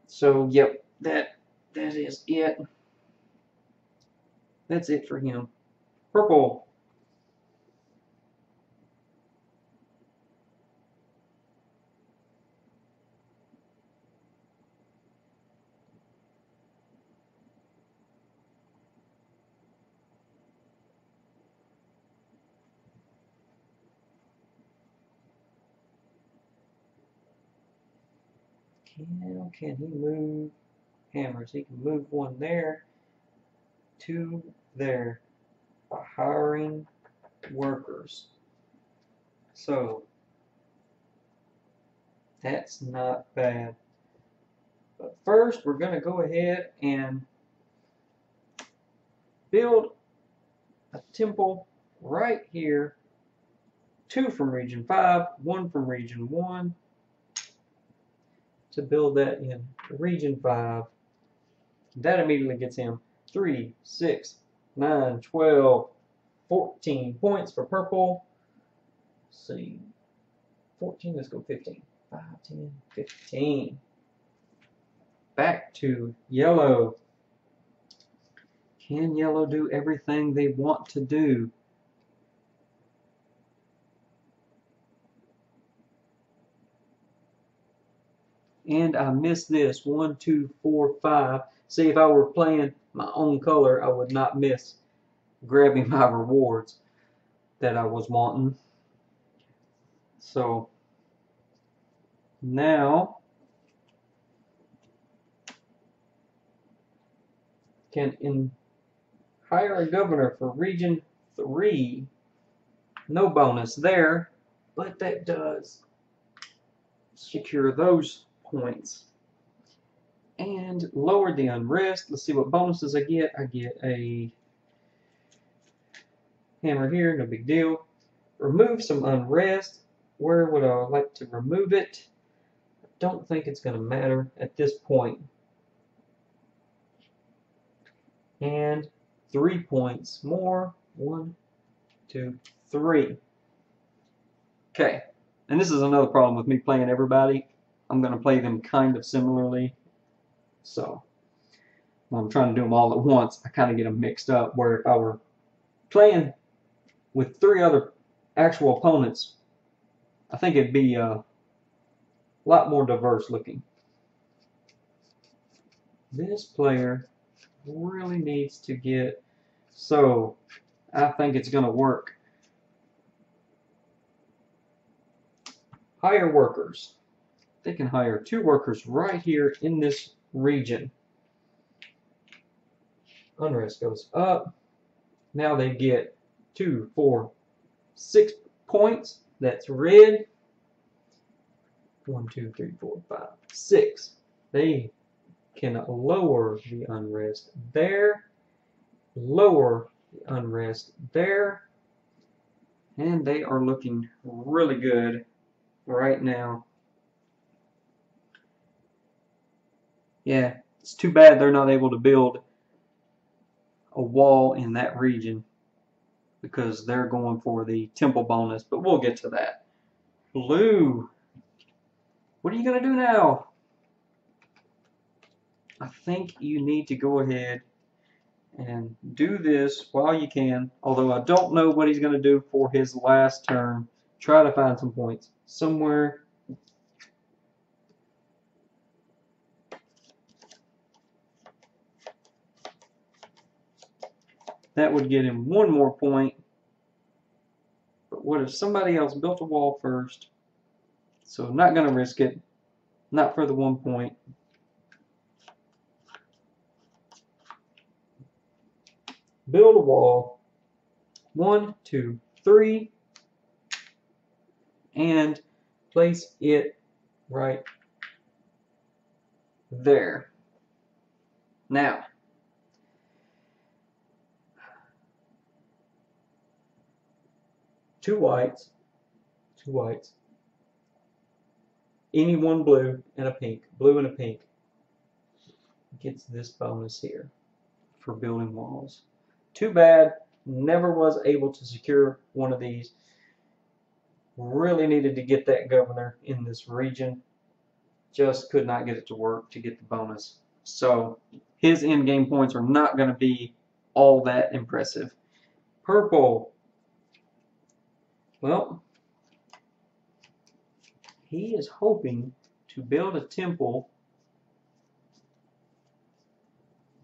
So, yep, that is it. That's it for him. Purple. Can he move hammers? He can move 1 there, 2 there, by hiring workers. So that's not bad. But first, we're going to go ahead and build a temple right here. 2 from Region 5, 1 from Region 1. To build that in Region 5. That immediately gets him 3, 6, 9, 12, 14 points for purple. Let's see. 14, let's go 15. 5, 10, 15. Back to yellow. Can yellow do everything they want to do? And I missed this. 1, 2, 4, 5. See, if I were playing my own color, I would not miss grabbing my rewards that I was wanting. So now can hire a governor for region 3. No bonus there, but that does secure those points. And lower the unrest. Let's see what bonuses I get. I get a hammer here, no big deal. Remove some unrest. Where would I like to remove it? I don't think it's going to matter at this point. And 3 points more. 1, 2, 3. Okay. And this is another problem with me playing everybody. I'm going to play them kind of similarly. So when I'm trying to do them all at once, I kind of get them mixed up. Where if I were playing with 3 other actual opponents, I think it'd be a lot more diverse looking. This player really needs to get, so I think it's going to work. Hire workers. They can hire 2 workers right here in this region. Unrest goes up. Now they get 2, 4, 6 points. That's red. 1, 2, 3, 4, 5, 6. They can lower the unrest there. Lower the unrest there. And they are looking really good right now. Yeah, it's too bad they're not able to build a wall in that region because they're going for the temple bonus, but we'll get to that. Blue, what are you going to do now? I think you need to go ahead and do this while you can, although I don't know what he's going to do for his last turn. Try to find some points somewhere. That would get him 1 more point. But what if somebody else built a wall first? So not going to risk it. Not for the 1 point. Build a wall. 1, 2, 3. And place it right there. Now, two whites, any one blue and a pink, gets this bonus here for building walls. Too bad, never was able to secure one of these. Really needed to get that governor in this region. Just could not get it to work to get the bonus. So his in-game points are not going to be all that impressive. Purple. Well, he is hoping to build a temple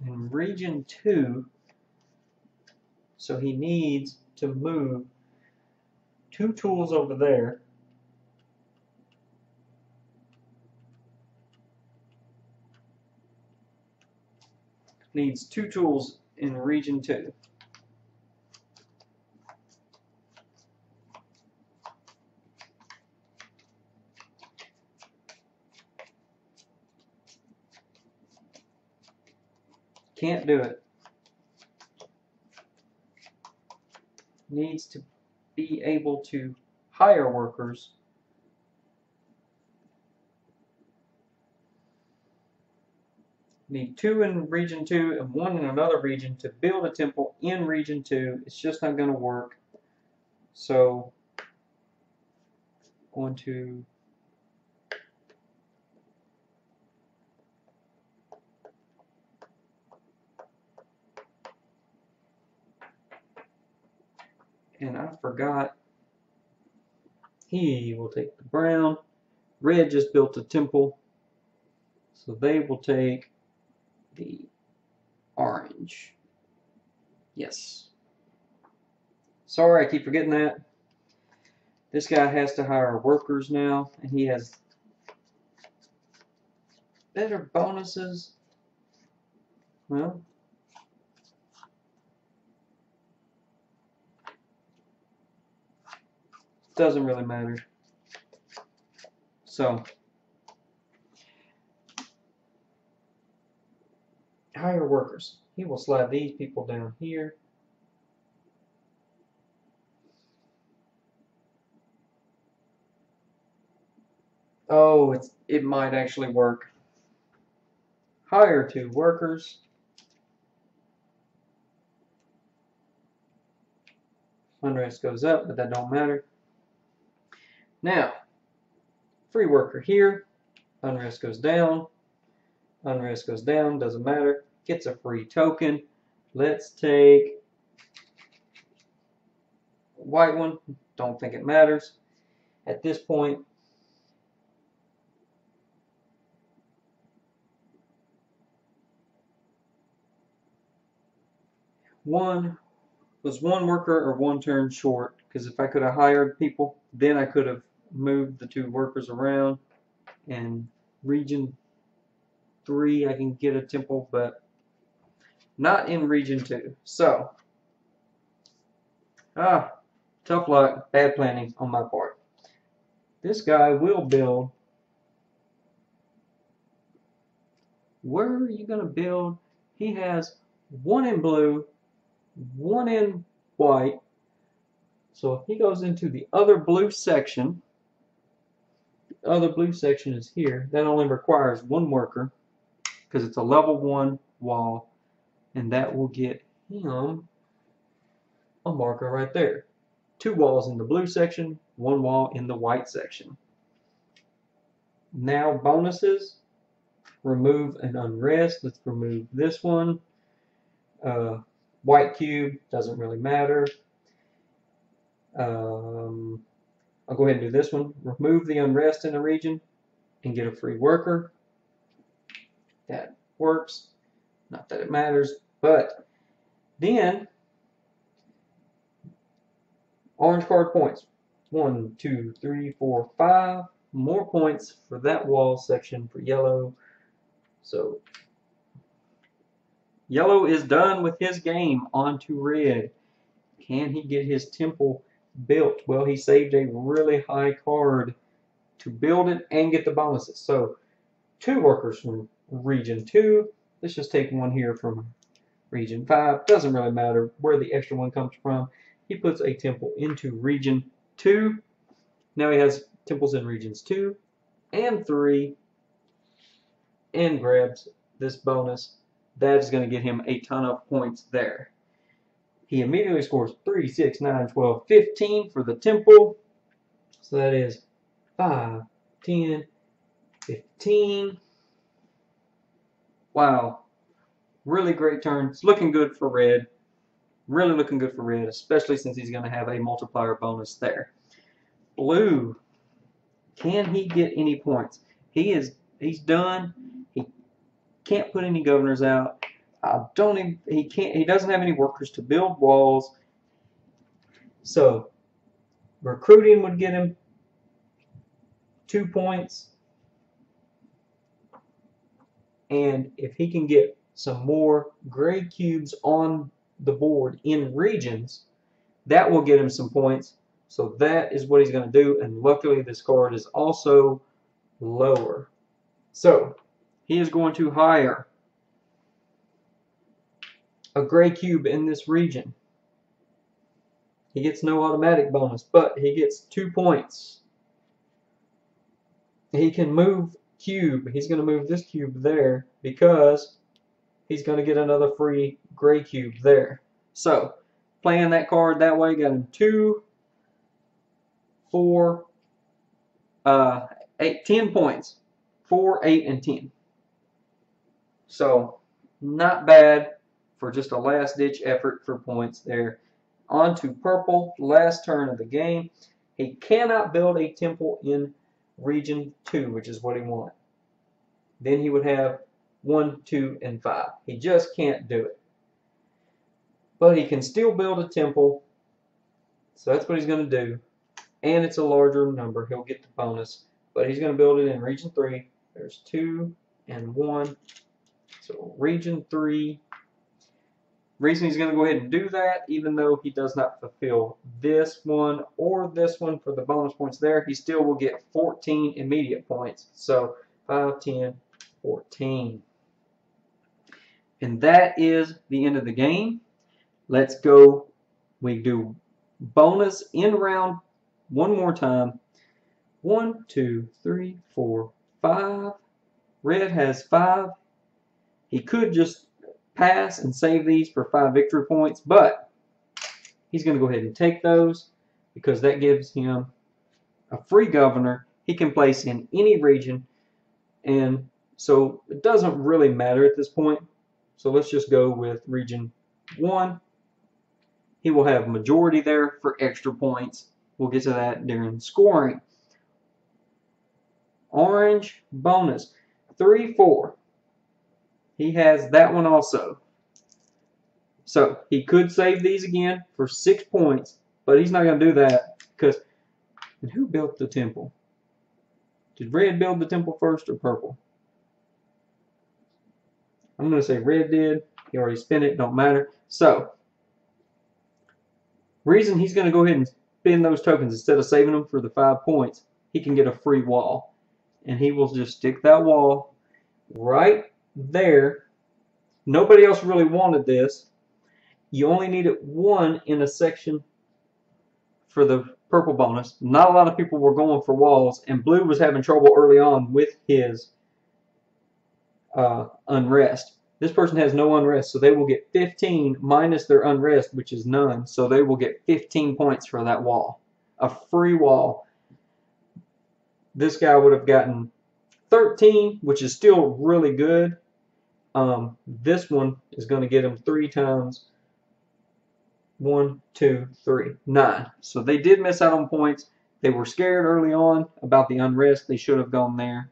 in region 2. So he needs to move 2 tools over there. Needs 2 tools in region 2. Can't do it. Needs to be able to hire workers. Need 2 in region 2 and 1 in another region to build a temple in region 2. It's just not going to work. So, going to and I forgot, he will take the brown. Red just built a temple. So they will take the orange. Yes. Sorry, I keep forgetting that. This guy has to hire workers now, and he has better bonuses. Well, doesn't really matter. So, hire workers. He will slide these people down here. Oh, it might actually work. Hire 2 workers. Unrest goes up, but that don't matter. Now, free worker here. Unrest goes down. Unrest goes down, doesn't matter. Gets a free token. Let's take white one. Don't think it matters. At this point, was one worker or 1 turn short, because if I could have hired people, then I could have moved the 2 workers around. And region 3 I can get a temple, but not in region 2. So tough luck, bad planning on my part. This guy will build. Where are you gonna build? He has 1 in blue, 1 in white. So if he goes into the other blue section, the other blue section is here. That only requires 1 worker because it's a level 1 wall, and that will get him a marker right there. 2 walls in the blue section, 1 wall in the white section. Now bonuses. Remove an unrest. Let's remove this one. White cube, doesn't really matter. I'll go ahead and do this one. Remove the unrest in the region and get a free worker. That works. Not that it matters, but then orange card points. 1, 2, 3, 4, 5 more points for that wall section for yellow. So yellow is done with his game. On to red. Can he get his temple built? Well, he saved a really high card to build it and get the bonuses. So 2 workers from region 2. Let's just take 1 here from region 5. Doesn't really matter where the extra 1 comes from. He puts a temple into region 2. Now he has temples in regions 2 and 3 and grabs this bonus. That is going to get him a ton of points there. He immediately scores 3, 6, 9, 12, 15 for the temple. So that is 5, 10, 15. Wow. Really great turn. It's looking good for red. Really looking good for red, especially since he's going to have a multiplier bonus there. Blue. Can he get any points? He's done. He can't put any governors out. He doesn't have any workers to build walls. So recruiting would get him 2 points. And if he can get some more gray cubes on the board in regions, that will get him some points. So that is what he's going to do. And luckily this card is also lower. So he is going to hire a gray cube in this region. He gets no automatic bonus, but he gets 2 points. He can move cube. He's going to move this cube there because he's going to get another free gray cube there. So playing that card that way got him 2, 4, 8, 10 points. 4, 8, and 10. So not bad for just a last-ditch effort for points there. On to purple, last turn of the game. He cannot build a temple in region 2, which is what he wanted. then he would have 1, 2, and 5. He just can't do it. But he can still build a temple, so that's what he's going to do. And it's a larger number. He'll get the bonus. But he's going to build it in Region 3. There's 2 and 1. So Region 3. Reason he's going to go ahead and do that, even though he does not fulfill this one or this one for the bonus points there, he still will get 14 immediate points. So 5, 10, 14. And that is the end of the game. Let's go. We do bonus in round one more time. 1, 2, 3, 4, 5. Red has 5. He could just pass and save these for 5 victory points, but he's going to go ahead and take those because that gives him a free governor he can place in any region, and so it doesn't really matter at this point. So let's just go with Region 1. He will have majority there for extra points. We'll get to that during scoring. Orange bonus 3, 4. He has that one also. So he could save these again for 6 points, but he's not going to do that because. And who built the temple? Did red build the temple first or purple? I'm going to say red did. He already spent it. Don't matter. So reason he's going to go ahead and spend those tokens instead of saving them for the 5 points, he can get a free wall, and he will just stick that wall right there. Nobody else really wanted this. You only needed 1 in a section for the purple bonus. Not a lot of people were going for walls, and blue was having trouble early on with his unrest. This person has no unrest, so they will get 15 minus their unrest, which is none. So they will get 15 points for that wall. A free wall. This guy would have gotten 13, which is still really good. This one is going to get him 3 times 1, 2, 3, 9. So they did miss out on points. They were scared early on about the unrest. They should have gone there.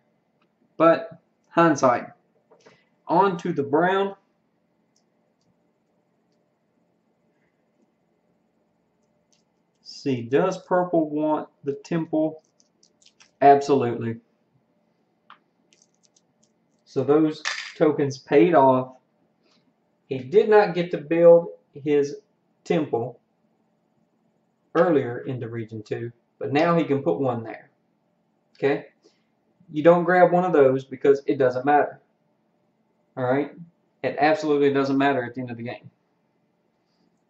But hindsight. On to the brown. See, does purple want the temple? Absolutely. So those tokens paid off. He did not get to build his temple earlier into Region 2, but now he can put one there. Okay? You don't grab one of those because it doesn't matter. Alright? It absolutely doesn't matter at the end of the game.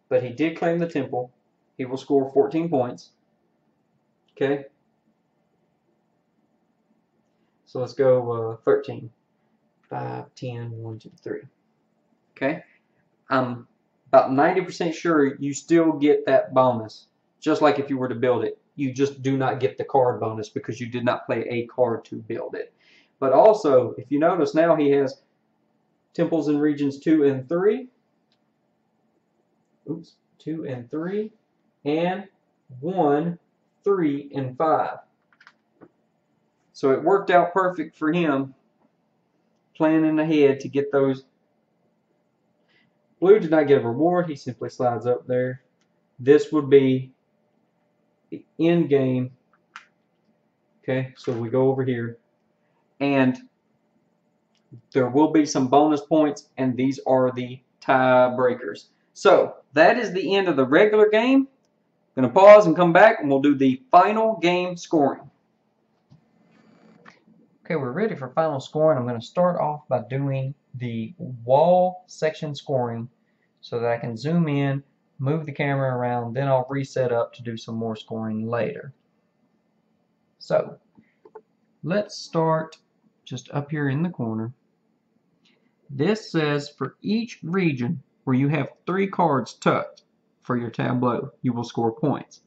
But he did claim the temple. He will score 14 points. Okay? So let's go 13. 5, 10, 1, 2, 3. Okay? I'm about 90% sure you still get that bonus, just like if you were to build it. You just do not get the card bonus because you did not play a card to build it. But also, if you notice now he has temples in regions 2 and 3. Oops, 2 and 3. And 1, 3, and 5. So it worked out perfect for him planning ahead to get those. Blue did not get a reward. He simply slides up there. This would be the end game. Okay, so we go over here. And there will be some bonus points, and these are the tiebreakers. So that is the end of the regular game. I'm going to pause and come back, and we'll do the final game scoring. Okay, we're ready for final scoring. I'm going to start off by doing the wall section scoring so that I can zoom in, move the camera around, then I'll reset up to do some more scoring later. So let's start just up here in the corner. This says for each region where you have 3 cards tucked for your tableau, you will score points.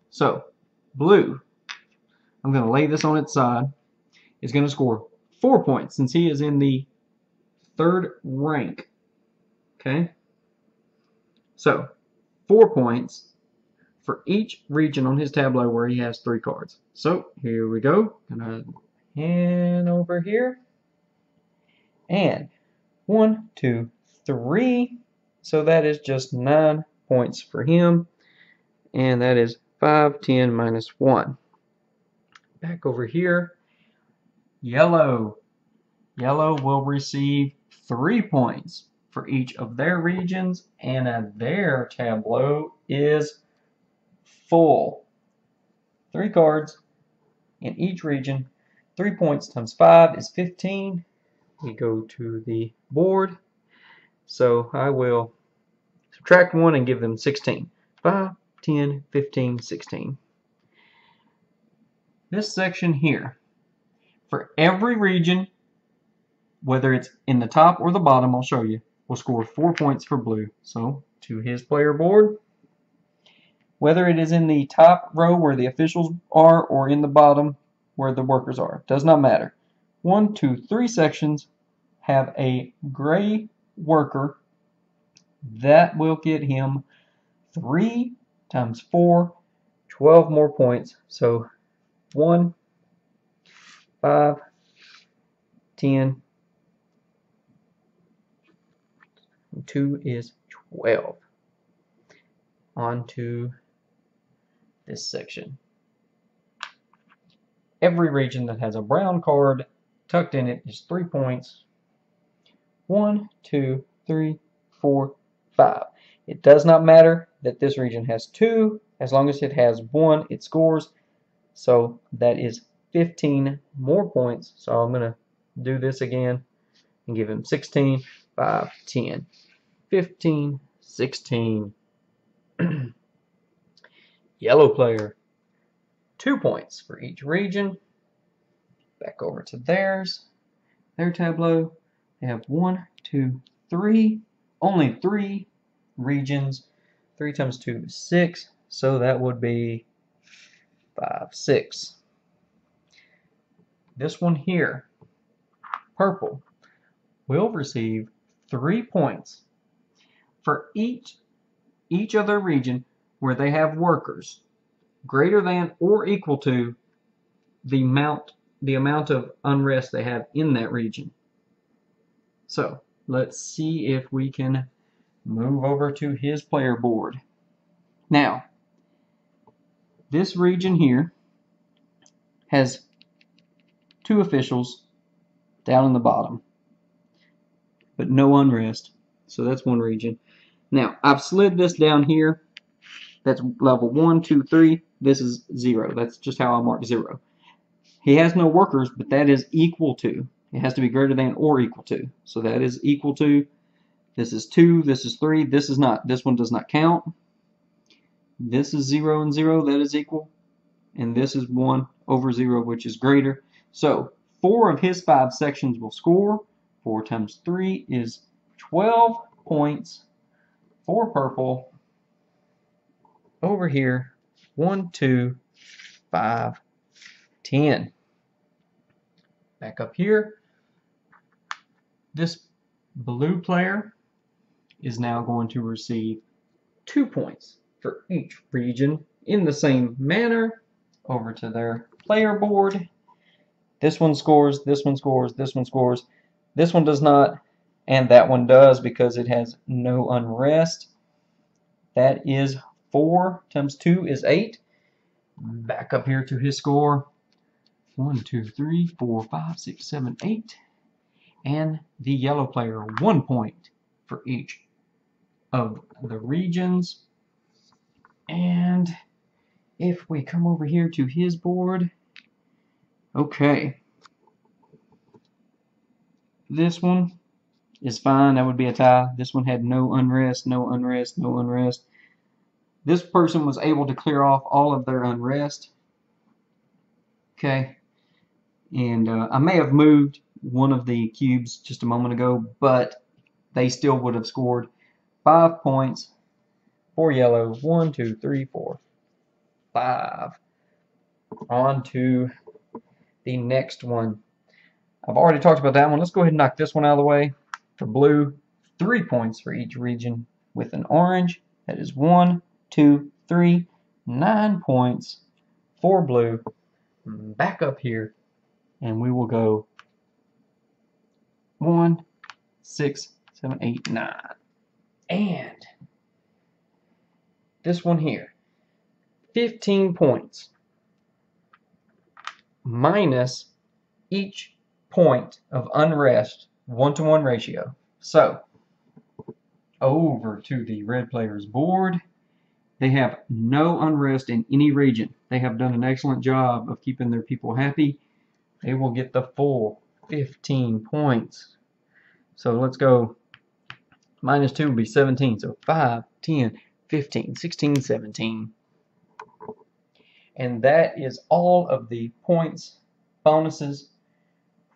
So blue, I'm going to lay this on its side, is going to score 4 points since he is in the 3rd rank. Okay? So 4 points for each region on his tableau where he has 3 cards. So here we go. Gonna hand over here. And 1, 2, 3. So that is just 9 points for him. And that is 5, 10, minus 1. Back over here, yellow. Yellow will receive 3 points for each of their regions, and their tableau is full. 3 cards in each region. 3 points times 5 is 15. We go to the board. So I will subtract 1 and give them 16. 5, 10, 15, 16. This section here, for every region, whether it's in the top or the bottom, I'll show you, will score 4 points for blue. So to his player board, whether it is in the top row where the officials are or in the bottom where the workers are, does not matter. 1, 2, 3 sections have a gray worker. That will get him 3 times 4, 12 more points. So 1, 5, 10, 2 is 12. On to this section. Every region that has a brown card tucked in it is 3 points. 1, 2, 3, 4, 5. It does not matter that this region has 2. As long as it has 1, it scores. So that is 15 more points. So I'm going to do this again and give him 16, 5, 10, 15, 16. Yellow player, 2 points for each region. Back over to their tableau. They have 1, 2, 3. Only 3 regions. 3 times 2 is 6. So that would be 5, 6. This one here, purple, will receive 3 points for each of their region where they have workers greater than or equal to the amount of unrest they have in that region. So let's see if we can move over to his player board. Now, this region here has 2 officials down in the bottom, but no unrest. So that's one region. Now, I've slid this down here. That's level 1, 2, 3. This is 0. That's just how I mark 0. He has no workers, but that is equal to. It has to be greater than or equal to. So that is equal to. This is 2. This is 3. This is not. This one does not count. This is 0 and 0. That is equal. And this is 1 over 0, which is greater. So 4 of his 5 sections will score. 4 times 3 is 12 points for purple. Over here, 1, 2, 5, 10. Back up here, this blue player is now going to receive 2 points for each region in the same manner. Over to their player board. This one scores, this one scores, this one scores. This one does not, and that one does because it has no unrest. That is 4 times 2 is 8. Back up here to his score. 1, 2, 3, 4, 5, 6, 7, 8. And the yellow player, 1 point for each of the regions. And if we come over here to his board, okay. This one is fine. That would be a tie. This one had no unrest, no unrest, no unrest. This person was able to clear off all of their unrest. Okay. And I may have moved one of the cubes just a moment ago, but they still would have scored 5 points for yellow. 1, 2, 3, 4, 5. On to the next one. I've already talked about that one. Let's go ahead and knock this one out of the way. For blue, 3 points for each region with an orange. That is 1, 2, 3, 9 points for blue. Back up here, and we will go 1, 6, 7, 8, 9. And this one here, 15 points minus each point of unrest, 1-to-1 ratio. So, over to the red player's board. They have no unrest in any region. They have done an excellent job of keeping their people happy. They will get the full 15 points. So let's go. Minus 2 will be 17. So 5, 10, 15, 16, 17. And that is all of the points, bonuses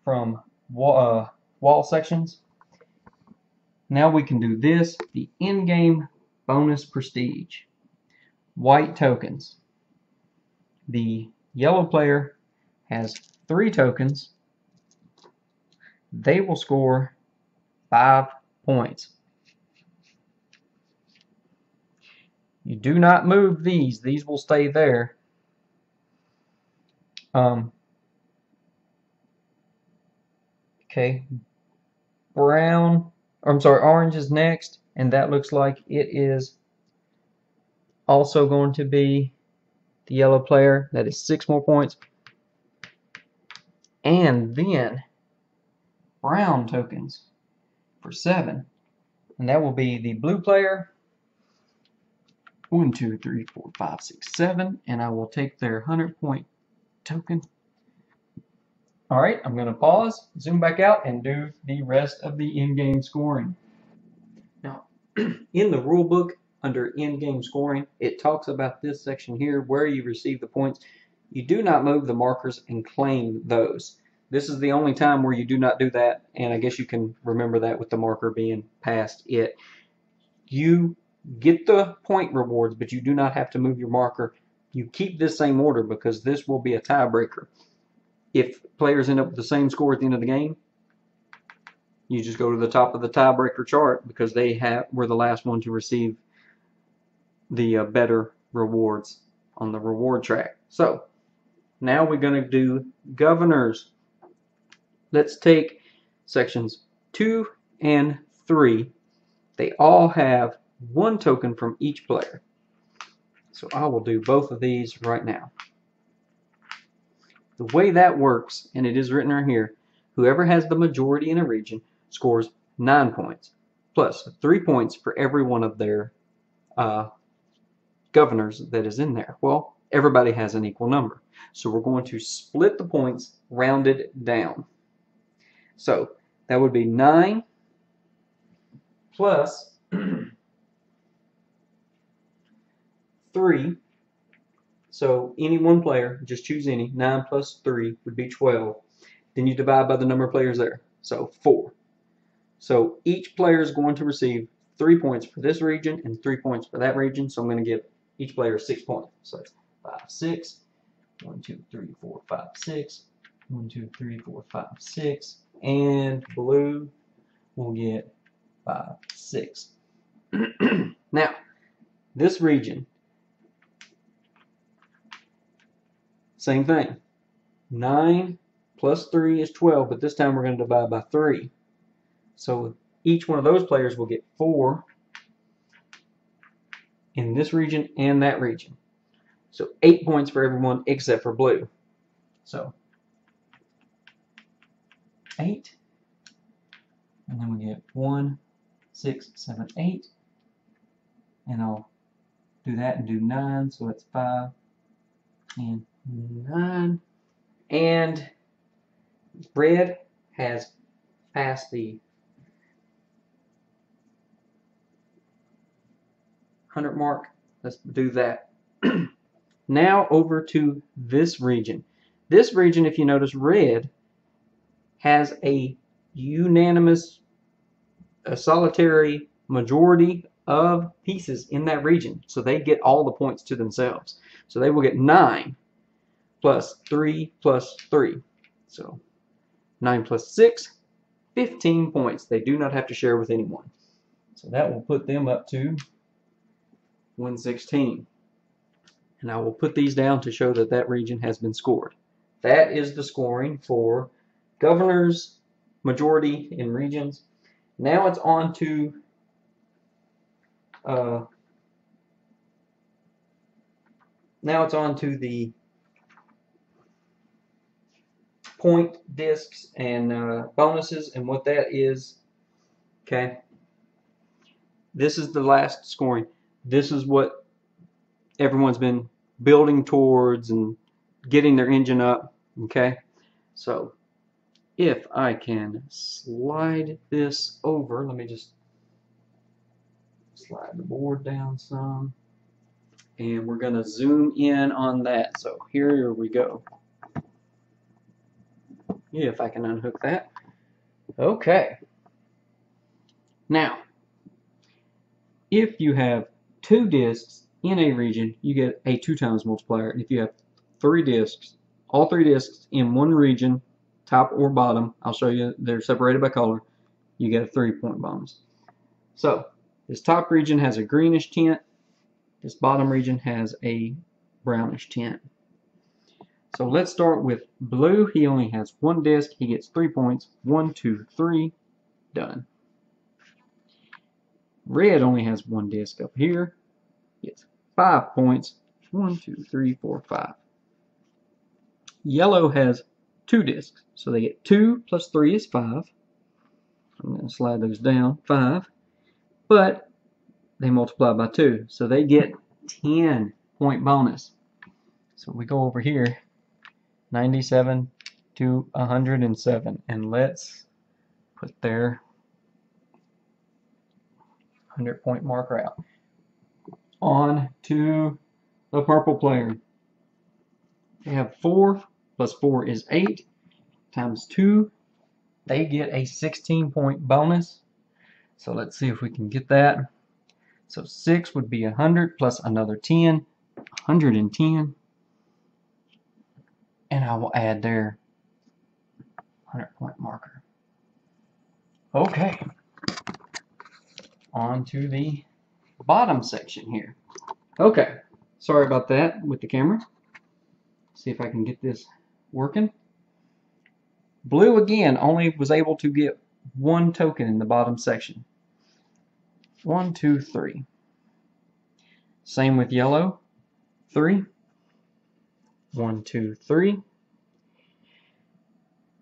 from wall sections. Now we can do this, the in-game bonus prestige. White tokens. The yellow player has 3 tokens. They will score 5 points. You do not move these. These will stay there. Okay. Orange is next, and that looks like it is also going to be the yellow player. That is 6 more points. And then brown tokens for 7. And that will be the blue player. 1, 2, 3, 4, 5, 6, 7. And I will take their 100-point token. Alright, I'm going to pause, zoom back out, and do the rest of the in-game scoring. Now, in the rule book, under in-game scoring, it talks about this section here where you receive the points. You do not move the markers and claim those. This is the only time where you do not do that, and I guess you can remember that with the marker being past it. You get the point rewards, but you do not have to move your marker. You keep this same order because this will be a tiebreaker. If players end up with the same score at the end of the game, you just go to the top of the tiebreaker chart because they were the last one to receive the better rewards on the reward track. So now we're going to do governors. Let's take sections 2 and 3. They all have 1 token from each player. So I will do both of these right now. The way that works, and it is written right here, whoever has the majority in a region scores 9 points, plus 3 points for every one of their governors that is in there. Well, everybody has an equal number. So we're going to split the points rounded down. So that would be 9 plus 3. So any one player, just choose any. 9 plus 3 would be 12. Then you divide by the number of players there. So 4. So each player is going to receive 3 points for this region and 3 points for that region. So I'm going to give each player 6 points. So that's 5, 6. 1, 2, 3, 4, 5, 6. 1, 2, 3, 4, 5, 6. And blue will get 5, 6. Now, this region, same thing. 9 plus 3 is 12, but this time we're going to divide by 3. So each one of those players will get 4 in this region and that region. So 8 points for everyone except for blue. So 8. And then we get 1, 6, 7, 8. And I'll do that and do 9. So it's 5 and 9. And red has passed the 100 mark. Let's do that. Now over to this region. This region, if you notice, red has a unanimous, a solitary majority of pieces in that region. So they get all the points to themselves. So they will get 9 plus 3 plus 3. So 9 plus 6, 15 points. They do not have to share with anyone. So that will put them up to 116. And I will put these down to show that that region has been scored. That is the scoring for governors, majority in regions. Now it's on to the point discs and bonuses and what that is. Okay, this is the last scoring. This is what everyone's been building towards and getting their engine up. Okay, so if I can slide this over, let me just slide the board down some, and we're going to zoom in on that. So here we go. If I can unhook that. Okay. Now, if you have 2 discs in a region, you get a 2 times multiplier. And if you have 3 discs, all 3 discs in one region, top or bottom, I'll show you, they're separated by color, you get a 3-point bonus. So, this top region has a greenish tint, this bottom region has a brownish tint. So let's start with blue. He only has 1 disc, he gets 3 points. 1, 2, 3, done. Red only has 1 disc up here, gets 5 points. 1, 2, 3, 4, 5. Yellow has 2 discs, so they get 2 plus 3 is 5. I'm going to slide those down, 5. But they multiply by 2, so they get 10-point bonus. So we go over here, 97 to 107, and let's put their 100-point marker out. On to the purple player. They have 4 plus 4 is 8 times 2. They get a 16-point bonus. So let's see if we can get that. So 6 would be 100 plus another 10, 110. And I will add their 100-point marker. Okay. On to the bottom section here. Okay. Sorry about that with the camera. See if I can get this working. Blue again only was able to get 1 token in the bottom section. 1, 2, 3. Same with yellow. 3. 1, 2, 3.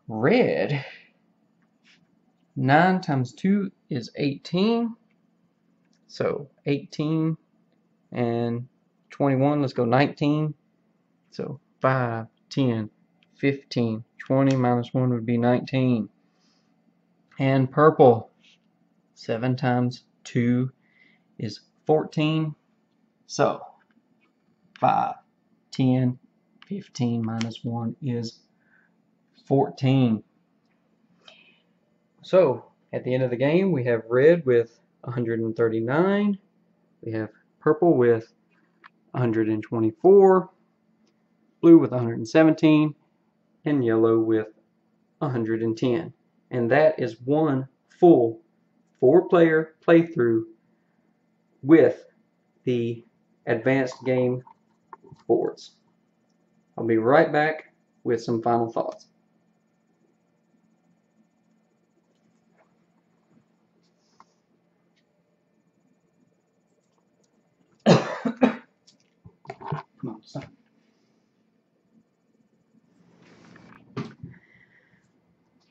Red. 9 times 2 is 18. So 18 and 21. Let's go 19. So 5, 10, 15, 20 minus 1 would be 19. And purple. 7 times 2 is 14. So 5, 10, 15 minus 1 is 14. So at the end of the game, we have red with 139. We have purple with 124. Blue with 117. And yellow with 110. And that is one full 4-player playthrough with the advanced game boards. I'll be right back with some final thoughts. Come on, stop.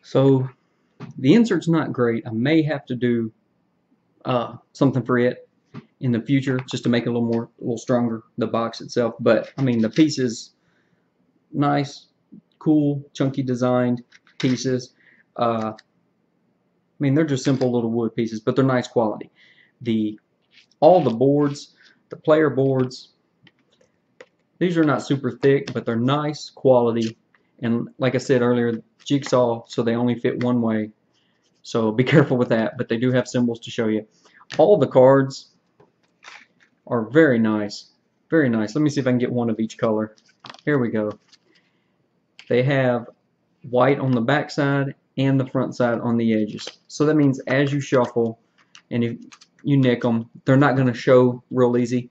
So the insert's not great. I may have to do something for it in the future just to make it a little stronger, the box itself. But I mean, the pieces, nice, cool, chunky designed pieces. I mean, they're just simple little wood pieces, but they're nice quality. All the boards, the player boards, these are not super thick, but they're nice quality. And like I said earlier, jigsaw, so they only fit one way. So be careful with that, but they do have symbols to show you. All the cards are very nice. Very nice. Let me see if I can get one of each color. Here we go. They have white on the back side and the front side on the edges. So that means as you shuffle and if you nick them, they're not going to show real easy.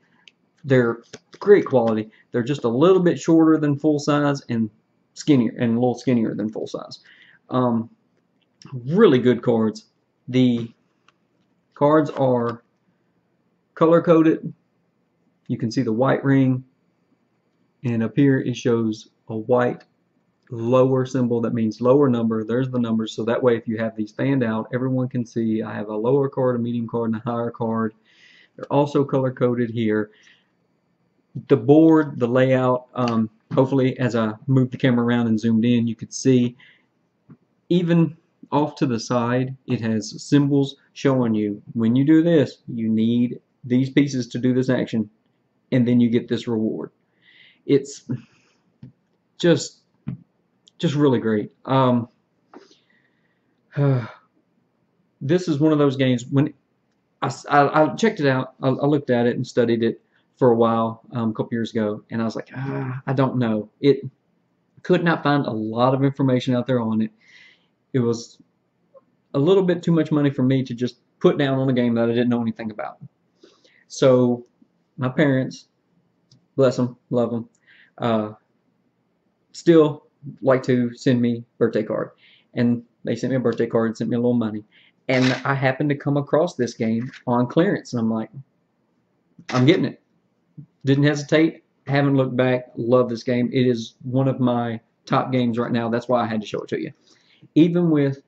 They're great quality. They're just a little bit shorter than full size and skinnier, and a little skinnier than full size. Really good cards. The Cards are color coded. You can see the white ring, and up here it shows a white lower symbol. That means lower number. There's the numbers, so that way if you have these fanned out, everyone can see I have a lower card, a medium card, and a higher card. They're also color coded here. The board, the layout, hopefully as I moved the camera around and zoomed in, you could see even off to the side it has symbols showing you when you do this, you need these pieces to do this action, and then you get this reward. It's just really great. This is one of those games, when I checked it out, I looked at it and studied it for a while, a couple years ago, and I was like, I don't know. It could not find a lot of information out there on it. It was a little bit too much money for me to just put down on a game that I didn't know anything about. So my parents, bless them, love them, still like to send me birthday card, and they sent me a birthday card and sent me a little money, and I happened to come across this game on clearance, and I'm like, I'm getting it. Didn't hesitate, haven't looked back. Love this game. It is one of my top games right now. That's why I had to show it to you. Even with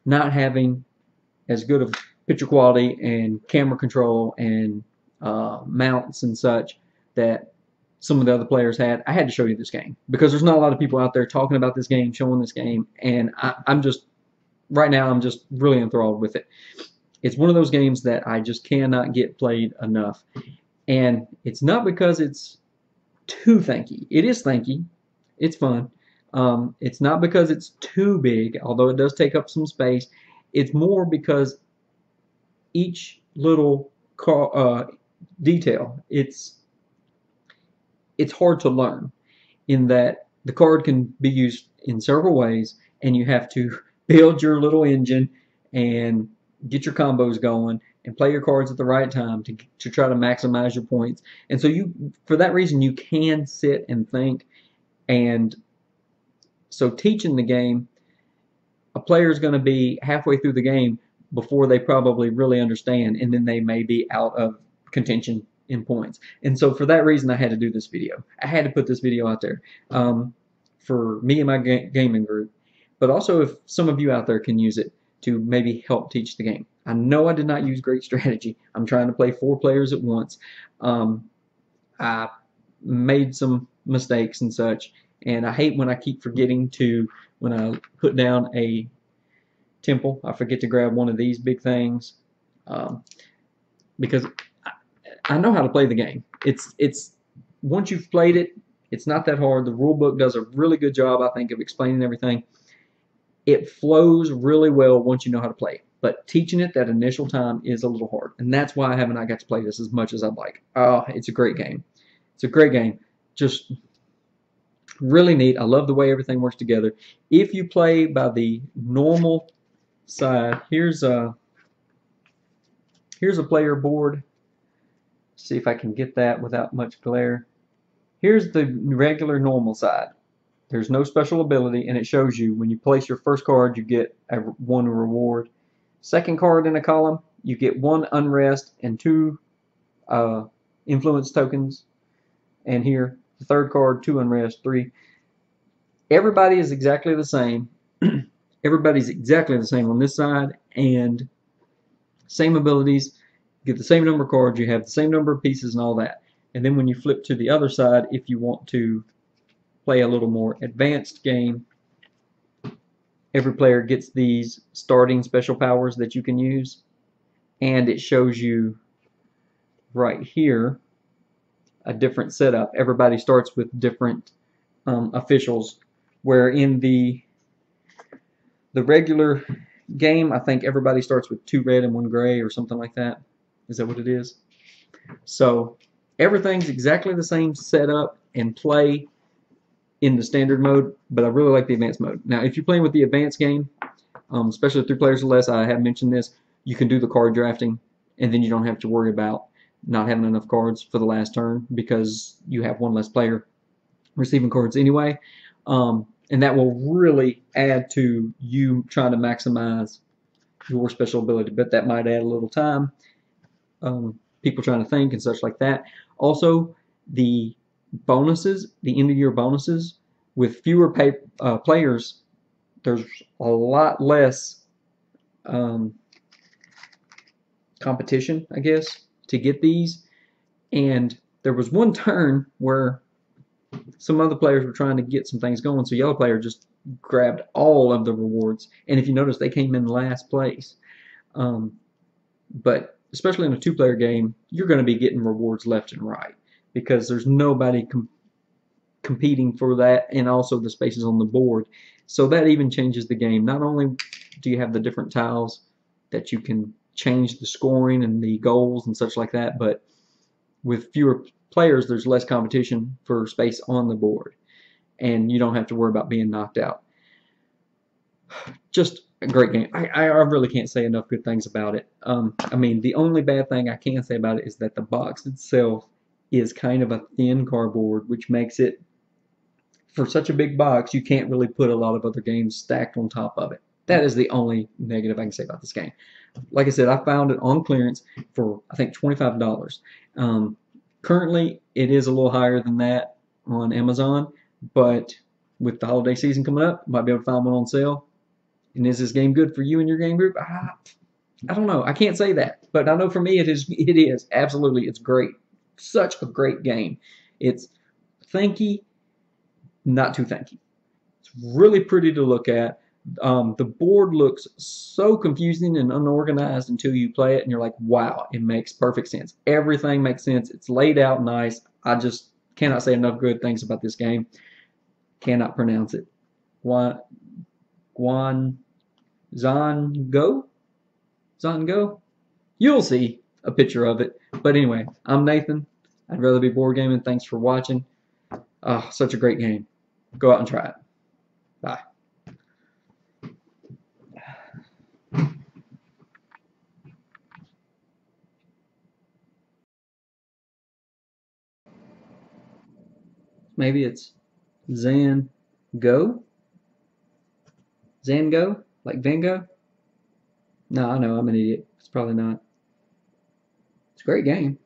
not having as good of picture quality and camera control and mounts and such that some of the other players had, I had to show you this game because there's not a lot of people out there talking about this game, showing this game, and I'm just, right now, I'm just really enthralled with it. It's one of those games that I just cannot get played enough. And it's not because it's too thanky. It is thanky. It's fun. It's not because it's too big, although it does take up some space. It's more because each little detail, it's hard to learn, in that the card can be used in several ways, and you have to build your little engine and get your combos going and play your cards at the right time to try to maximize your points. And so for that reason, you can sit and think. And so teaching the game, a player is going to be halfway through the game before they probably really understand, and then they may be out of contention in points. And so for that reason, I had to do this video. I had to put this video out there for me and my gaming group, but also if some of you out there can use it to maybe help teach the game. I know I did not use great strategy. I'm trying to play 4 players at once. I made some mistakes and such, and I hate when I keep forgetting to, when I put down a temple, I forget to grab one of these big things, because I know how to play the game. It's once you've played it, it's not that hard. The rule book does a really good job, I think, of explaining everything. It flows really well once you know how to play it. But teaching it that initial time is a little hard. And that's why I haven't got to play this as much as I'd like. Oh, it's a great game. It's a great game. Just really neat. I love the way everything works together. If you play by the normal side, here's a player board. See if I can get that without much glare. Here's the regular normal side. There's no special ability, and it shows you when you place your first card, you get one reward. Second card in a column, you get 1 unrest and 2 influence tokens. And here, the third card, 2 unrest, 3. Everybody is exactly the same. Everybody's exactly the same on this side, and same abilities. You get the same number of cards, you have the same number of pieces and all that. And then when you flip to the other side, if you want to play a little more advanced game, every player gets these starting special powers that you can use, and it shows you right here a different setup. Everybody starts with different officials, where in the regular game, I think everybody starts with 2 red and 1 gray or something like that. Is that what it is? So everything's exactly the same setup and play in the standard mode, but I really like the advanced mode. Now, if you're playing with the advanced game, especially 3 players or less, I have mentioned this, you can do the card drafting, and then you don't have to worry about not having enough cards for the last turn because you have 1 less player receiving cards anyway. And that will really add to you trying to maximize your special ability, but that might add a little time. People trying to think and such like that. Also, the bonuses, the end of year bonuses, with fewer players, there's a lot less competition, I guess, to get these. And there was one turn where some other players were trying to get some things going, so yellow player just grabbed all of the rewards. And if you notice, they came in last place. But especially in a two-player game, you're going to be getting rewards left and right because there's nobody competing for that, and also the spaces on the board. So that even changes the game. Not only do you have the different tiles that you can change the scoring and the goals and such like that, but with fewer players, there's less competition for space on the board, and you don't have to worry about being knocked out. Just a great game. I really can't say enough good things about it. I mean, the only bad thing I can say about it is that the box itself is kind of a thin cardboard, which makes it, for such a big box, you can't really put a lot of other games stacked on top of it. That is the only negative I can say about this game. Like I said, I found it on clearance for, I think, $25. Currently, it is a little higher than that on Amazon, but with the holiday season coming up, you might be able to find one on sale. And is this game good for you and your game group? I don't know. I can't say that, but I know for me it is. It is absolutely. It's great. Such a great game. It's thanky, not too thanky. It's really pretty to look at. The board looks so confusing and unorganized until you play it, and you're like, wow, it makes perfect sense. Everything makes sense. It's laid out nice. I just cannot say enough good things about this game. Cannot pronounce it. ZhanGuo? ZhanGuo? You'll see a picture of it. But anyway, I'm Nathan. I'd rather be board gaming. Thanks for watching. Such a great game. Go out and try it. Bye. Maybe it's ZhanGuo? ZhanGuo? Like Van Gogh? No, I know, I'm an idiot. It's probably not. It's a great game.